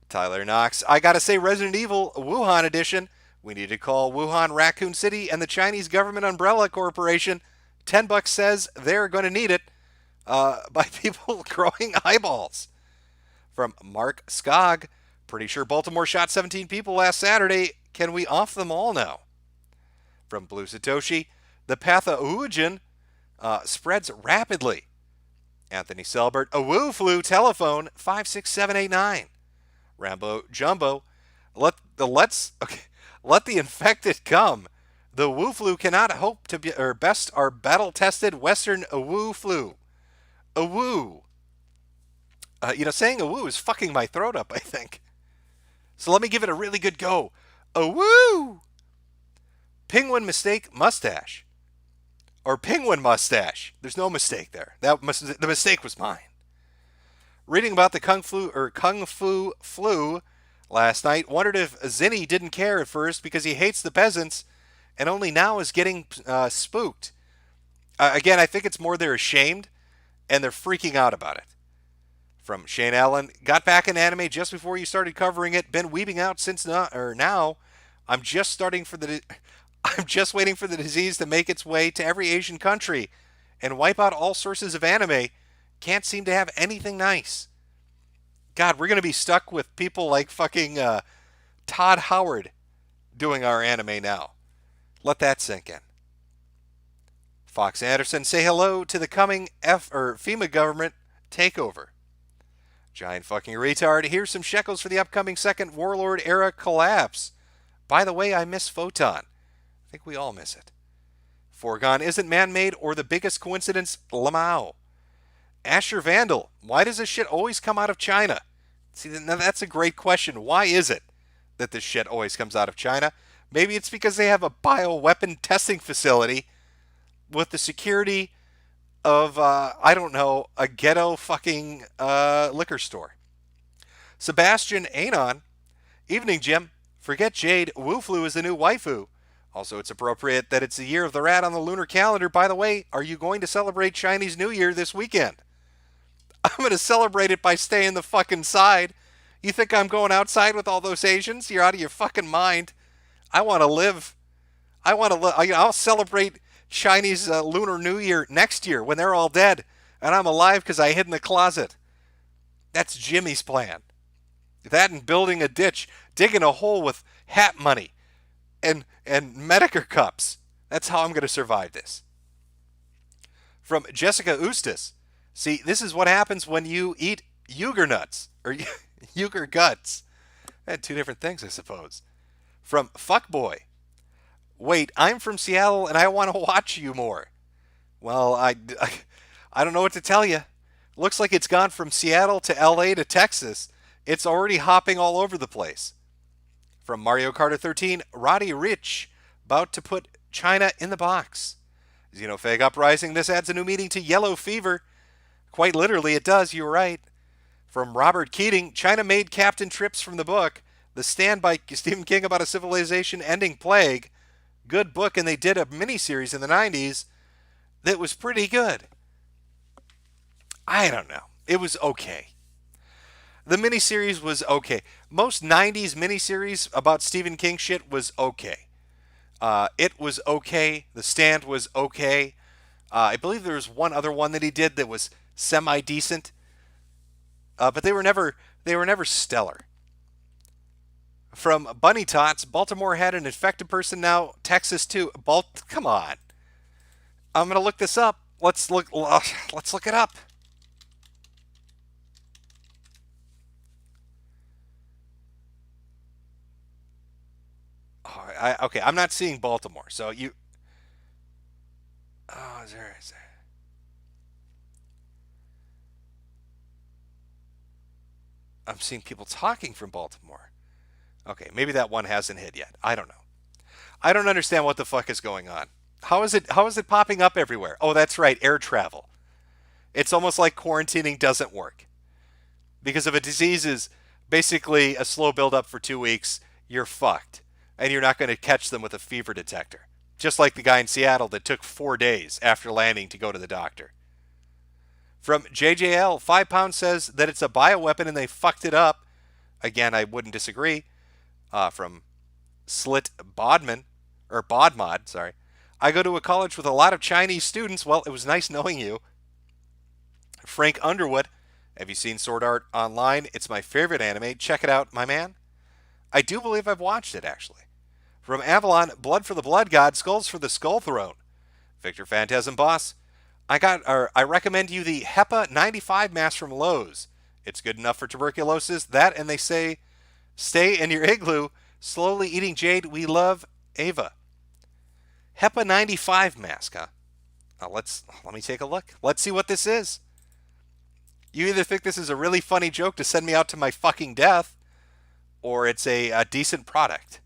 Tyler Knox, I gotta say Resident Evil Wuhan Edition. We need to call Wuhan Raccoon City and the Chinese Government Umbrella Corporation. $10 says they're going to need it by people growing eyeballs. From Mark Skog, pretty sure Baltimore shot 17 people last Saturday. Can we off them all now? From Blue Satoshi, the pathogen spreads rapidly. Anthony Selbert, a woo flu telephone 56789. Rambo Jumbo, let the infected come. The Wu flu cannot hope to be our best our battle-tested Western Wu flu. Wu. Saying Wu is fucking my throat up, I think. So let me give it a really good go. Woo. Penguin mistake mustache. Or penguin mustache. There's no mistake there. The mistake was mine. Reading about the Kung Fu flu last night, wondered if Zinni didn't care at first because he hates the peasants and only now is getting spooked. Again, I think it's more they're ashamed and they're freaking out about it. From Shane Allen, got back in anime just before you started covering it. Been weeping out since now. I'm just waiting for the disease to make its way to every Asian country and wipe out all sources of anime. Can't seem to have anything nice. God, we're going to be stuck with people like fucking Todd Howard doing our anime now. Let that sink in. Fox Anderson, say hello to the coming FEMA government takeover. Giant fucking retard. Here's some shekels for the upcoming second Warlord era collapse. By the way, I miss Photon. I think we all miss it. Foregone isn't man-made or the biggest coincidence, Lamau. Asher Vandal, why does this shit always come out of China? See, now that's a great question. Why is it that this shit always comes out of China? Maybe it's because they have a bioweapon testing facility with the security of, I don't know, a ghetto fucking liquor store. Sebastian Anon, evening, Jim. Forget Jade, Wu-Flu is the new waifu. Also, it's appropriate that it's the year of the rat on the lunar calendar. By the way, are you going to celebrate Chinese New Year this weekend? I'm going to celebrate it by staying the fucking side. You think I'm going outside with all those Asians? You're out of your fucking mind. I want to live. I'll celebrate Chinese Lunar New Year next year when they're all dead and I'm alive because I hid in the closet. That's Jimmy's plan. That and building a ditch, digging a hole with hat money and Metokur cups. That's how I'm going to survive this. From Jessica Eustis. See, this is what happens when you eat Uyghur nuts or Uyghur guts. Two different things, I suppose. From Fuckboy. Wait, I'm from Seattle and I want to watch you more. Well, I don't know what to tell you. Looks like it's gone from Seattle to LA to Texas. It's already hopping all over the place. From Mario Kart 13, Roddy Rich, about to put China in the box. Xenofag Uprising, this adds a new meaning to yellow fever. Quite literally, it does, you're right. From Robert Keating, China made Captain Trips from the book, The Stand by Stephen King about a civilization-ending plague. Good book, and they did a miniseries in the 90s that was pretty good. I don't know. It was okay. The miniseries was okay. Most 90s miniseries about Stephen King shit was okay. It was okay. The Stand was okay. I believe there was one other one that he did that was semi-decent. But they were never stellar. From Bunny Tots, Baltimore had an infected person, now Texas too. Come on. I'm going to look this up. Let's look it up. Okay, I'm not seeing Baltimore. So you... Oh, is there... I'm seeing people talking from Baltimore. Okay, maybe that one hasn't hit yet. I don't know. I don't understand what the fuck is going on. How is it popping up everywhere? Oh, that's right, air travel. It's almost like quarantining doesn't work. Because if a disease is basically a slow build-up for 2 weeks, you're fucked. And you're not going to catch them with a fever detector. Just like the guy in Seattle that took 4 days after landing to go to the doctor. From JJL, 5 pounds says that it's a bioweapon and they fucked it up. Again, I wouldn't disagree. From Slit Bodman, or Bodmod, sorry. I go to a college with a lot of Chinese students. Well, it was nice knowing you. Frank Underwood, have you seen Sword Art Online? It's my favorite anime. Check it out, my man. I do believe I've watched it, actually. From Avalon, Blood for the Blood God, Skulls for the Skull Throne. Victor Phantasm Boss, I recommend you the HEPA 95 mask from Lowe's. It's good enough for tuberculosis. That, and they say, stay in your igloo, slowly eating jade. We love Ava. HEPA 95 mask, huh? Let me take a look. Let's see what this is. You either think this is a really funny joke to send me out to my fucking death, or it's a decent product.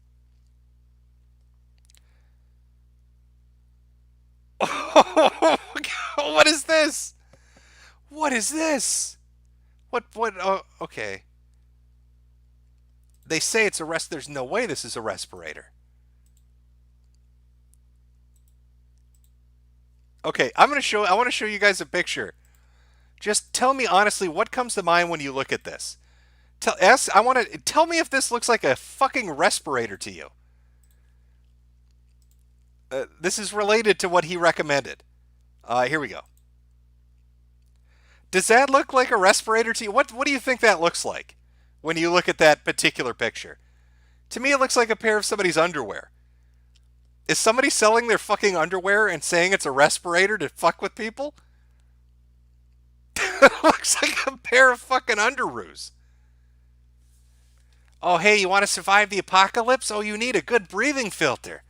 What is this? What is this? What, oh, okay. They say it's a there's no way this is a respirator. Okay, I want to show you guys a picture. Just tell me honestly what comes to mind when you look at this. Tell me if this looks like a fucking respirator to you. This is related to what he recommended. Here we go. Does that look like a respirator to you? What do you think that looks like when you look at that particular picture? To me, it looks like a pair of somebody's underwear. Is somebody selling their fucking underwear and saying it's a respirator to fuck with people? It looks like a pair of fucking underoos. Oh, hey, you want to survive the apocalypse? Oh, you need a good breathing filter.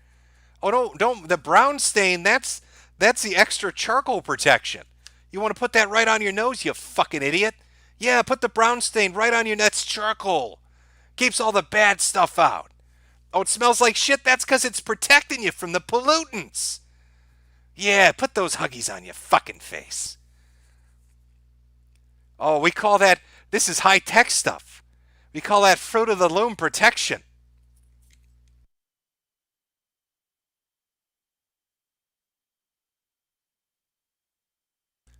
Oh, don't. The brown stain, that's the extra charcoal protection. You want to put that right on your nose, you fucking idiot? Yeah, put the brown stain right on your nose. That's charcoal. Keeps all the bad stuff out. Oh, it smells like shit? That's because it's protecting you from the pollutants. Yeah, put those Huggies on your fucking face. Oh, we call that, this is high-tech stuff. We call that Fruit of the Loom protection.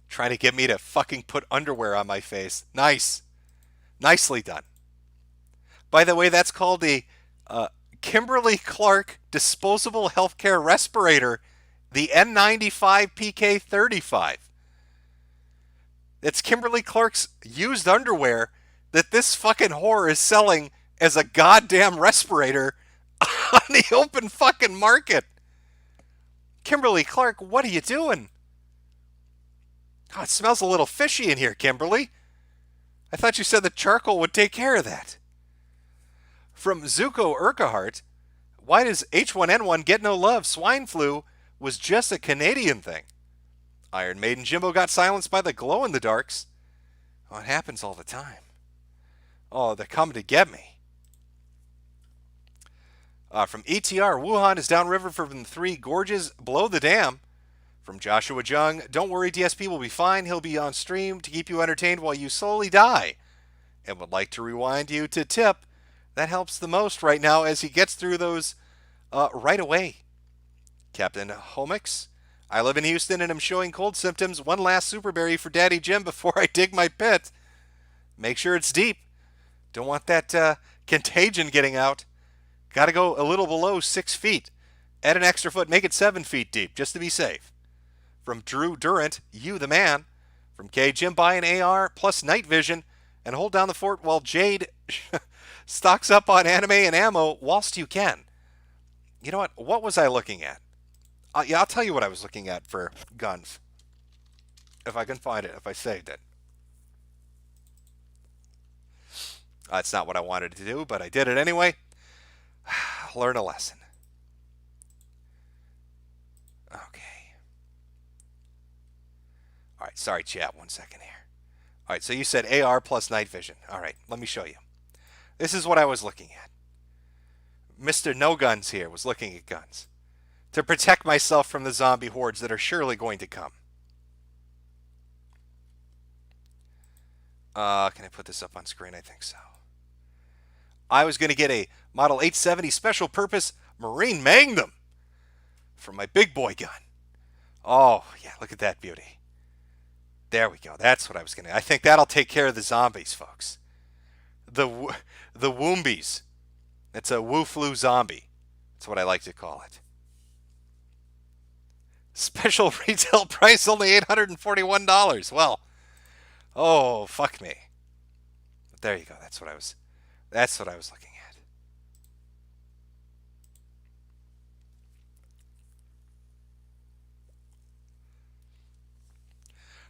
Trying to get me to fucking put underwear on my face. Nice. Nicely done. By the way, that's called the Kimberly-Clark Disposable Healthcare Respirator, the N95 PK35. It's Kimberly-Clark's used underwear that this fucking whore is selling as a goddamn respirator on the open fucking market. Kimberly-Clark, what are you doing? Oh, it smells a little fishy in here, Kimberly. I thought you said the charcoal would take care of that. From Zuko Urquhart, why does H1N1 get no love? Swine flu was just a Canadian thing. Iron Maiden Jimbo got silenced by the glow-in-the-darks. Oh, it happens all the time. Oh, they're coming to get me. From ETR, Wuhan is downriver from the Three Gorges below the dam. From Joshua Jung, don't worry, DSP will be fine. He'll be on stream to keep you entertained while you slowly die. And would like to rewind you to tip. That helps the most right now as he gets through those right away. Captain Homix, I live in Houston and am showing cold symptoms. One last superberry for Daddy Jim before I dig my pit. Make sure it's deep. Don't want that contagion getting out. Got to go a little below 6 feet. Add an extra foot. Make it 7 feet deep just to be safe. From Drew Durant, you the man. From K, Jim, buy an AR plus night vision and hold down the fort while Jade stocks up on anime and ammo whilst you can. You know what? What was I looking at? I'll tell you what I was looking at for guns. If I can find it, if I saved it. That's not what I wanted to do, but I did it anyway. Learn a lesson. Okay. All right, sorry, chat. 1 second here. All right, so you said AR plus night vision. All right, let me show you. This is what I was looking at. Mr. No Guns here was looking at guns to protect myself from the zombie hordes that are surely going to come. Can I put this up on screen? I think so. I was going to get a Model 870 Special Purpose Marine Magnum for my big boy gun. Oh, yeah, look at that beauty. There we go. That's what I was going to... I think that'll take care of the zombies, folks. The Woombies. It's a Woo Flu zombie. That's what I like to call it. Special retail price only $841. Well, oh, fuck me. But there you go. That's what I was looking at.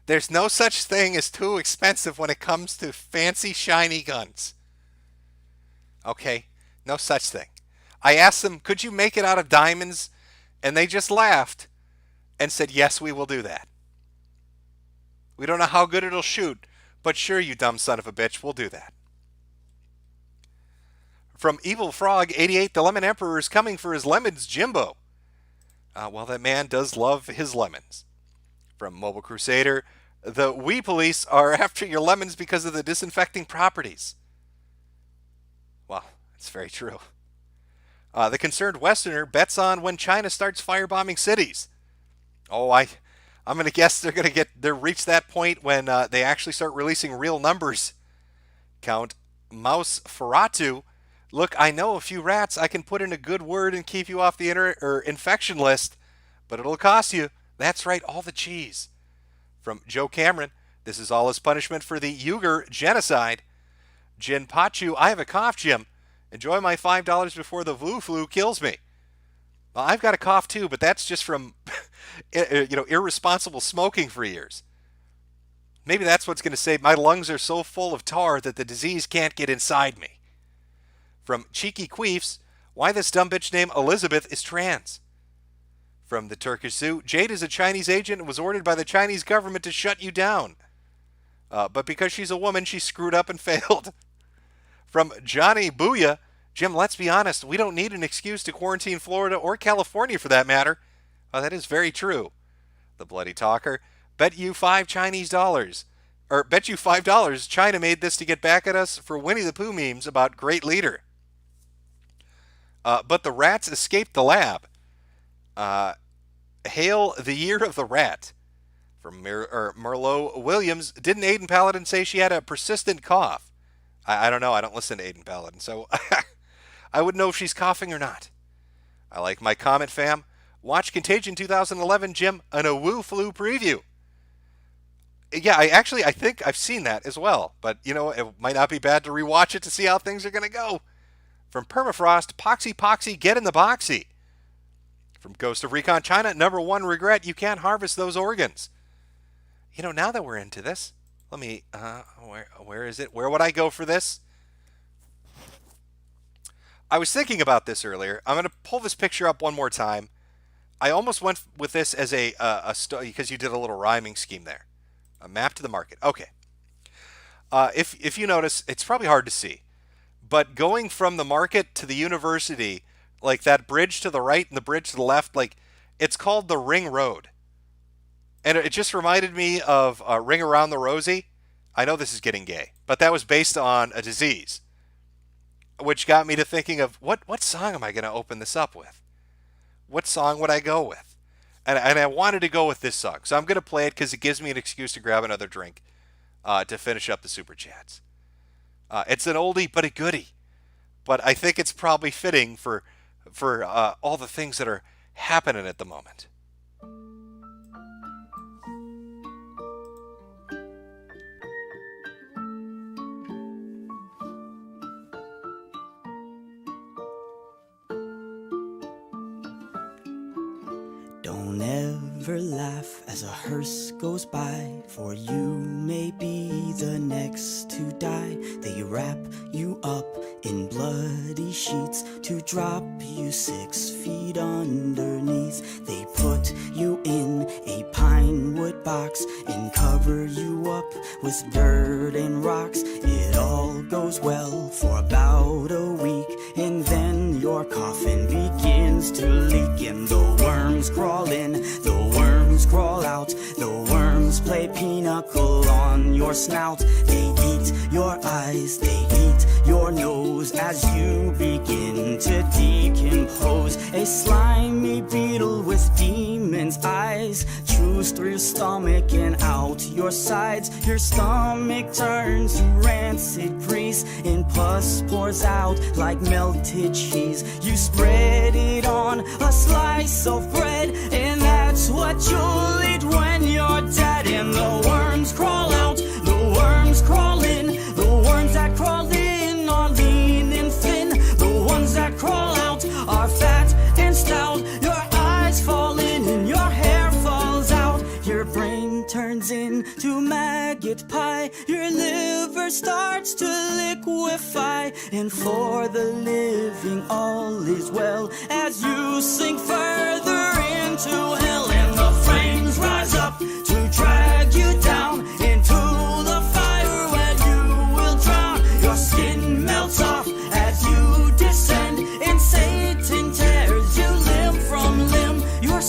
There's no such thing as too expensive when it comes to fancy, shiny guns. Okay? No such thing. I asked them, could you make it out of diamonds? And they just laughed and said, yes, we will do that. We don't know how good it'll shoot, but sure, you dumb son of a bitch, we'll do that. From Evil Frog 88, the Lemon Emperor is coming for his lemons, Jimbo. Well, that man does love his lemons. From Mobile Crusader, the We Police are after your lemons because of the disinfecting properties. Well, it's very true. The Concerned Westerner bets on when China starts firebombing cities. Oh, I'm going to guess they'll reach that point when they actually start releasing real numbers. Count Mouse Ferratu. Look, I know a few rats. I can put in a good word and keep you off the infection list, but it'll cost you. That's right, all the cheese. From Joe Cameron, this is all his punishment for the Uyghur genocide. Jin Pachu, I have a cough, Jim. Enjoy my $5 before the flu kills me. Well, I've got a cough too, but that's just from irresponsible smoking for years. Maybe that's what's going to say my lungs are so full of tar that the disease can't get inside me. From Cheeky Queefs, why this dumb bitch named Elizabeth is trans. From the Turkish Zoo, Jade is a Chinese agent and was ordered by the Chinese government to shut you down. But because she's a woman, she screwed up and failed. From Johnny Booyah, Jim, let's be honest, we don't need an excuse to quarantine Florida or California for that matter. That is very true. The Bloody Talker, bet you $5 China made this to get back at us for Winnie the Pooh memes about great leader. But the rats escaped the lab. Hail the year of the rat. From Merlot Williams, didn't Aiden Paladin say she had a persistent cough? I don't know. I don't listen to Aiden Paladin, so I wouldn't know if she's coughing or not. I like my comment, fam. Watch Contagion 2011, Jim, an Awoo Flu preview. Yeah, I think I've seen that as well, but it might not be bad to rewatch it to see how things are going to go. From Permafrost, Poxy, get in the boxy. From Ghost of Recon China, number one regret, you can't harvest those organs. Now that we're into this, let me, where is it? Where would I go for this? I was thinking about this earlier. I'm going to pull this picture up one more time. I almost went with this as because you did a little rhyming scheme there. A map to the market. Okay. If you notice, it's probably hard to see, but going from the market to the university, like that bridge to the right and the bridge to the left, like it's called the Ring Road. And it just reminded me of Ring Around the Rosie. I know this is getting gay, but that was based on a disease, which got me to thinking of what song am I going to open this up with? What song would I go with? And I wanted to go with this song, so I'm going to play it because it gives me an excuse to grab another drink to finish up the Super Chats. It's an oldie but a goodie, but I think it's probably fitting for all the things that are happening at the moment. Don't ever laugh as a hearse goes by, for you may be the next to die. They wrap you up in bloody sheets to drop you 6 feet underneath. They put you in a pine wood box and cover you up with dirt and rocks. It all goes well for about a week, and then your coffin begins to leak, and the worms crawl in, the worms crawl out, the worms play pinochle on your snout. They eat your eyes, they eat your nose as you begin to decompose. A slimy beetle with demon's eyes chews through your stomach and out your sides. Your stomach turns to rancid grease, and pus pours out like melted cheese. You spread it on a slice of bread, and that's what you'll eat when you're dead. And the worms crawl out, the worms crawl in, the worms that crawl in are lean and thin, the ones that crawl out are fat and stout. Your eyes fall in and your hair falls out, your brain turns into maggot pie, your liver starts to liquefy, and for the living all is well as you sink further into hell. And the flames rise up to drag you down into the fire where you will drown. Your skin melts off as you descend, and Satan tears you limb from limb. Your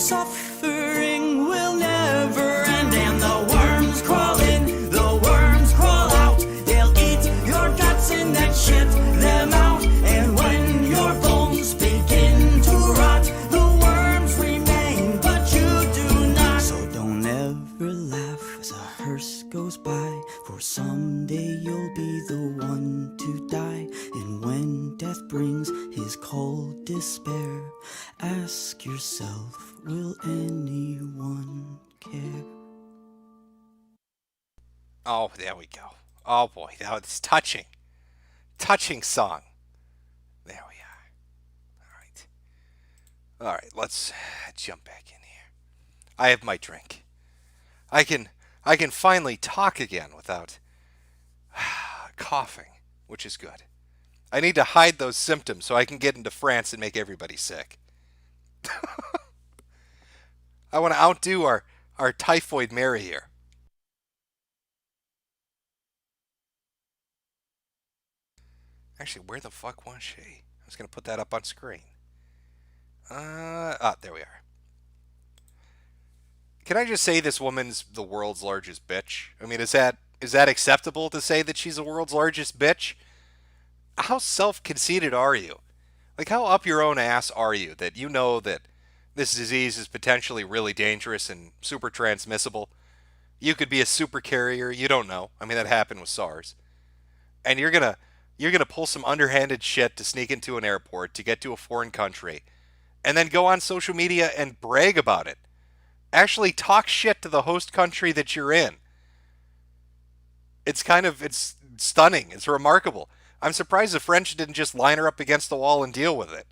and then shit them out. And when your bones begin to rot, the worms remain, but you do not. So don't ever laugh as a hearse goes by, for someday you'll be the one to die. And when death brings his cold despair, ask yourself, will anyone care? Oh, there we go. Oh boy, that was touching. Touching song. There we are. All right, let's jump back in here. I have my drink. I can finally talk again without coughing, which is good. I need to hide those symptoms so I can get into France and make everybody sick. I want to outdo our typhoid Mary here. Actually, where the fuck was she? I was going to put that up on screen. There we are. Can I just say this woman's the world's largest bitch? I mean, is that acceptable to say that she's the world's largest bitch? How self-conceited are you? Like, how up your own ass are you that you know that this disease is potentially really dangerous and super transmissible? You could be a super carrier. You don't know. I mean, that happened with SARS. And you're gonna pull some underhanded shit to sneak into an airport to get to a foreign country, and then go on social media and brag about it. Actually talk shit to the host country that you're in. It's stunning. It's remarkable. I'm surprised the French didn't just line her up against the wall and deal with it.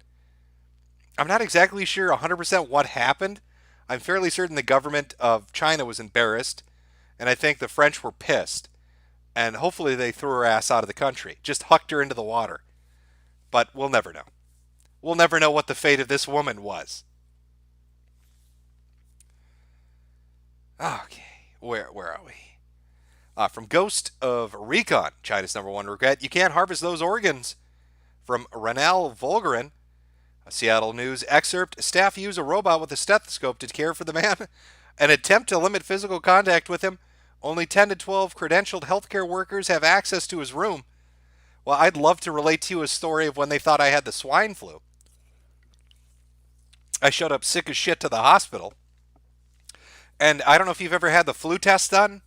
I'm not exactly sure 100% what happened. I'm fairly certain the government of China was embarrassed, and I think the French were pissed. And hopefully they threw her ass out of the country. Just hucked her into the water. But we'll never know. We'll never know what the fate of this woman was. Okay, where are we? From Ghost of Recon, China's #1 regret. You can't harvest those organs. From Renal Volgarin, a Seattle News excerpt. Staff use a robot with a stethoscope to care for the man. An attempt to limit physical contact with him. Only 10 to 12 credentialed healthcare workers have access to his room. Well, I'd love to relate to you a story of when they thought I had the swine flu. I showed up sick as shit to the hospital. And I don't know if you've ever had the flu test done,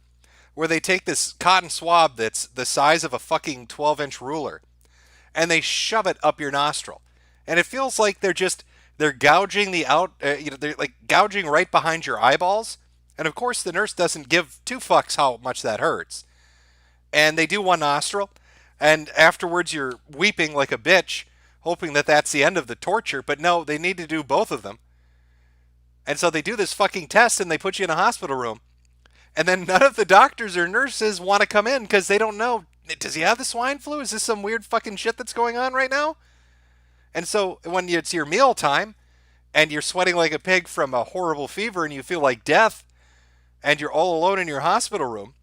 where they take this cotton swab that's the size of a fucking 12-inch ruler, and they shove it up your nostril. And it feels like they're gouging they're like gouging right behind your eyeballs. And of course, the nurse doesn't give two fucks how much that hurts. And they do one nostril, and afterwards you're weeping like a bitch, hoping that that's the end of the torture. But no, they need to do both of them. And so they do this fucking test, and they put you in a hospital room. And then none of the doctors or nurses want to come in because they don't know, does he have the swine flu? Is this some weird fucking shit that's going on right now? And so when it's your meal time, and you're sweating like a pig from a horrible fever, and you feel like death, and you're all alone in your hospital room,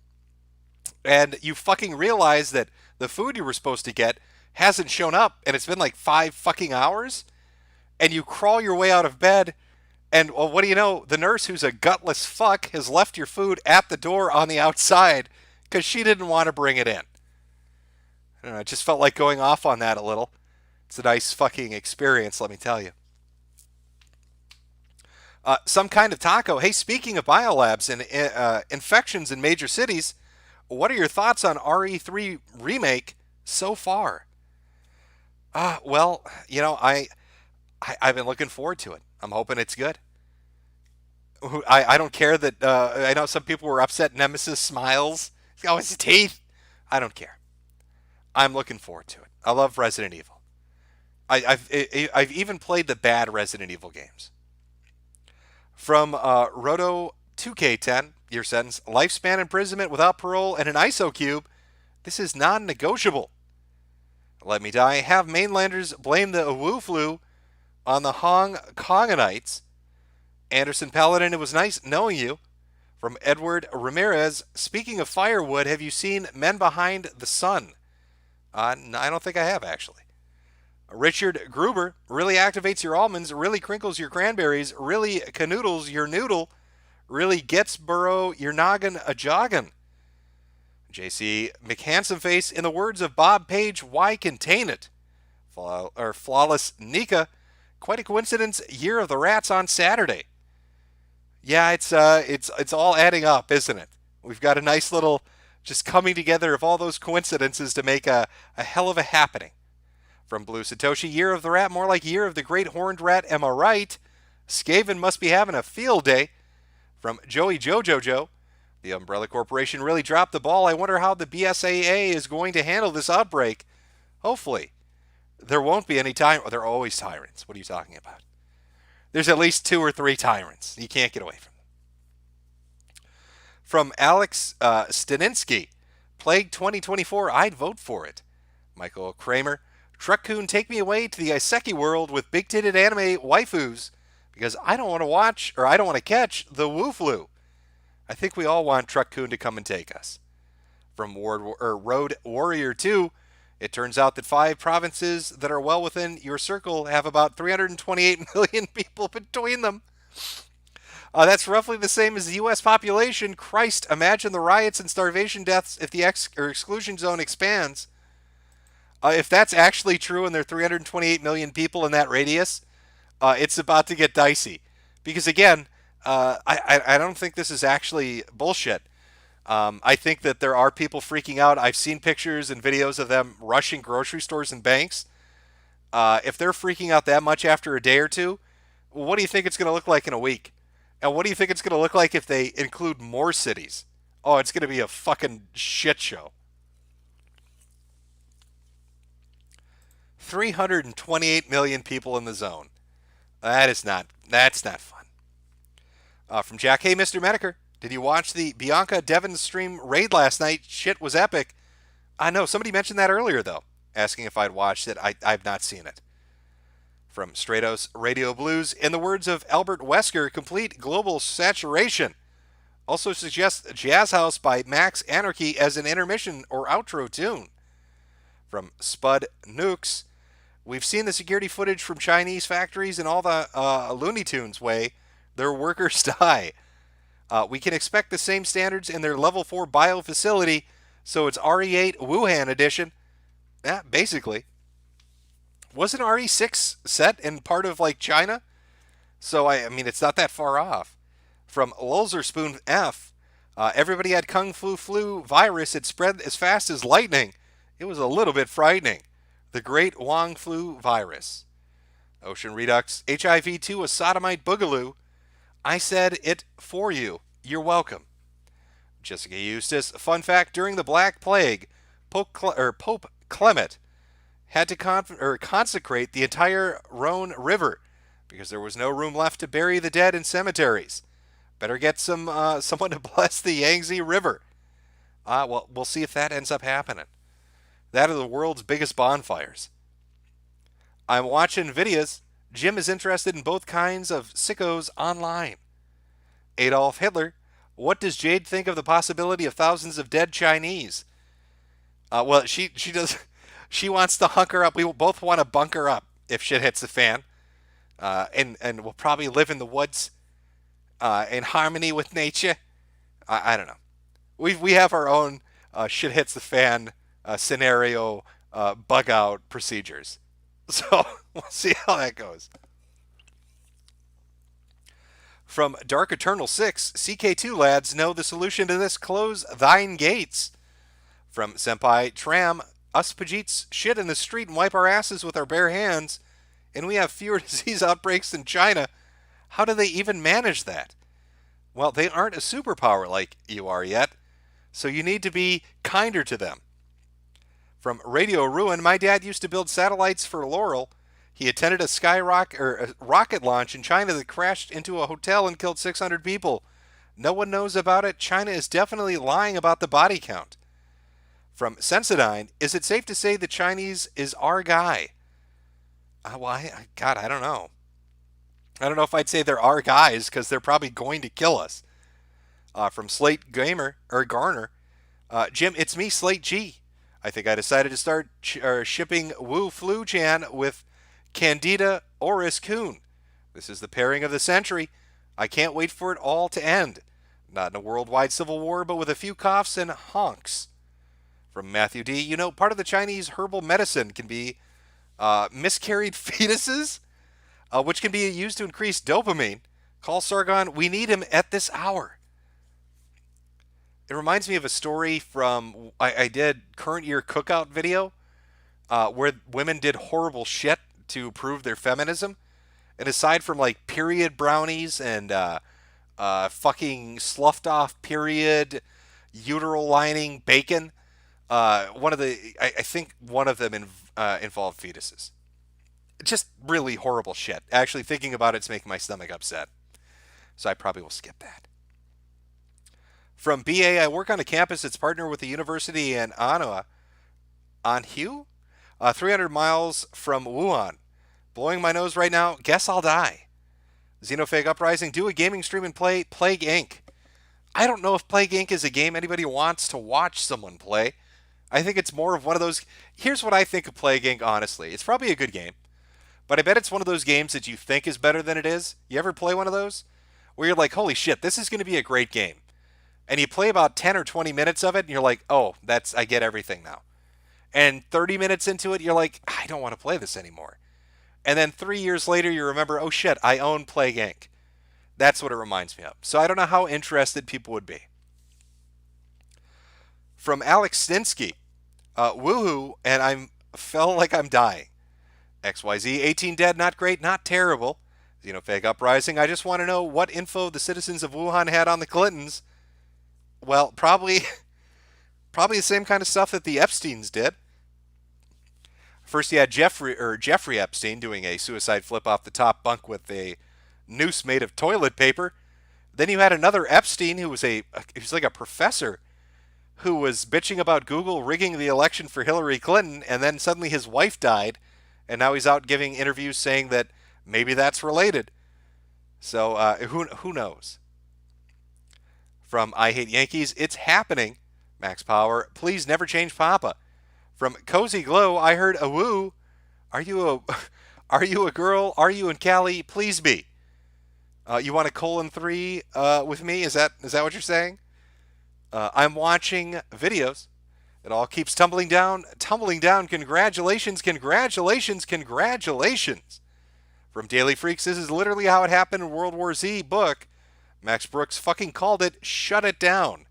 and you fucking realize that the food you were supposed to get hasn't shown up, and it's been like 5 fucking hours, and you crawl your way out of bed, and well, what do you know? The nurse, who's a gutless fuck, has left your food at the door on the outside because she didn't want to bring it in. I don't know, it just felt like going off on that a little. It's a nice fucking experience, let me tell you. Some kind of taco. Hey, speaking of biolabs and infections in major cities, what are your thoughts on RE3 Remake so far? Well, you know, I've been looking forward to it. I'm hoping it's good. I don't care that, I know some people were upset Nemesis smiles. Oh, his teeth. I don't care. I'm looking forward to it. I love Resident Evil. I've even played the bad Resident Evil games. From Roto 2K10, your sentence, lifespan imprisonment without parole and an ISO cube. This is non-negotiable. Let me die. Have mainlanders blame the Wu flu on the Hong Konganites. Anderson Paladin, it was nice knowing you. From Edward Ramirez, speaking of firewood, have you seen Men Behind the Sun? I don't think I have, actually. Richard Gruber, really activates your almonds, really crinkles your cranberries, really canoodles your noodle, really gets burrow your noggin a joggin'. JC McHandsomeface, in the words of Bob Page, why contain it? Flawless Nika, quite a coincidence, Year of the Rats on Saturday. Yeah, it's all adding up, isn't it? We've got a nice little just coming together of all those coincidences to make a hell of a happening. From Blue Satoshi, Year of the Rat, more like Year of the Great Horned Rat, am I right? Skaven must be having a field day. From Joey Jojo, the Umbrella Corporation really dropped the ball. I wonder how the BSAA is going to handle this outbreak. Hopefully. There won't be any time. There are always tyrants. What are you talking about? There's at least 2 or 3 tyrants. You can't get away from them. From Alex Staninsky, Plague 2024, I'd vote for it. Michael Kramer, Truck-Coon, take me away to the Iseki world with big-titted anime waifus because I don't want to watch, or I don't want to catch, the Woo Flu. I think we all want Truck-Coon to come and take us. From Road Warrior 2, it turns out that 5 provinces that are well within your circle have about 328 million people between them. That's roughly the same as the U.S. population. Christ, imagine the riots and starvation deaths if the exclusion zone expands. If that's actually true and there are 328 million people in that radius, it's about to get dicey. Because again, I don't think this is actually bullshit. I think that there are people freaking out. I've seen pictures and videos of them rushing grocery stores and banks. If they're freaking out that much after a day or two, what do you think it's going to look like in a week? And what do you think it's going to look like if they include more cities? Oh, it's going to be a fucking shit show. 328 million people in the zone. That's not fun. From Jack, hey, Mr. Metokur, did you watch the Bianca Devon stream raid last night? Shit was epic. I know, somebody mentioned that earlier, though, asking if I'd watched it. I've not seen it. From Stratos Radio Blues, in the words of Albert Wesker, complete global saturation. Also suggests Jazz House by Max Anarchy as an intermission or outro tune. From Spud Nukes, we've seen the security footage from Chinese factories and all the Looney Tunes way their workers die. We can expect the same standards in their level 4 bio facility, so it's RE8 Wuhan edition. Yeah, basically. Wasn't RE6 set in part of like China? So I mean, it's not that far off. From Lulzer Spoon F, everybody had Kung Fu Flu virus. It spread as fast as lightning. It was a little bit frightening. The Great Wang Flu virus. Ocean Redux, HIV-2, a sodomite boogaloo. I said it for you. You're welcome. Jessica Eustace, fun fact, during the Black Plague, Pope Clement had to consecrate the entire Rhone River because there was no room left to bury the dead in cemeteries. Better get someone to bless the Yangtze River. Well, we'll see if that ends up happening. That are the world's biggest bonfires. I'm watching videos. Jim is interested in both kinds of sickos online. Adolf Hitler, what does Jade think of the possibility of thousands of dead Chinese? Well, she does. She wants to hunker up. We both want to bunker up if shit hits the fan, and we'll probably live in the woods, in harmony with nature. I don't know. We have our own shit hits the fan scenario bug out procedures, so we'll see how that goes. From Dark Eternal 6, CK2 lads know the solution to this. Close thine gates. From Senpai Tram, us Pajits shit in the street and wipe our asses with our bare hands, and we have fewer disease outbreaks than China. How do they even manage that? Well, they aren't a superpower like you are yet, so you need to be kinder to them. From Radio Ruin, my dad used to build satellites for Laurel. He attended a rocket launch in China that crashed into a hotel and killed 600 people. No one knows about it. China is definitely lying about the body count. From Sensodyne, is it safe to say the Chinese is our guy? God, I don't know. I don't know if I'd say they're our guys because they're probably going to kill us. From Slate Gamer, or Garner, Jim, it's me, Slate G. I think I decided to start shipping Wu Flu Chan with Candida Oris Coon. This is the pairing of the century. I can't wait for it all to end. Not in a worldwide civil war, but with a few coughs and honks. From Matthew D. You know, part of the Chinese herbal medicine can be miscarried fetuses, which can be used to increase dopamine. Call Sargon. We need him at this hour. It reminds me of a story from I did current year cookout video where women did horrible shit to prove their feminism. And aside from like period brownies and fucking sloughed off period uteral lining bacon, I think one of them involved fetuses. Just really horrible shit. Actually, thinking about it's making my stomach upset. So I probably will skip that. From BA, I work on a campus that's partnered with the university in Anhui, 300 miles from Wuhan. Blowing my nose right now. Guess I'll die. Xenophage Uprising, do a gaming stream and play Plague Inc. I don't know if Plague Inc. is a game anybody wants to watch someone play. I think it's more of one of those... Here's what I think of Plague Inc., honestly. It's probably a good game. But I bet it's one of those games that you think is better than it is. You ever play one of those? Where you're like, holy shit, this is going to be a great game. And you play about 10 or 20 minutes of it, and you're like, oh, I get everything now. And 30 minutes into it, you're like, I don't want to play this anymore. And then 3 years later, you remember, oh shit, I own Plague Inc. That's what it reminds me of. So I don't know how interested people would be. From Alex Stinsky, woohoo, and I felt like I'm dying. XYZ, 18 dead, not great, not terrible. Xenophage Uprising, I just want to know what info the citizens of Wuhan had on the Clintons. Well, probably the same kind of stuff that the Epsteins did. First, you had Jeffrey Epstein doing a suicide flip off the top bunk with a noose made of toilet paper. Then you had another Epstein who was like a professor who was bitching about Google rigging the election for Hillary Clinton, and then suddenly his wife died, and now he's out giving interviews saying that maybe that's related. So who knows? From I Hate Yankees, it's happening. Max Power, please never change Papa. From Cozy Glow, I heard a woo. Are you a girl? Are you in Cali? Please be. You want a 3 with me? Is that what you're saying? I'm watching videos. It all keeps tumbling down. Congratulations. From Daily Freaks, this is literally how it happened in World War Z book. Max Brooks fucking called it. Shut it down.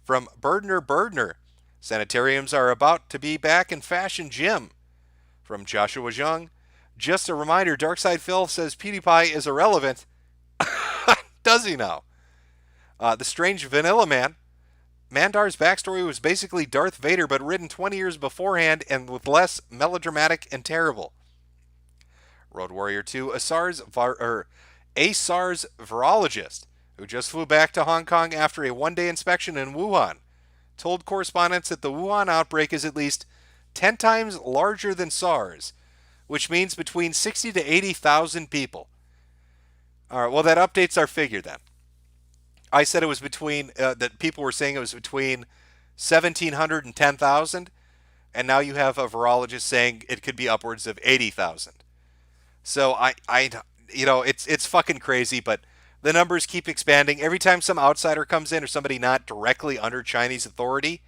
From Birdner, sanitariums are about to be back in fashion gym. From Joshua Jung, just a reminder, Darkside Phil says PewDiePie is irrelevant. Does he now? The Strange Vanilla Man. Mandar's backstory was basically Darth Vader, but written 20 years beforehand and with less melodramatic and terrible. Road Warrior 2, a SARS virologist who just flew back to Hong Kong after a one-day inspection in Wuhan, told correspondents that the Wuhan outbreak is at least 10 times larger than SARS, which means between 60 to 80,000 people. All right, well, that updates our figure then. I said it was that people were saying it was between 1,700 and 10,000, and now you have a virologist saying it could be upwards of 80,000. So it's fucking crazy, but the numbers keep expanding. Every time some outsider comes in or somebody not directly under Chinese authority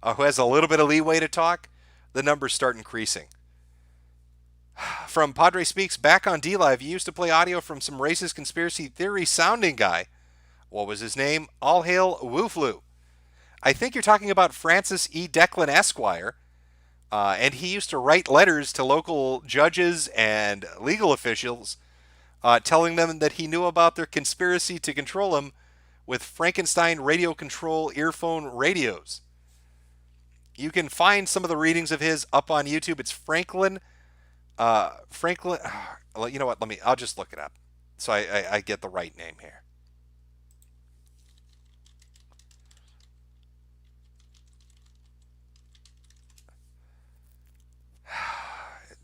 who has a little bit of leeway to talk, the numbers start increasing. From Padre Speaks, back on D-Live, you used to play audio from some racist conspiracy theory sounding guy. What was his name? All hail Wooflu. I think you're talking about Francis E. Declan Esquire, and he used to write letters to local judges and legal officials telling them that he knew about their conspiracy to control him with Frankenstein radio control earphone radios. You can find some of the readings of his up on YouTube. It's Franklin. You know what? I'll just look it up so I get the right name here.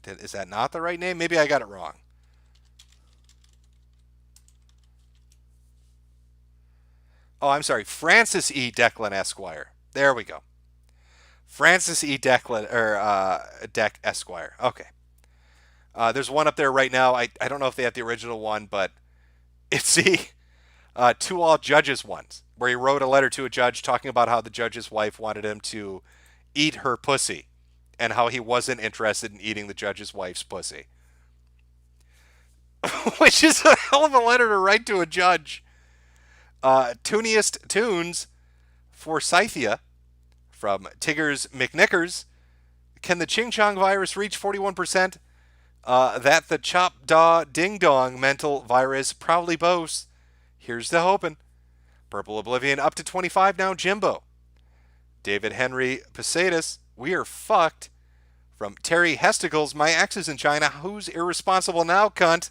Is that not the right name? Maybe I got it wrong. Oh, I'm sorry. Francis E. Declan Esquire. There we go. Francis E. Declan, Deck Esquire. Okay. There's one up there right now. I don't know if they have the original one, but it's the To All Judges ones, where he wrote a letter to a judge talking about how the judge's wife wanted him to eat her pussy, and how he wasn't interested in eating the judge's wife's pussy. Which is a hell of a letter to write to a judge. Tooniest Tunes Forsythia from Tigger's McNickers. Can the Ching Chong virus reach 41%? That the Chop Daw Ding Dong mental virus proudly boasts. Here's to hoping. Purple Oblivion up to 25 now, Jimbo. David Henry Posadas, we are fucked. From Terry Hesticles, my ex is in China. Who's irresponsible now, cunt?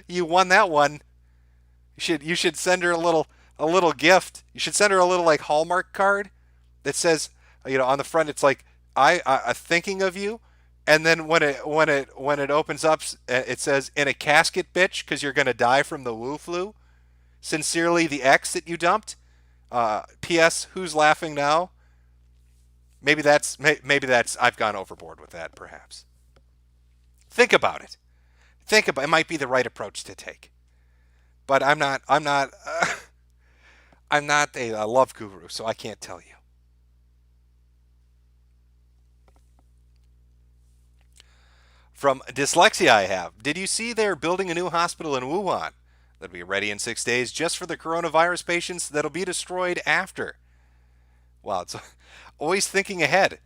You won that one. You should send her a little gift. You should send her a little like Hallmark card that says, on the front it's like I thinking of you, and then when it opens up it says in a casket, bitch, because you're gonna die from the Wu flu. Sincerely, the ex that you dumped. P.S. Who's laughing now? Maybe that's I've gone overboard with that. Perhaps. Think about it. It might be the right approach to take. But I'm not a love guru, so I can't tell you. From Dyslexia I have, did you see they're building a new hospital in Wuhan that'll be ready in 6 days just for the coronavirus patients that'll be destroyed after? Wow, it's always thinking ahead.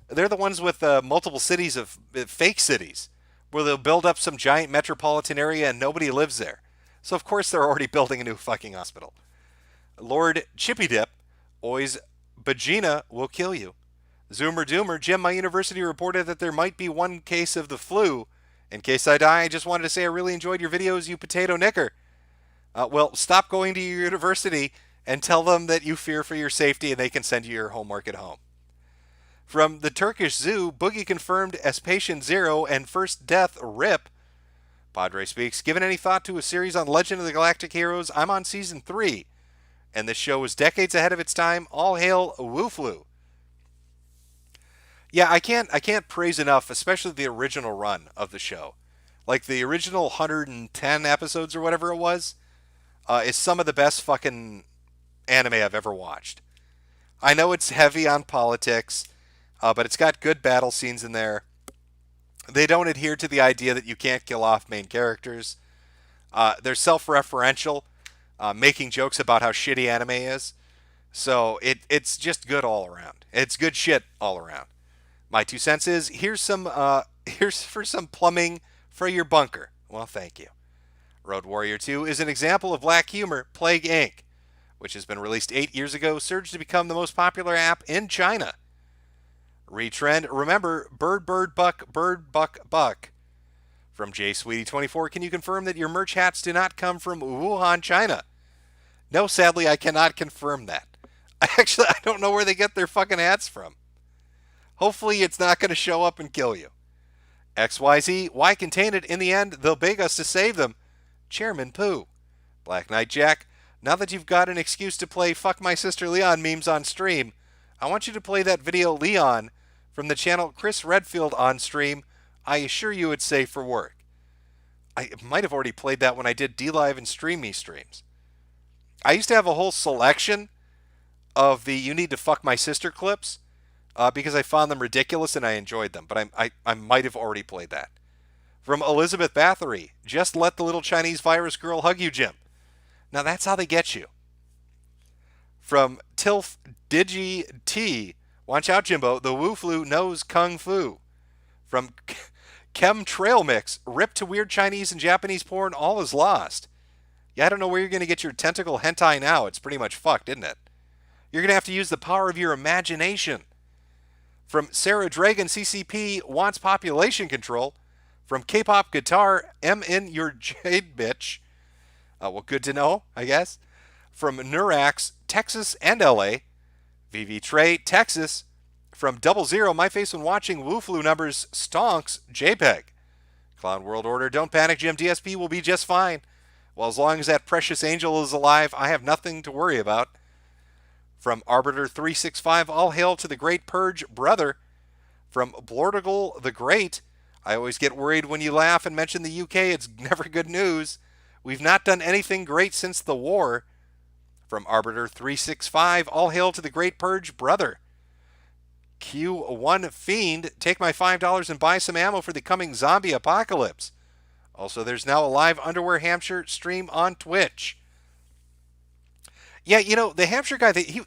They're the ones with multiple cities of fake cities where they'll build up some giant metropolitan area and nobody lives there. So of course they're already building a new fucking hospital. Lord Chippy Dip, always Bagina will kill you. Zoomer Doomer, Jim, my university reported that there might be one case of the flu. In case I die, I just wanted to say I really enjoyed your videos, you potato knicker. Well, stop going to your university and tell them that you fear for your safety and they can send you your homework at home. From the Turkish Zoo, Boogie confirmed as patient 0 and first death RIP. Padre speaks, given any thought to a series on Legend of the Galactic Heroes, I'm on season 3. And this show was decades ahead of its time. All hail Wu Flu. Yeah, I can't praise enough, especially the original run of the show. Like the original 110 episodes or whatever it was, is some of the best fucking anime I've ever watched. I know it's heavy on politics, but it's got good battle scenes in there. They don't adhere to the idea that you can't kill off main characters. They're self-referential, making jokes about how shitty anime is. So it's just good all around. It's good shit all around. My 2 cents is, here's for some plumbing for your bunker. Well, thank you. Road Warrior 2 is an example of black humor. Plague Inc., which has been released 8 years ago, surged to become the most popular app in China. Retrend, remember, bird, buck, buck. From J Sweetie 24, can you confirm that your merch hats do not come from Wuhan, China? No, sadly, I cannot confirm that. I don't know where they get their fucking hats from. Hopefully it's not going to show up and kill you. XYZ, why contain it? In the end, they'll beg us to save them. Chairman Pooh. Black Knight Jack, now that you've got an excuse to play Fuck My Sister Leon memes on stream, I want you to play that video Leon from the channel Chris Redfield on stream. I assure you it's safe for work. I might have already played that when I did D-Live and Stream Me streams. I used to have a whole selection of the You Need to Fuck My Sister clips, because I found them ridiculous and I enjoyed them, but I might have already played that. From Elizabeth Bathory, just let the little Chinese virus girl hug you, Jim. Now that's how they get you. From Tilf Digi T, watch out, Jimbo, the Wu Flu knows Kung Fu. From Chem Trail Mix, rip to weird Chinese and Japanese porn, all is lost. Yeah, I don't know where you're going to get your tentacle hentai now. It's pretty much fucked, isn't it? You're going to have to use the power of your imagination. From Sarah Dragon CCP wants population control. From K-pop guitar, M in your jade bitch. Well, good to know, I guess. From Nurax, Texas and LA. VV Trey, Texas. From 00, my face when watching Wu Flu numbers stonks, JPEG. Clown World Order, don't panic, Jim. DSP will be just fine. Well, as long as that precious angel is alive, I have nothing to worry about. From Arbiter 365, all hail to the Great Purge brother. From Blortigal the Great, I always get worried when you laugh and mention the UK. It's never good news. We've not done anything great since the war. From Arbiter 365, all hail to the Great Purge brother. Q1 Fiend, take my $5 and buy some ammo for the coming zombie apocalypse. Also, there's now a live Underwear Hampshire stream on Twitch. Yeah, you know, the Hampshire guy, he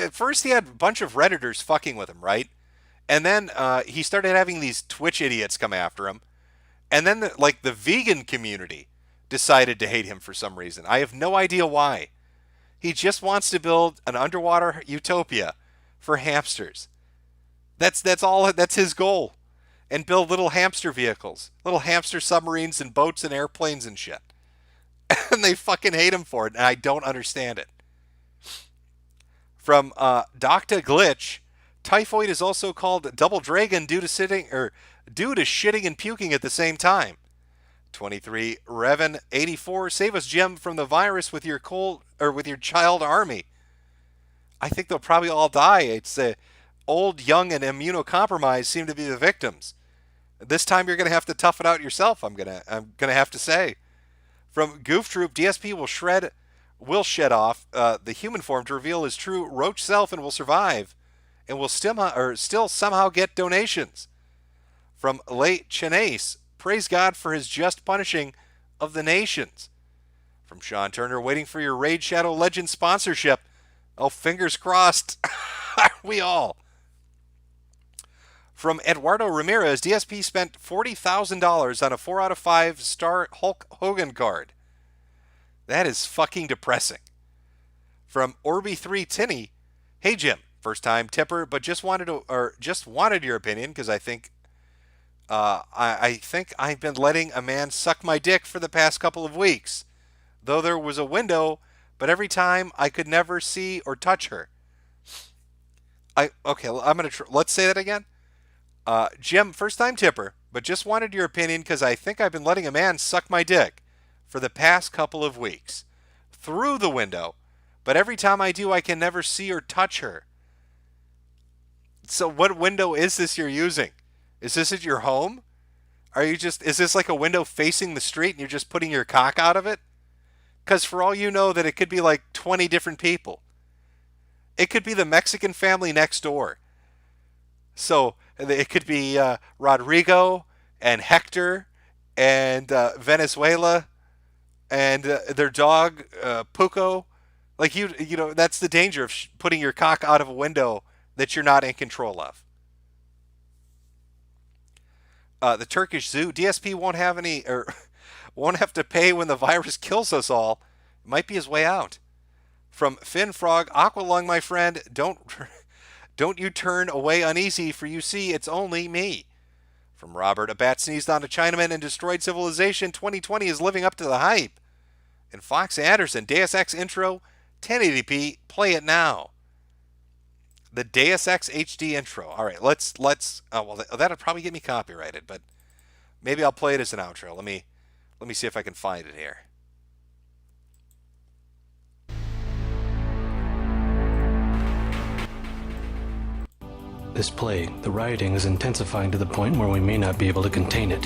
at first he had a bunch of Redditors fucking with him, right? And then he started having these Twitch idiots come after him. And then, the vegan community decided to hate him for some reason. I have no idea why. He just wants to build an underwater utopia for hamsters. That's his goal. And build little hamster vehicles, little hamster submarines and boats and airplanes and shit. And they fucking hate him for it, and I don't understand it. From Dr. Glitch, typhoid is also called double dragon due to shitting and puking at the same time. 23 Revan 84, save us, Jim, from the virus with your child army. I think they'll probably all die. It's old, young, and immunocompromised seem to be the victims. This time you're going to have to tough it out yourself, I'm gonna have to say. From Goof Troop, DSP will shed off the human form to reveal his true roach self and will survive, and will still somehow get donations. From Late Chenase, praise God for his just punishing of the nations. From Sean Turner, waiting for your Raid Shadow Legend sponsorship. Oh, fingers crossed. We all. From Eduardo Ramirez, DSP spent $40,000 on a 4 out of 5 star Hulk Hogan card. That is fucking depressing. From Orby3 Tinny, hey Jim, first time tipper, but just wanted your opinion because I think I've been letting a man suck my dick for the past couple of weeks. Though there was a window, but every time I could never see or touch her. Let's say that again. Jim, first time tipper, but just wanted your opinion because I think I've been letting a man suck my dick for the past couple of weeks. Through the window, but every time I do, I can never see or touch her. So what window is this you're using? Is this at your home? Is this like a window facing the street and you're just putting your cock out of it? Because for all you know that it could be like 20 different people. It could be the Mexican family next door. So it could be Rodrigo and Hector and Venezuela and their dog Puco. Like you know, that's the danger of putting your cock out of a window that you're not in control of. The Turkish Zoo, DSP won't have to pay when the virus kills us all. It might be his way out. From Finn Frog, Aqualung, my friend, don't you turn away uneasy, for you see it's only me. From Robert, a bat sneezed on a Chinaman and destroyed civilization. 2020 is living up to the hype. And Fox Anderson, Deus Ex intro, 1080p, play it now. The Deus Ex HD intro. All right, let's. That'll probably get me copyrighted, but maybe I'll play it as an outro. Let me see if I can find it here. This plague, the rioting is intensifying to the point where we may not be able to contain it.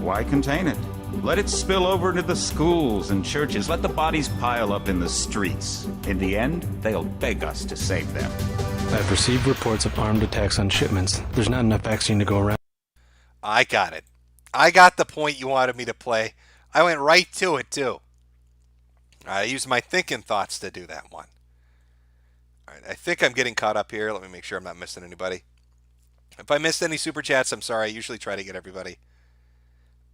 Why contain it? Let it spill over into the schools and churches. Let the bodies pile up in the streets. In the end, they'll beg us to save them. I've received reports of armed attacks on shipments. There's not enough vaccine to go around. I got it. I got the point you wanted me to play. I went right to it, too. I used my thinking thoughts to do that one. All right, I think I'm getting caught up here. Let me make sure I'm not missing anybody. If I missed any super chats, I'm sorry. I usually try to get everybody.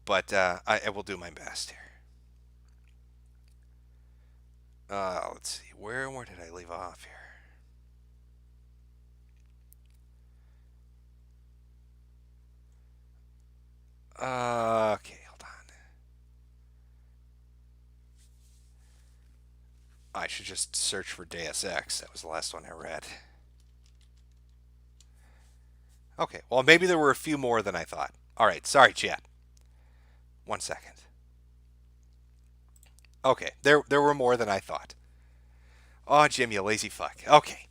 But I will do my best here. Let's see. Where did I leave off here? Okay, hold on. I should just search for Deus Ex. That was the last one I read. Okay, well, maybe there were a few more than I thought. All right, sorry, chat. 1 second. Okay, there were more than I thought. Oh, Jim, you lazy fuck. Okay.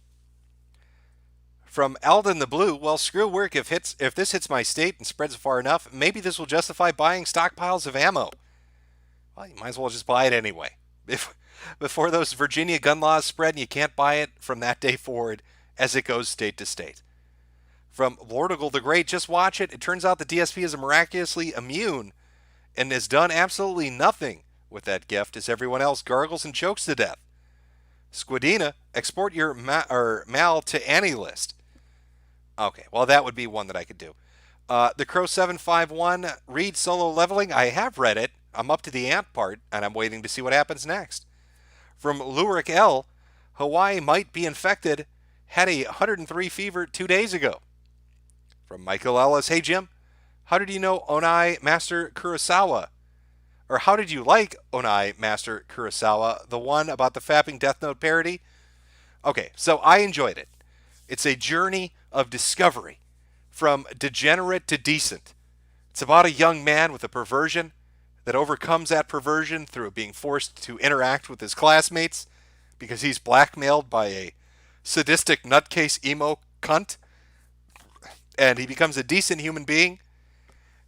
From Alden the Blue, well, screw work. If this hits my state and spreads far enough, maybe this will justify buying stockpiles of ammo. Well, you might as well just buy it anyway. before those Virginia gun laws spread and you can't buy it from that day forward as it goes state to state. From Lordigal the Great, just watch it. It turns out the DSP is miraculously immune and has done absolutely nothing with that gift as everyone else gargles and chokes to death. Squidina, export your mal to any list. Okay, well, that would be one that I could do. The Crow 751, read Solo Leveling. I have read it. I'm up to the ant part, and I'm waiting to see what happens next. From Lurik L, Hawaii might be infected. Had a 103 fever 2 days ago. From Michael Ellis, hey Jim, how did you know Onai Master Kurosawa? Or how did you like Onai Master Kurosawa, the one about the fapping Death Note parody? Okay, so I enjoyed it. It's a journey of discovery, from degenerate to decent. It's about a young man with a perversion that overcomes that perversion through being forced to interact with his classmates because he's blackmailed by a sadistic nutcase emo cunt. And he becomes a decent human being,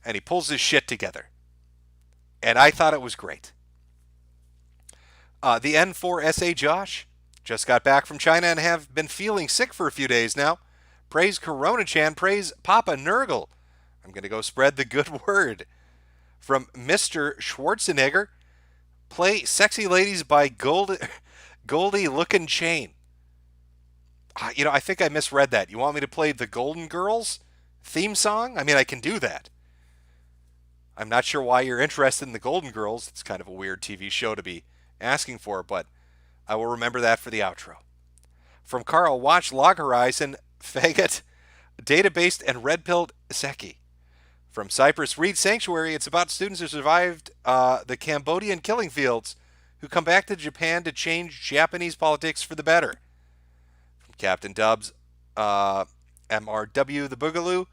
and he pulls his shit together. And I thought it was great. The N4SA Josh just got back from China and have been feeling sick for a few days now. Praise Corona-chan, praise Papa Nurgle. I'm going to go spread the good word. From Mr. Schwarzenegger, play Sexy Ladies by Goldie Lookin' Chain. I think I misread that. You want me to play the Golden Girls theme song? I mean, I can do that. I'm not sure why you're interested in the Golden Girls. It's kind of a weird TV show to be asking for, but I will remember that for the outro. From Carl, watch Log Horizon, Faggot, Database, and Red Pilled Seki. From Cyprus, read Sanctuary. It's about students who survived the Cambodian killing fields who come back to Japan to change Japanese politics for the better. Captain Dubs, MRW the Boogaloo,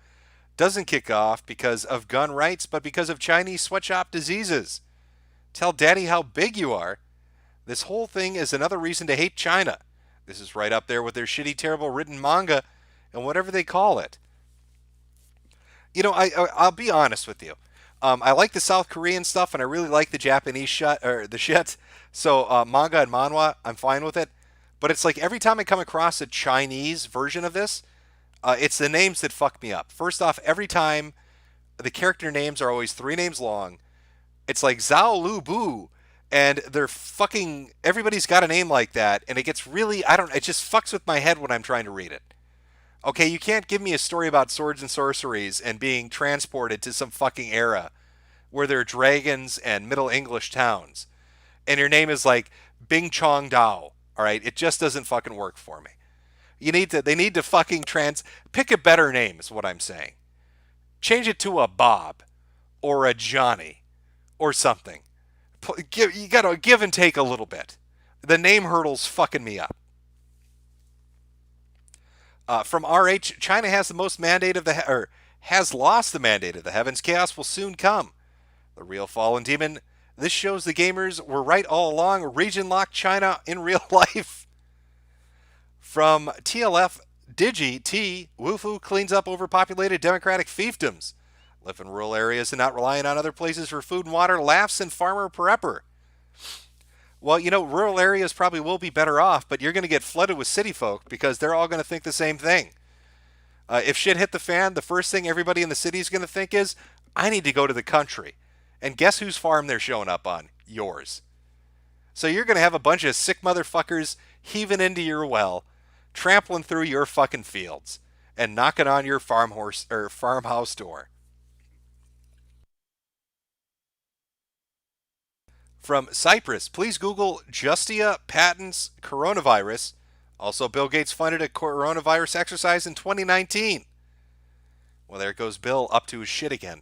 doesn't kick off because of gun rights, but because of Chinese sweatshop diseases. Tell Daddy how big you are. This whole thing is another reason to hate China. This is right up there with their shitty, terrible written manga and whatever they call it. I'll be honest with you. I like the South Korean stuff, and I really like the Japanese shit. So manga and manhwa, I'm fine with it. But it's like every time I come across a Chinese version of this, it's the names that fuck me up. First off, every time the character names are always 3 names long. It's like Zhao Lu Bu, and they're fucking, everybody's got a name like that, and it gets really, it just fucks with my head when I'm trying to read it. Okay, you can't give me a story about swords and sorceries and being transported to some fucking era where there are dragons and Middle English towns, and your name is like Bing Chong Dao. All right, it just doesn't fucking work for me. They need to fucking pick a better name is what I'm saying. Change it to a Bob or a Johnny or something. You gotta give and take a little bit. The name hurdle's fucking me up. From RH, China has the most mandate of has lost the mandate of the heavens. Chaos will soon come. The real fallen demon. This shows the gamers were right all along. Region locked China in real life. From TLF Digi T, Wufu cleans up overpopulated democratic fiefdoms. Live in rural areas and not relying on other places for food and water. Laughs and farmer prepper. Well, rural areas probably will be better off, but you're going to get flooded with city folk because they're all going to think the same thing. If shit hit the fan, the first thing everybody in the city is going to think is, I need to go to the country. And guess whose farm they're showing up on? Yours. So you're going to have a bunch of sick motherfuckers heaving into your well, trampling through your fucking fields, and knocking on your farmhouse door. From Cyprus, please Google Justia patents coronavirus. Also, Bill Gates funded a coronavirus exercise in 2019. Well, there goes Bill up to his shit again.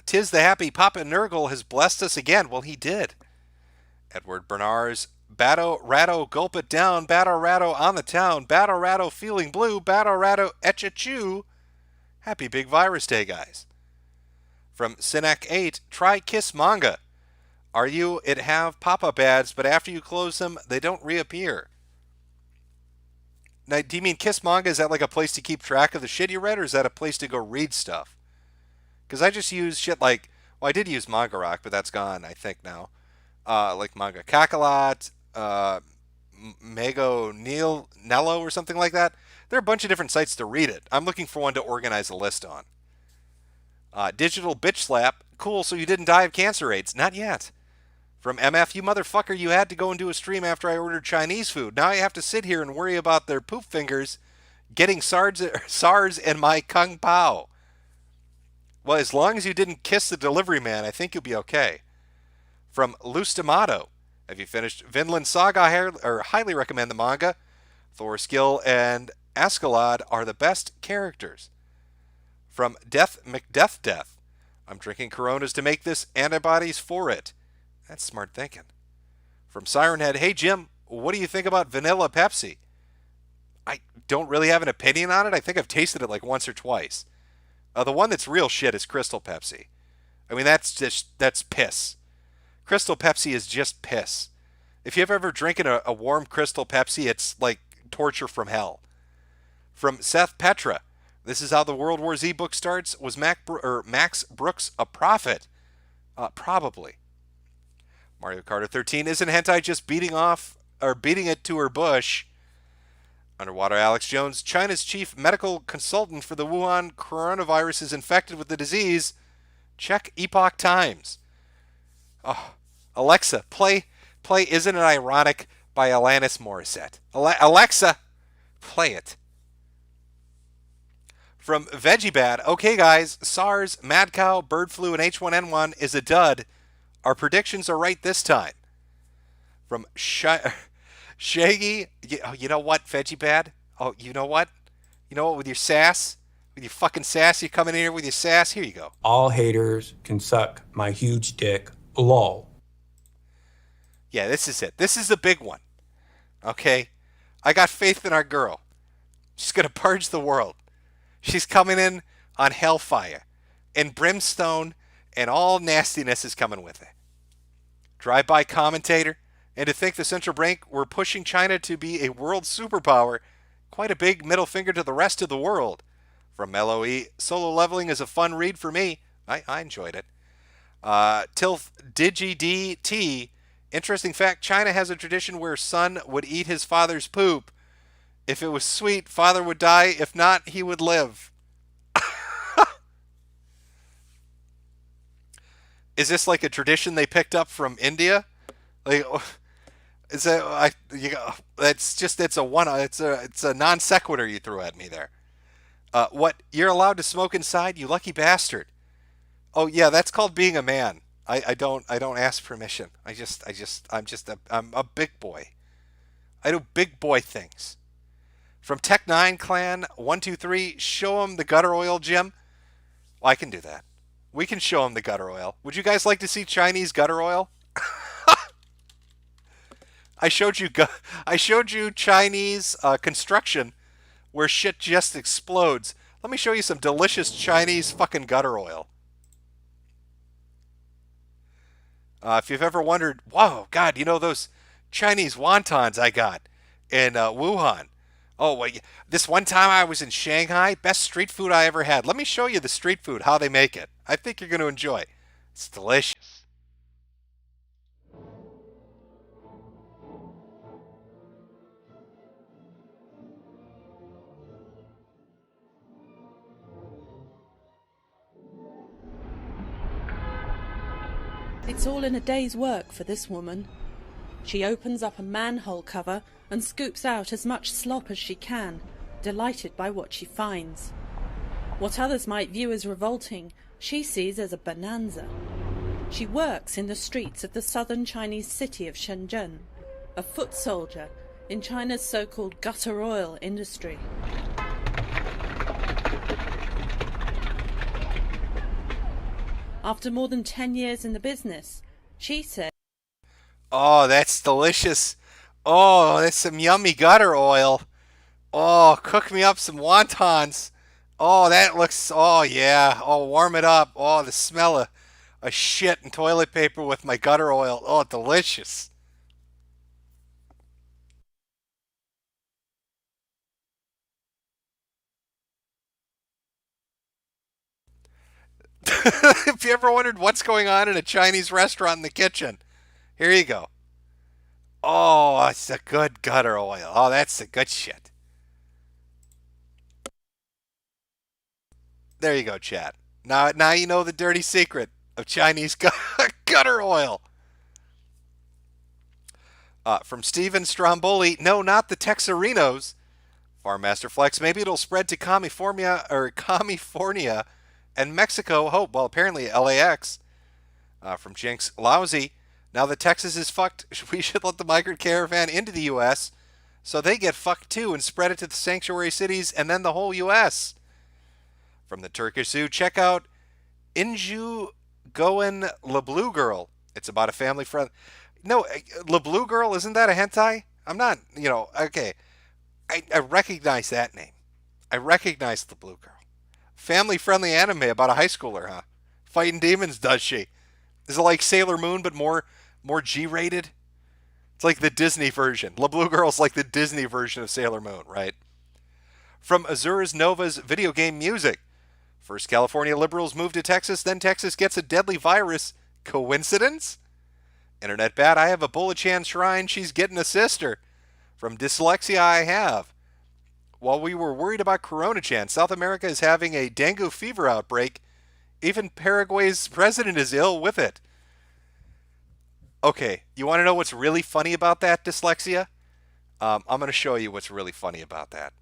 Tis the happy Papa Nurgle has blessed us again. Well, he did. Edward Bernard's Battle Ratto Gulp It Down, Battle Ratto on the Town, Battle Ratto Feeling Blue, Battle Ratto Etcha-Chew. Happy Big Virus Day, guys. From Sinek 8, try Kiss Manga. It have pop-up ads, but after you close them, they don't reappear. Now, do you mean Kiss Manga? Is that like a place to keep track of the shit you read, or is that a place to go read stuff? Because I just use shit like, Well, I did use Manga Rock, but that's gone, I think, now. Like Manga Kakalot, Mago Nello, or something like that. There are a bunch of different sites to read it. I'm looking for one to organize a list on. Digital Bitch Slap. Cool, so you didn't die of cancer AIDS. Not yet. From MF, you motherfucker, you had to go and do a stream after I ordered Chinese food. Now I have to sit here and worry about their poop fingers getting SARS and my Kung Pao. Well, as long as you didn't kiss the delivery man, I think you'll be okay. From Lustamado. Have you finished Vinland Saga? I highly recommend the manga. Thorskill and Askeladd are the best characters. From Death McDeath. I'm drinking Coronas to make this antibodies for it. That's smart thinking. From Sirenhead. Hey, Jim, what do you think about vanilla Pepsi? I don't really have an opinion on it. I think I've tasted it like once or twice. The one that's real shit is Crystal Pepsi. I mean, that's piss. Crystal Pepsi is just piss. If you've ever drinking a warm Crystal Pepsi, it's like torture from hell. From Seth Petra. This is how the World War Z book starts. Was Max Brooks a prophet? Probably. Mario Kart 13. Isn't hentai just beating it to her bush? Underwater Alex Jones. China's chief medical consultant for the Wuhan coronavirus is infected with the disease. Check Epoch Times. Oh, Alexa, play Isn't It Ironic by Alanis Morissette. Alexa, play it. From VeggieBad. Okay, guys, SARS, mad cow, bird flu, and H1N1 is a dud. Our predictions are right this time. From Shaggy. You know what, VeggieBad? Oh, you know what? You know what, with your sass? With your fucking sass, you coming in here with your sass? Here you go. All haters can suck my huge dick. Lol. Yeah, this is it. This is the big one. Okay? I got faith in our girl. She's going to purge the world. She's coming in on hellfire. And brimstone and all nastiness is coming with it. Drive-by commentator. And to think the central bank were pushing China to be a world superpower. Quite a big middle finger to the rest of the world. From Mellow E. Solo Leveling is a fun read for me. I enjoyed it. Tilth DigiDT. Interesting fact, China has a tradition where son would eat his father's poop. If it was sweet, father would die. If not, he would live. Is this like a tradition they picked up from India? Like, is that it's a non sequitur you threw at me there. What, you're allowed to smoke inside, you lucky bastard? Oh yeah, that's called being a man. I don't ask permission. I'm a big boy. I do big boy things. From Tech9 Clan 123, show him the gutter oil, Jim. Well, I can do that. We can show him the gutter oil. Would you guys like to see Chinese gutter oil? I showed you Chinese construction where shit just explodes. Let me show you some delicious Chinese fucking gutter oil. If you've ever wondered, whoa, God, you know those Chinese wontons I got in Wuhan? Oh, well, this one time I was in Shanghai, best street food I ever had. Let me show you the street food, how they make it. I think you're going to enjoy it. It's delicious. It's all in a day's work for this woman. She opens up a manhole cover and scoops out as much slop as she can, delighted by what she finds. What others might view as revolting, she sees as a bonanza. She works in the streets of the southern Chinese city of Shenzhen, a foot soldier in China's so-called gutter oil industry. After more than 10 years in the business, she said, "Oh, that's delicious. Oh, that's some yummy gutter oil. Oh, cook me up some wontons. Oh, that looks, oh yeah. Oh, warm it up. Oh, the smell of shit and toilet paper with my gutter oil. Oh, delicious." If you ever wondered what's going on in a Chinese restaurant in the kitchen, here you go. Oh, it's a good gutter oil. Oh, that's the good shit. There you go, chat. Now you know the dirty secret of Chinese gutter oil. From Steven Stromboli, no, not the Texarinos. Farmmaster Flex, maybe it'll spread to California and Mexico. Hope. Well, apparently LAX. From Jinx Lousy, now that Texas is fucked, we should let the migrant caravan into the U.S. so they get fucked too and spread it to the sanctuary cities and then the whole U.S. From the Turkish Zoo, check out Inju Goen La Blue Girl. It's about a family friend. No, La Blue Girl, isn't that a hentai? I'm not, okay. I recognize that name. I recognize the Blue Girl. Family-friendly anime about a high schooler, huh? Fighting demons, does she? Is it like Sailor Moon, but more G-rated? It's like the Disney version. La Blue Girl's like the Disney version of Sailor Moon, right? From Azura's Nova's video game music. First California liberals move to Texas, then Texas gets a deadly virus. Coincidence? Internet Bat, I have a Bulachan shrine, she's getting a sister. From Dyslexia I have. While we were worried about Corona-chan, South America is having a dengue fever outbreak. Even Paraguay's president is ill with it. Okay, you want to know what's really funny about that, Dyslexia? I'm going to show you what's really funny about that.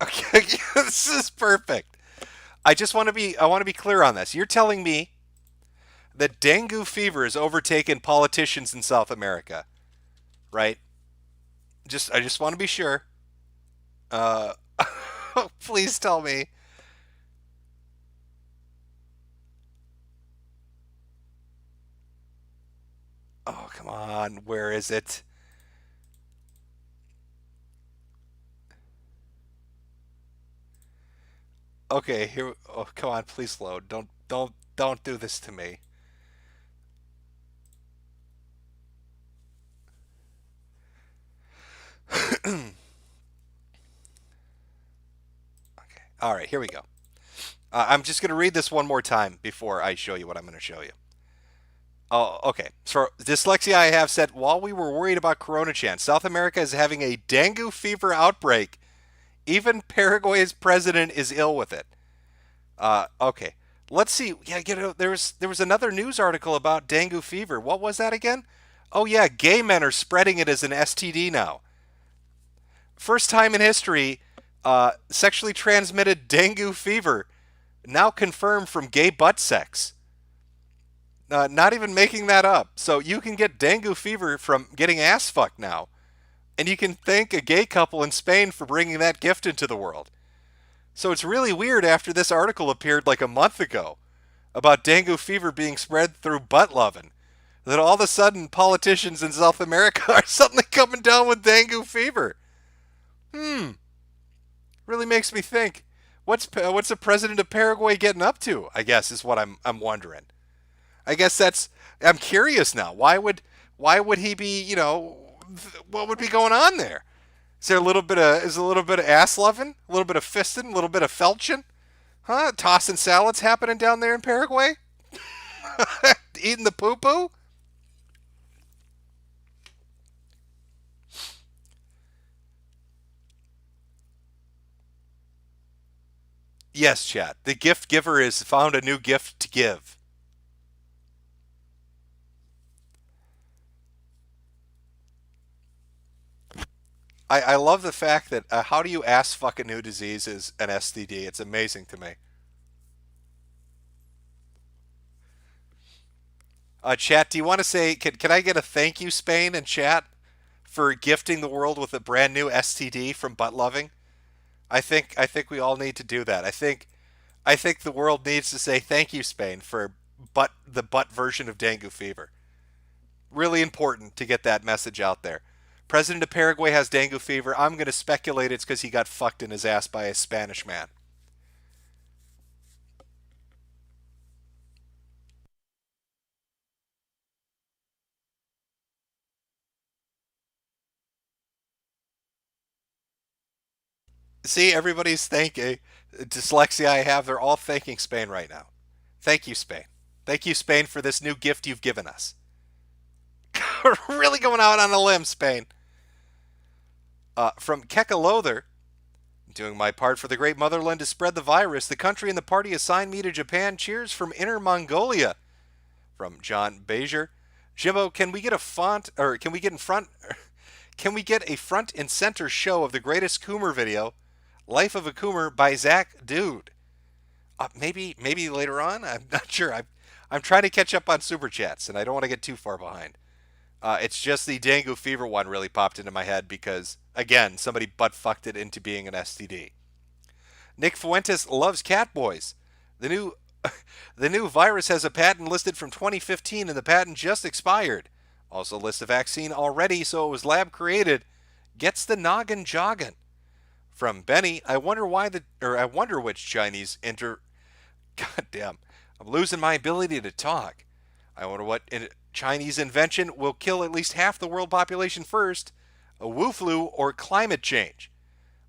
Okay, this is perfect. I want to be clear on this. You're telling me that dengue fever has overtaken politicians in South America, right? I just want to be sure. Please tell me. Oh, come on. Where is it? Okay, here. Oh, come on. Please load. Don't do this to me. Okay. All right, here we go. I'm just going to read this one more time before I show you what I'm going to show you. Oh, okay. So Dyslexia I have said, while we were worried about Corona-chan, South America is having a dengue fever outbreak. Even Paraguay's president is ill with it. Okay. Let's see. Yeah, there was another news article about dengue fever. What was that again? Oh yeah, gay men are spreading it as an STD now. First time in history, sexually transmitted dengue fever now confirmed from gay butt sex. Not even making that up. So you can get dengue fever from getting ass fucked now. And you can thank a gay couple in Spain for bringing that gift into the world. So it's really weird after this article appeared like a month ago about dengue fever being spread through butt loving, that all of a sudden politicians in South America are suddenly coming down with dengue fever. Really makes me think. What's the president of Paraguay getting up to? I guess is what I'm wondering. I guess I'm curious now. Why would he be, what would be going on there? Is there a little bit of ass loving, a little bit of fisting, a little bit of felching? Huh? Tossing salads happening down there in Paraguay? Eating the poo-poo? Yes, chat. The gift giver has found a new gift to give. I love the fact that how do you ass fuck a new disease is an STD? It's amazing to me. Chat, do you want to say, can I get a thank you, Spain, in chat for gifting the world with a brand new STD from butt loving? I think we all need to do that. I think the world needs to say thank you, Spain, for the butt version of dengue fever. Really important to get that message out there. President of Paraguay has dengue fever. I'm going to speculate it's because he got fucked in his ass by a Spanish man. See, everybody's thanking dyslexia I have. They're all thanking Spain right now. Thank you, Spain. Thank you, Spain, for this new gift you've given us. Really going out on a limb, Spain. From Kekalother, doing my part for the great motherland to spread the virus. The country and the party assigned me to Japan. Cheers from Inner Mongolia. From John Bezier. Jimbo, can we get a font, or can we get in front? Can we get a front and center show of the greatest Coomer video, Life of a Coomer by Zach Dude? Maybe later on. I'm not sure. I'm trying to catch up on super chats, and I don't want to get too far behind. It's just the dengue fever one really popped into my head because, again, somebody butt fucked it into being an STD. Nick Fuentes loves Catboys. The new virus has a patent listed from 2015, and the patent just expired. Also lists the vaccine already, so it was lab created. Gets the noggin joggin'. From Benny, I wonder which Chinese Goddamn, I'm losing my ability to talk. I wonder what Chinese invention will kill at least half the world population first, a Wu flu or climate change.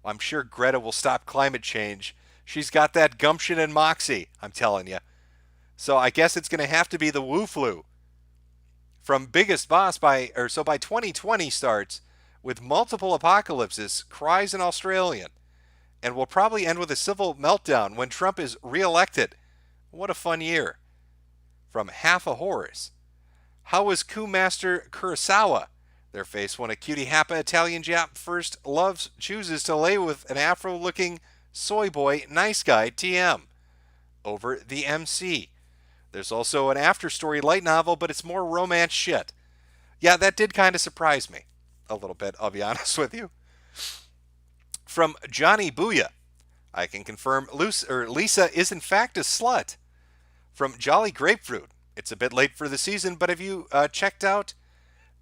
I'm sure Greta will stop climate change. She's got that gumption and moxie, I'm telling you. So I guess it's going to have to be the Wu flu. From Biggest Boss by 2020 starts with multiple apocalypses, cries in Australian, and will probably end with a civil meltdown when Trump is reelected. What a fun year. From Half a Horse. How was Coup Master Kurosawa? Their face when a cutie happa Italian Jap first chooses to lay with an Afro-looking soy boy nice guy TM over the MC. There's also an after-story light novel, but it's more romance shit. Yeah, that did kind of surprise me a little bit, I'll be honest with you. From Johnny Booyah. I can confirm Lisa is in fact a slut. From Jolly Grapefruit. It's a bit late for the season, but have you checked out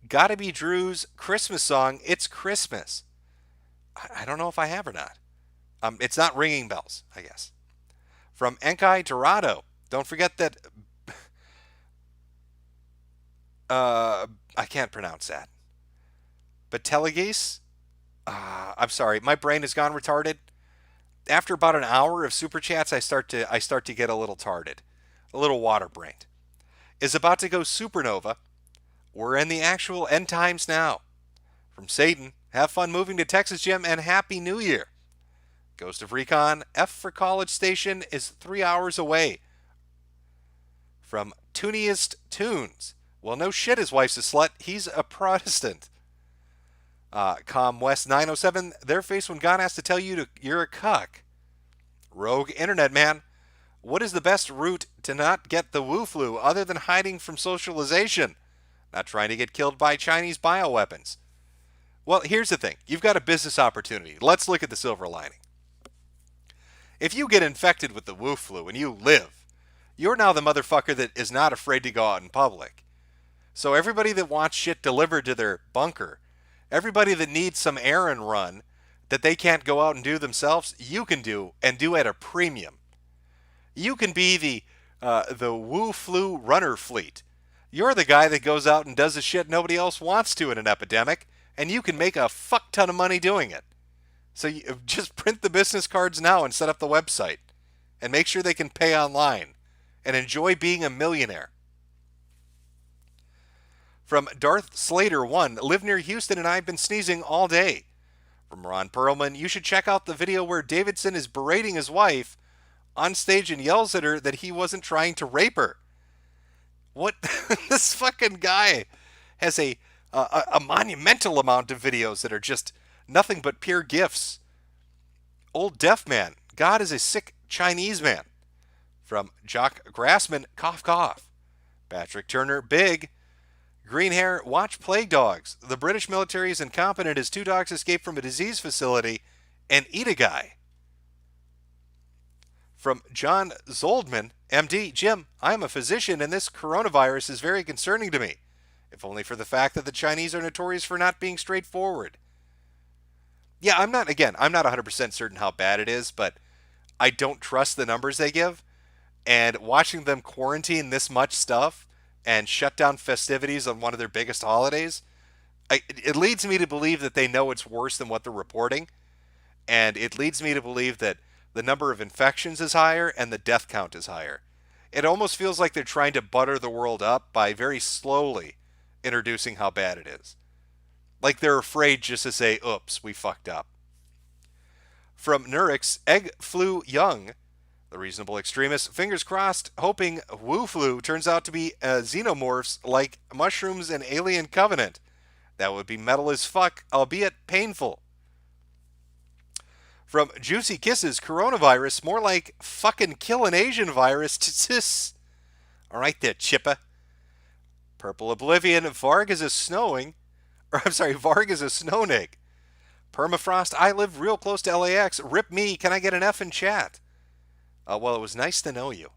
Gotta Be Drew's Christmas song, It's Christmas? I don't know if I have or not. It's not ringing bells, I guess. From Enkai Dorado. Don't forget that... I can't pronounce that. Betelgeuse? I'm sorry, my brain has gone retarded. After about an hour of super chats, I start to get a little tarded, a little water-brained. Is about to go supernova. We're in the actual end times now. From Satan, have fun moving to Texas, Jim, and Happy New Year. Ghost of Recon, F for College Station is 3 hours away. From Tooniest Tunes, well, no shit, his wife's a slut. He's a Protestant. Com West 907, their face when God has to tell you you're a cuck. Rogue Internet Man, what is the best route to not get the Wu flu other than hiding from socialization? Not trying to get killed by Chinese bioweapons. Well, here's the thing. You've got a business opportunity. Let's look at the silver lining. If you get infected with the Wu flu and you live, you're now the motherfucker that is not afraid to go out in public. So everybody that wants shit delivered to their bunker, everybody that needs some errand run that they can't go out and do themselves, you can do, and do at a premium. You can be the Wu flu runner fleet. You're the guy that goes out and does the shit nobody else wants to in an epidemic, and you can make a fuck ton of money doing it. So you just print the business cards now and set up the website, and make sure they can pay online, and enjoy being a millionaire. From Darth Slater 1, live near Houston and I've been sneezing all day. From Ron Perlman, you should check out the video where Davidson is berating his wife on stage and yells at her that he wasn't trying to rape her. What? This fucking guy has a monumental amount of videos that are just nothing but pure gifs. Old Deaf Man, God is a sick Chinese man. From Jock Grassman, cough cough. Patrick Turner, big. Green hair, watch Plague Dogs. The British military is incompetent as 2 dogs escape from a disease facility and eat a guy. From John Zoldman, MD, Jim, I am a physician and this coronavirus is very concerning to me, if only for the fact that the Chinese are notorious for not being straightforward. Yeah, I'm not 100% certain how bad it is, but I don't trust the numbers they give, and watching them quarantine this much stuff and shut down festivities on one of their biggest holidays, it leads me to believe that they know it's worse than what they're reporting, And it leads me to believe that the number of infections is higher and the death count is higher. It almost feels like they're trying to butter the world up by very slowly introducing how bad it is. Like they're afraid just to say, oops, we fucked up. From Nurix, egg flu young. The reasonable extremist, fingers crossed, hoping Wu flu turns out to be xenomorphs like mushrooms and Alien Covenant. That would be metal as fuck, albeit painful. From Juicy Kisses, coronavirus, more like fucking kill an Asian virus. Alright there, Chippa. Purple Oblivion, Varg is a snowing. Or I'm sorry, Varg is a snownig. Permafrost, I live real close to LAX. Rip me, can I get an F in chat? Well, it was nice to know you.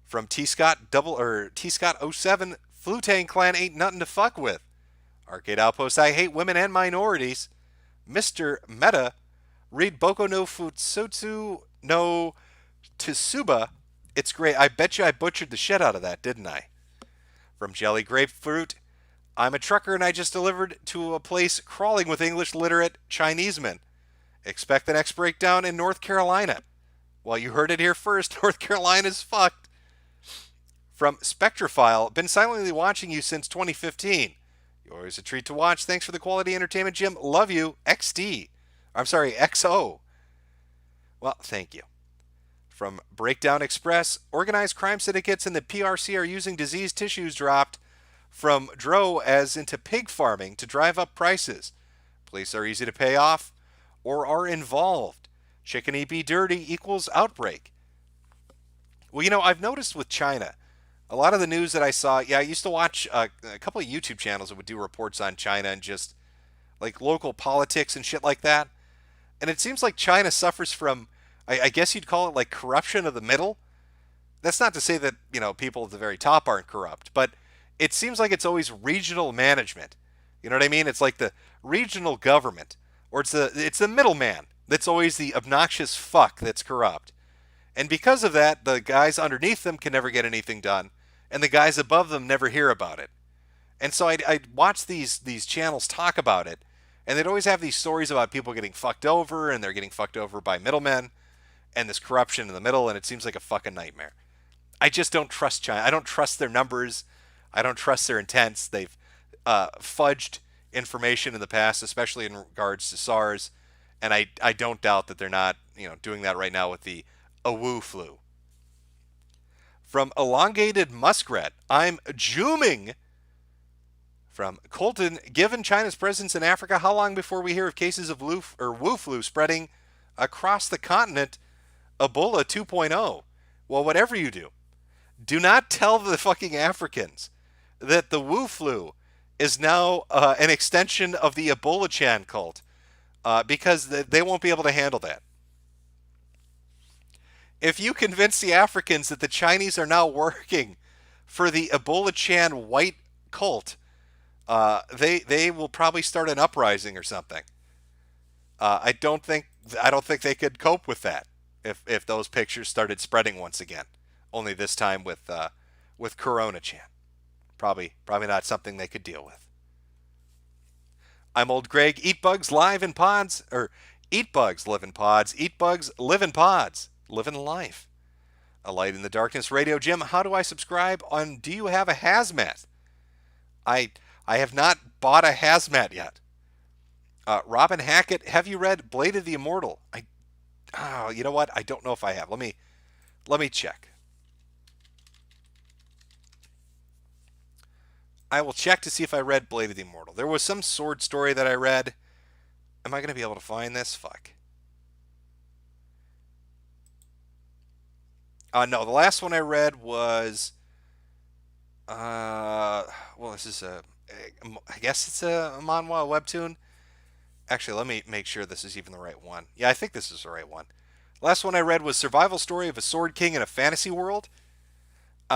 From T-Scott 07, Flutang Clan ain't nothing to fuck with. Arcade Outpost, I hate women and minorities. Mr. Meta, read Boko no Futsutsu no Tsuba. It's great. I bet you I butchered the shit out of that, didn't I? From Jelly Grapefruit, I'm a trucker and I just delivered to a place crawling with English literate Chinesemen. Expect the next breakdown in North Carolina. Well, you heard it here first. North Carolina's fucked. From Spectrophile, been silently watching you since 2015. You're always a treat to watch. Thanks for the quality entertainment, Jim. Love you. XD. I'm sorry, XO. Well, thank you. From Breakdown Express, organized crime syndicates and the PRC are using diseased tissues dropped from Dro as into pig farming to drive up prices. Police are easy to pay off or are involved. Chickeny be dirty equals outbreak. Well, you know, I've noticed with China, a lot of the news that I saw, I used to watch a couple of YouTube channels that would do reports on China and just like local politics and shit like that. And it seems like China suffers from, I guess you'd call it like corruption of the middle. That's not to say that, you know, people at the very top aren't corrupt, but it seems like it's always regional management. You know what I mean? It's like the regional government, or it's the middleman that's always the obnoxious fuck that's corrupt. And because of that, the guys underneath them can never get anything done, and the guys above them never hear about it. And so I'd watch these channels talk about it, and they'd always have these stories about people getting fucked over, and they're getting fucked over by middlemen, and this corruption in the middle, and it seems like a fucking nightmare. I just don't trust China. I don't trust their numbers. I don't trust their intents. They've fudged information in the past, especially in regards to SARS, and I don't doubt that they're not, you know, doing that right now with the Wu flu. From Elongated Muskrat, I'm jooming. From Colton, given China's presence in Africa, how long before we hear of cases of Wu flu spreading across the continent? Ebola 2.0. Well, whatever you do, do not tell the fucking Africans that the Wu flu is now an extension of the Ebola-chan cult, because they won't be able to handle that. If you convince the Africans that the Chinese are now working for the Ebola-chan white cult, they will probably start an uprising or something. I don't think they could cope with that if those pictures started spreading once again. Only this time with Corona-chan. Probably not something they could deal with. I'm Old Greg. Eat bugs live in pods, or eat bugs live in pods. Eat bugs live in pods. Living life. A Light in the Darkness Radio. Jim, how do I subscribe on Do You Have a Hazmat? I have not bought a hazmat yet. Robin Hackett, have you read Blade of the Immortal? You know what? I don't know if I have. Let me check. I will check to see if I read Blade of the Immortal. There was some sword story that I read. Am I going to be able to find this? Fuck. No, the last one I read was, this is I guess it's a manhwa, webtoon. Actually, let me make sure this is even the right one. Yeah, I think this is the right one. Last one I read was Survival Story of a Sword King in a Fantasy World,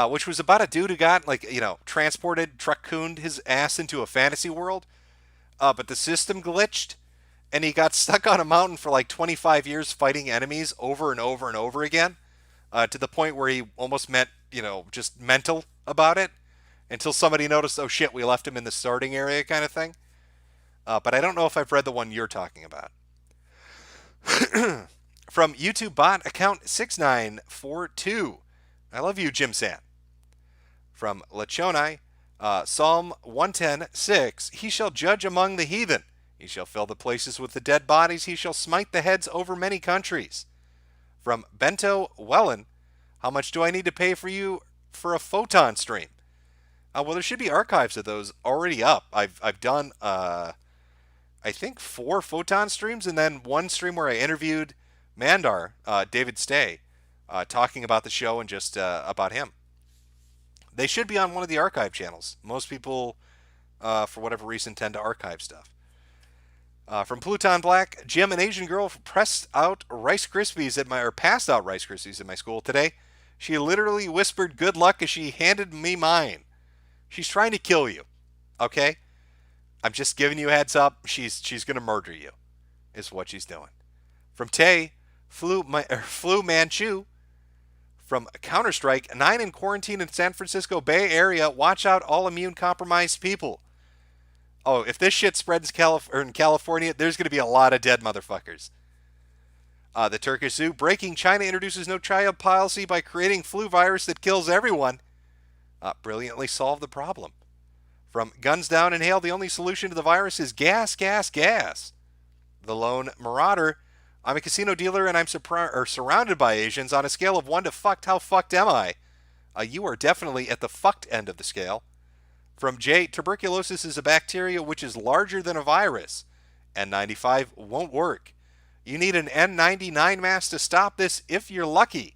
which was about a dude who got, transported, truck-cooned his ass into a fantasy world, but the system glitched, and he got stuck on a mountain for 25 years fighting enemies over and over and over again. To the point where he almost just mental about it, until somebody noticed, oh shit, we left him in the starting area kind of thing. But I don't know if I've read the one you're talking about. From YouTube bot account 6942. I love you, Jim San. From Lechonai, Psalm 110:6. He shall judge among the heathen. He shall fill the places with the dead bodies. He shall smite the heads over many countries. From Bento Wellen, how much do I need to pay for you for a photon stream? Well, there should be archives of those already up. I've done, I think 4 photon streams, and then one stream where I interviewed Mandar, David Stay, talking about the show and just about him. They should be on one of the archive channels. Most people, for whatever reason, tend to archive stuff. From Pluton Black, Jim, an Asian girl passed out Rice Krispies at my school today. She literally whispered good luck as she handed me mine. She's trying to kill you, okay? I'm just giving you a heads up. She's going to murder you, is what she's doing. From Tay, Flu Manchu. From Counter-Strike, 9 in quarantine in San Francisco Bay Area. Watch out, all immune-compromised people. Oh, if this shit spreads in California, there's going to be a lot of dead motherfuckers. The Turkish Zoo, breaking. China introduces no child policy by creating flu virus that kills everyone. Brilliantly solved the problem. From Guns Down and Hail, the only solution to the virus is gas, gas, gas. The Lone Marauder, I'm a casino dealer and I'm surrounded by Asians. On a scale of 1 to fucked, how fucked am I? You are definitely at the fucked end of the scale. From Jay, tuberculosis is a bacteria which is larger than a virus. N95 won't work. You need an N99 mask to stop this if you're lucky.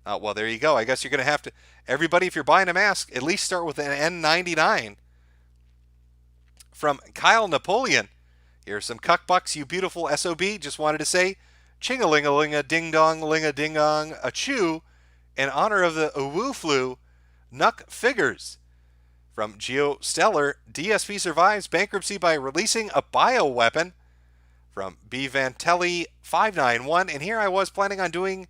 Well, there you go. I guess you're going to have to... Everybody, if you're buying a mask, at least start with an N99. From Kyle Napoleon, here's some cuckbucks, you beautiful SOB. Just wanted to say, ching-a-ling-a-ling-a-ding-dong-ling-a-ding-dong, a chew, in honor of the Uwu flu, Nuck Figures. From GeoStellar, DSP survives bankruptcy by releasing a bioweapon. From B. Vantelli 591, and here I was planning on going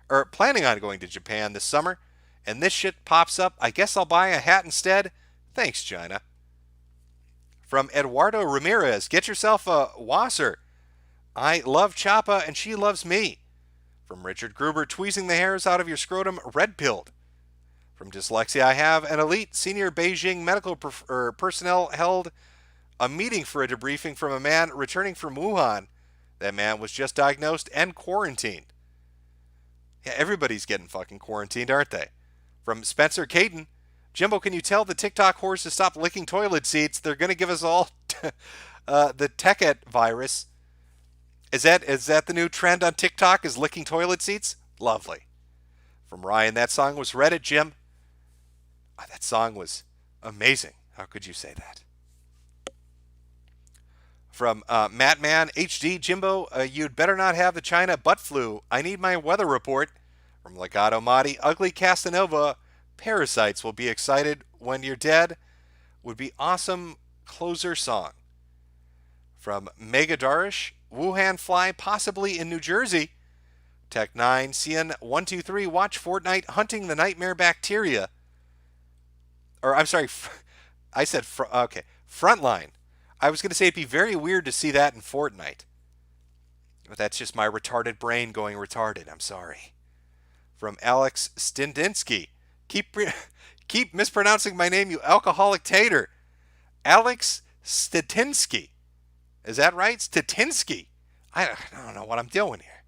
to Japan this summer, and this shit pops up. I guess I'll buy a hat instead. Thanks, China. From Eduardo Ramirez, get yourself a Wasser. I love Chapa and she loves me. From Richard Gruber, tweezing the hairs out of your scrotum, red-pilled. From Dyslexia, I have an elite senior Beijing medical personnel held a meeting for a debriefing from a man returning from Wuhan. That man was just diagnosed and quarantined. Yeah, everybody's getting fucking quarantined, aren't they? From Spencer Caden, Jimbo, can you tell the TikTok horse to stop licking toilet seats? They're going to give us all the Tecket virus. Is that the new trend on TikTok, is licking toilet seats? Lovely. From Ryan, that song was Reddit, Jim. That song was amazing. How could you say that? From Mattman HD, Jimbo, you'd better not have the China butt flu. I need my weather report. From Legato Madi, Ugly Casanova, parasites will be excited when you're dead. Would be awesome closer song. From Mega Darish, Wuhan fly possibly in New Jersey. Tech 9, CN123, watch Fortnite hunting the nightmare bacteria. Or, I'm sorry, I said, okay, Frontline. I was going to say it'd be very weird to see that in Fortnite. But that's just my retarded brain going retarded. I'm sorry. From Alex Stindinsky. Keep mispronouncing my name, you alcoholic tater. Alex Statinsky. Is that right? Statinsky. I don't know what I'm doing here.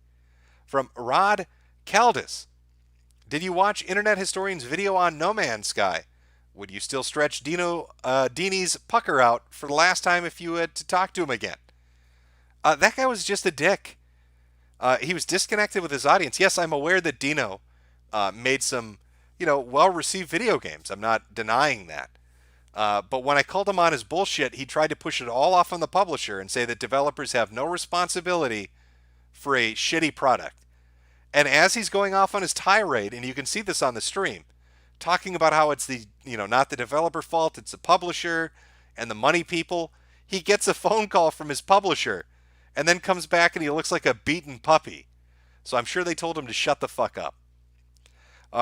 From Rod Caldis. Did you watch Internet Historian's video on No Man's Sky? Would you still stretch Dini's pucker out for the last time if you had to talk to him again? That guy was just a dick. He was disconnected with his audience. Yes, I'm aware that Dino made some, well-received video games. I'm not denying that. But when I called him on his bullshit, he tried to push it all off on the publisher and say that developers have no responsibility for a shitty product. And as he's going off on his tirade, and you can see this on the stream, talking about how it's the, not the developer fault, it's the publisher and the money people, he gets a phone call from his publisher and then comes back and he looks like a beaten puppy. So I'm sure they told him to shut the fuck up.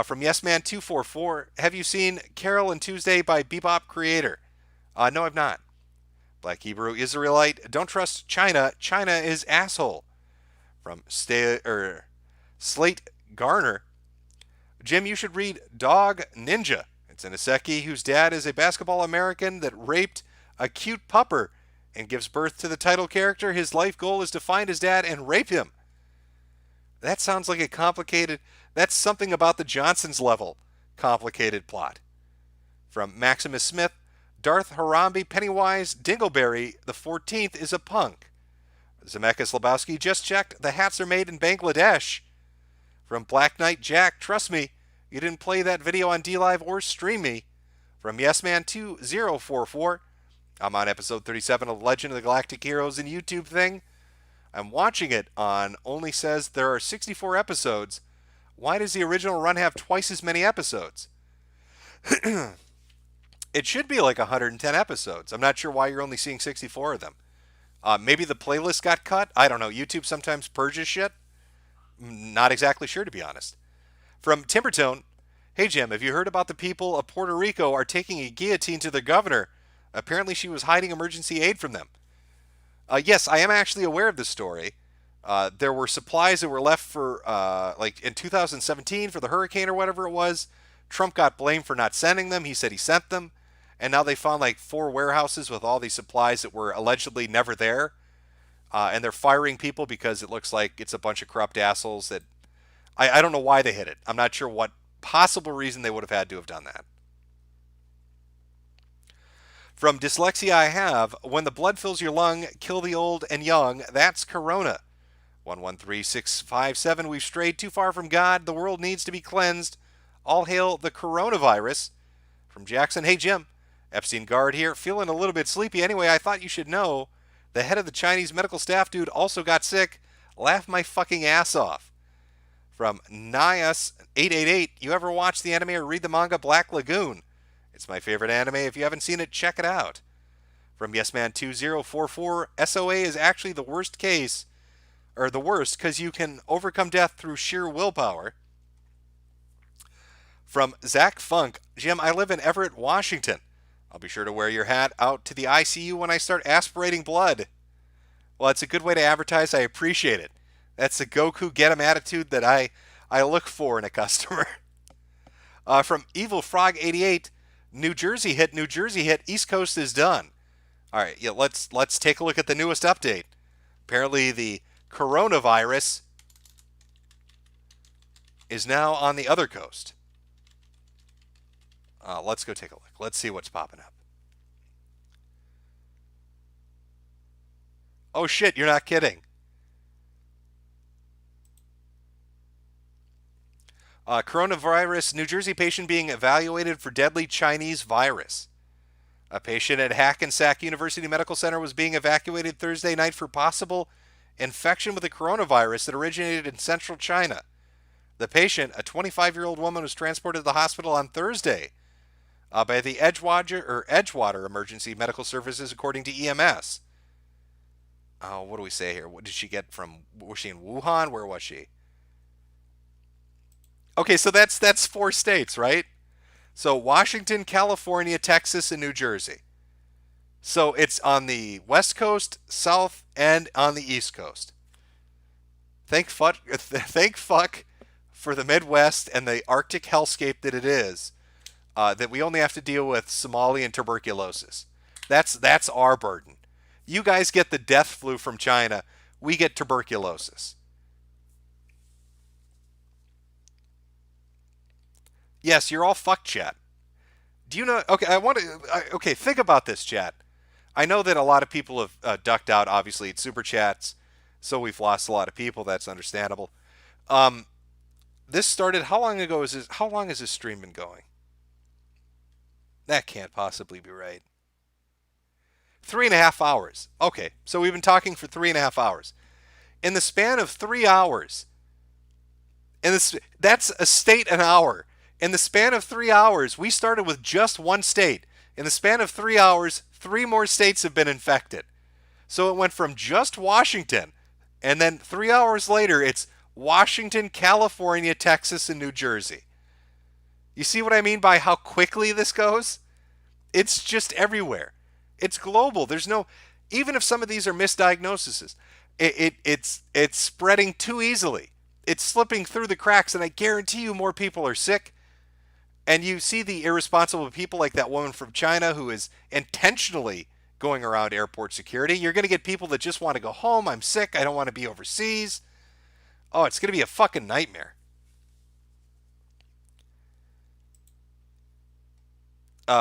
From YesMan244, have you seen Carol and Tuesday by Bebop Creator? No, I've not. Black Hebrew Israelite, don't trust China. China is asshole. From Slate Garner, Jim, you should read Dog Ninja. It's an Isekai whose dad is a basketball American that raped a cute pupper and gives birth to the title character. His life goal is to find his dad and rape him. That sounds like a complicated, that's something about the Johnsons level complicated plot. From Maximus Smith, Darth Harambe Pennywise Dingleberry the 14th is a punk. Zemeckis Lebowski just checked, the hats are made in Bangladesh. From Black Knight Jack, trust me, you didn't play that video on DLive or Stream Me. From YesMan2044, I'm on episode 37 of Legend of the Galactic Heroes and YouTube thing. I'm watching it on only says there are 64 episodes. Why does the original run have twice as many episodes? It should be like 110 episodes. I'm not sure why you're only seeing 64 of them. Maybe the playlist got cut. I don't know. YouTube sometimes purges shit. Not exactly sure, to be honest. From Timbertone, hey Jim, have you heard about the people of Puerto Rico are taking a guillotine to the governor? Apparently she was hiding emergency aid from them. Yes, I am actually aware of this story. There were supplies that were left for, like in 2017 for the hurricane or whatever it was. Trump got blamed for not sending them. He said he sent them. And now they found like 4 warehouses with all these supplies that were allegedly never there. And they're firing people because it looks like it's a bunch of corrupt assholes that... I don't know why they hit it. I'm not sure what possible reason they would have had to have done that. From Dyslexia I Have, when the blood fills your lung, kill the old and young, that's Corona. 113657, we've strayed too far from God, the world needs to be cleansed. All hail the coronavirus. From Jackson, hey Jim, Epstein Guard here, feeling a little bit sleepy. Anyway, I thought you should know, the head of the Chinese medical staff dude also got sick. Laugh my fucking ass off. From Nias888, you ever watch the anime or read the manga Black Lagoon? It's my favorite anime. If you haven't seen it, check it out. From YesMan2044, SOA is actually the worst case, or the worst, because you can overcome death through sheer willpower. From Zach Funk, Jim, I live in Everett, Washington. I'll be sure to wear your hat out to the ICU when I start aspirating blood. Well, it's a good way to advertise. I appreciate it. That's the Goku get 'em attitude that I look for in a customer. From Evil Frog 88, New Jersey hit, East Coast is done. All right, yeah, let's take a look at the newest update. Apparently the coronavirus is now on the other coast. Let's go take a look. Let's see what's popping up. Oh shit, you're not kidding. Coronavirus, New Jersey patient being evaluated for deadly Chinese virus. A patient at Hackensack University Medical Center was being evacuated Thursday night for possible infection with the coronavirus that originated in central China. The patient, a 25-year-old woman, was transported to the hospital on Thursday by the Edgewater Emergency Medical Services, according to EMS. What do we say here? What did she get from? Was she in Wuhan? Where was she? Okay, so that's 4 states, right? So Washington, California, Texas, and New Jersey. So it's on the West Coast, South, and on the East Coast. Thank fuck for the Midwest and the Arctic hellscape that it is, that we only have to deal with Somali and tuberculosis. That's our burden. You guys get the death flu from China. We get tuberculosis. Yes, you're all fucked, chat. Do you know? Okay, think about this, chat. I know that a lot of people have ducked out. Obviously, it's super chats, so we've lost a lot of people. That's understandable. This started. How long ago is this? How long has this stream been going? That can't possibly be right. 3.5 hours. Okay, so we've been talking for 3.5 hours. In the span of 3 hours, that's a state an hour. In the span of 3 hours, we started with just one state. In the span of 3 hours, 3 more states have been infected. So it went from just Washington, and then 3 hours later, it's Washington, California, Texas, and New Jersey. You see what I mean by how quickly this goes? It's just everywhere. It's global. There's no... Even if some of these are misdiagnoses, It's spreading too easily. It's slipping through the cracks, and I guarantee you more people are sick. And you see the irresponsible people like that woman from China who is intentionally going around airport security. You're going to get people that just want to go home. I'm sick. I don't want to be overseas. Oh, it's going to be a fucking nightmare.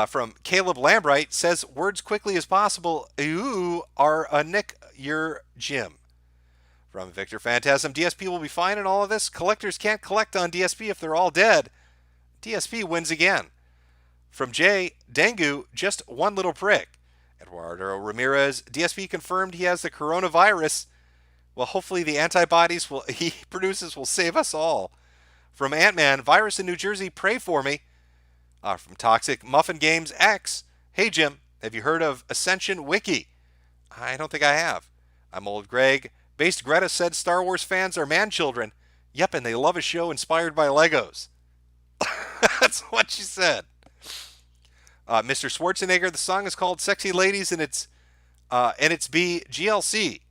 From Caleb Lambright says, words quickly as possible. You are a Nick, your Jim. From Victor Phantasm, DSP will be fine in all of this. Collectors can't collect on DSP if they're all dead. DSP wins again. From Jay, Dengue, just one little prick. Eduardo Ramirez, DSP confirmed he has the coronavirus. Well, hopefully the antibodies he produces will save us all. From Ant-Man, virus in New Jersey, pray for me. From Toxic, Muffin Games X, hey Jim, have you heard of Ascension Wiki? I don't think I have. I'm Old Greg. Based Greta said Star Wars fans are man-children. Yep, and they love a show inspired by Legos. That's what she said. Mr. Schwarzenegger, the song is called Sexy Ladies, and it's B GLC.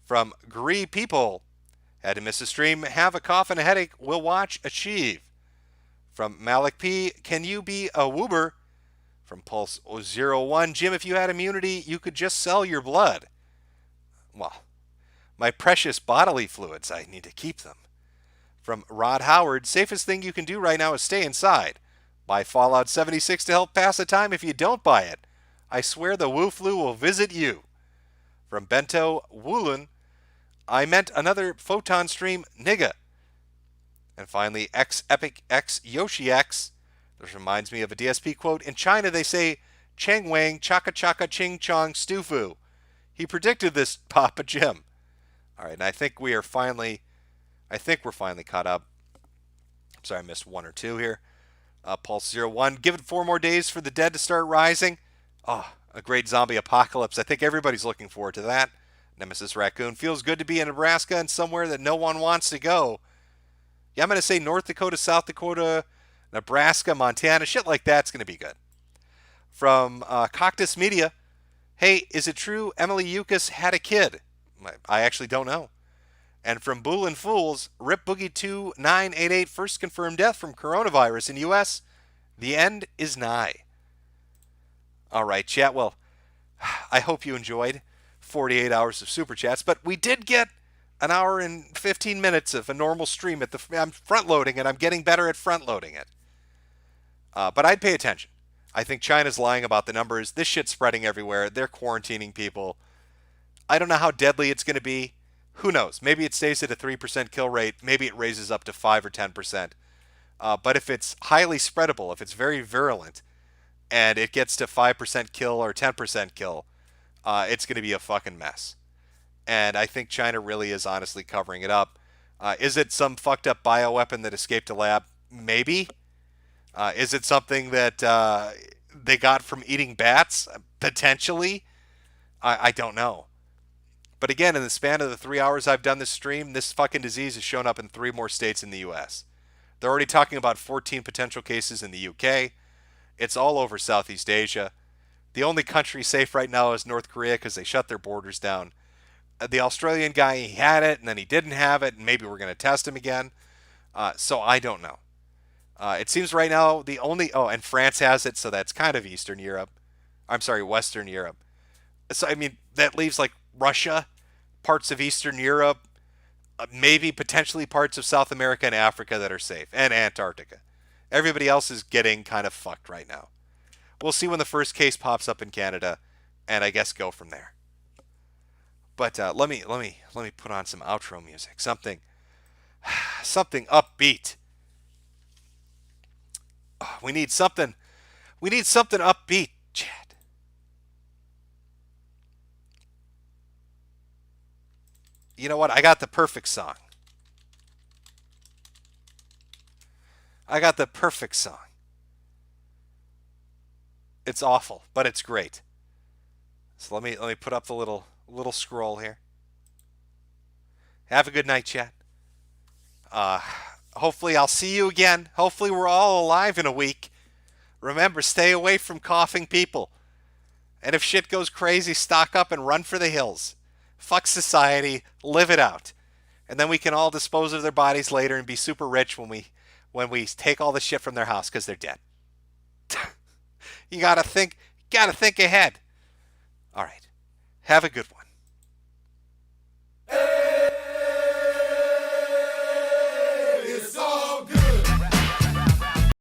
From Gree People, had to miss a stream, have a cough and a headache, will watch, achieve. From Malik P, can you be a woober? From Pulse 01, Jim, if you had immunity, you could just sell your blood. Well, my precious bodily fluids, I need to keep them. From Rod Howard, safest thing you can do right now is stay inside. Buy Fallout 76 to help pass the time if you don't buy it. I swear the Woo Flu will visit you. From Bento Woolen, I meant another photon stream, nigga. And finally, X Epic X Yoshi X. This reminds me of a DSP quote. In China, they say, Cheng Wang, Chaka Chaka Ching Chong Stufu. He predicted this, Papa Jim. All right, and I think we're finally caught up. I'm sorry, I missed one or two here. Pulse 01, give it 4 more days for the dead to start rising. Oh, a great zombie apocalypse. I think everybody's looking forward to that. Nemesis Raccoon, feels good to be in Nebraska and somewhere that no one wants to go. Yeah, I'm going to say North Dakota, South Dakota, Nebraska, Montana, shit like that's going to be good. From Cactus Media, hey, is it true Emily Yukas had a kid? I actually don't know. And from Boolin Fools, Rip Boogie 2988, first confirmed death from coronavirus in U.S. The end is nigh. All right, chat. Well, I hope you enjoyed 48 hours of Super Chats, but we did get an hour and 15 minutes of a normal stream. I'm front-loading it. I'm getting better at front-loading it. But I'd pay attention. I think China's lying about the numbers. This shit's spreading everywhere. They're quarantining people. I don't know how deadly it's going to be. Who knows? Maybe it stays at a 3% kill rate. Maybe it raises up to 5 or 10%. But if it's highly spreadable, if it's very virulent, and it gets to 5% kill or 10% kill, it's going to be a fucking mess. And I think China really is honestly covering it up. Is it some fucked up bioweapon that escaped a lab? Maybe. Is it something that they got from eating bats? Potentially. I don't know. But again, in the span of the 3 hours I've done this stream, this fucking disease has shown up in 3 more states in the U.S. They're already talking about 14 potential cases in the U.K. It's all over Southeast Asia. The only country safe right now is North Korea because they shut their borders down. The Australian guy, he had it, and then he didn't have it, and maybe we're going to test him again. So I don't know. It seems right now the only... Oh, and France has it, so that's kind of Eastern Europe. I'm sorry, Western Europe. So, I mean, that leaves, like, Russia, parts of Eastern Europe, maybe potentially parts of South America and Africa that are safe, and Antarctica. Everybody else is getting kind of fucked right now. We'll see when the first case pops up in Canada, and I guess go from there. But let me put on some outro music, something upbeat. Oh, we need something upbeat, Chad. You know what? I got the perfect song. It's awful, but it's great. So let me put up the little scroll here. Have a good night, chat. Hopefully I'll see you again. Hopefully we're all alive in a week. Remember, stay away from coughing people. And if shit goes crazy, stock up and run for the hills. fuck society, live it out. And then we can all dispose of their bodies later and be super rich when we take all the shit from their house because they're dead. You gotta think ahead. All right. Have a good one.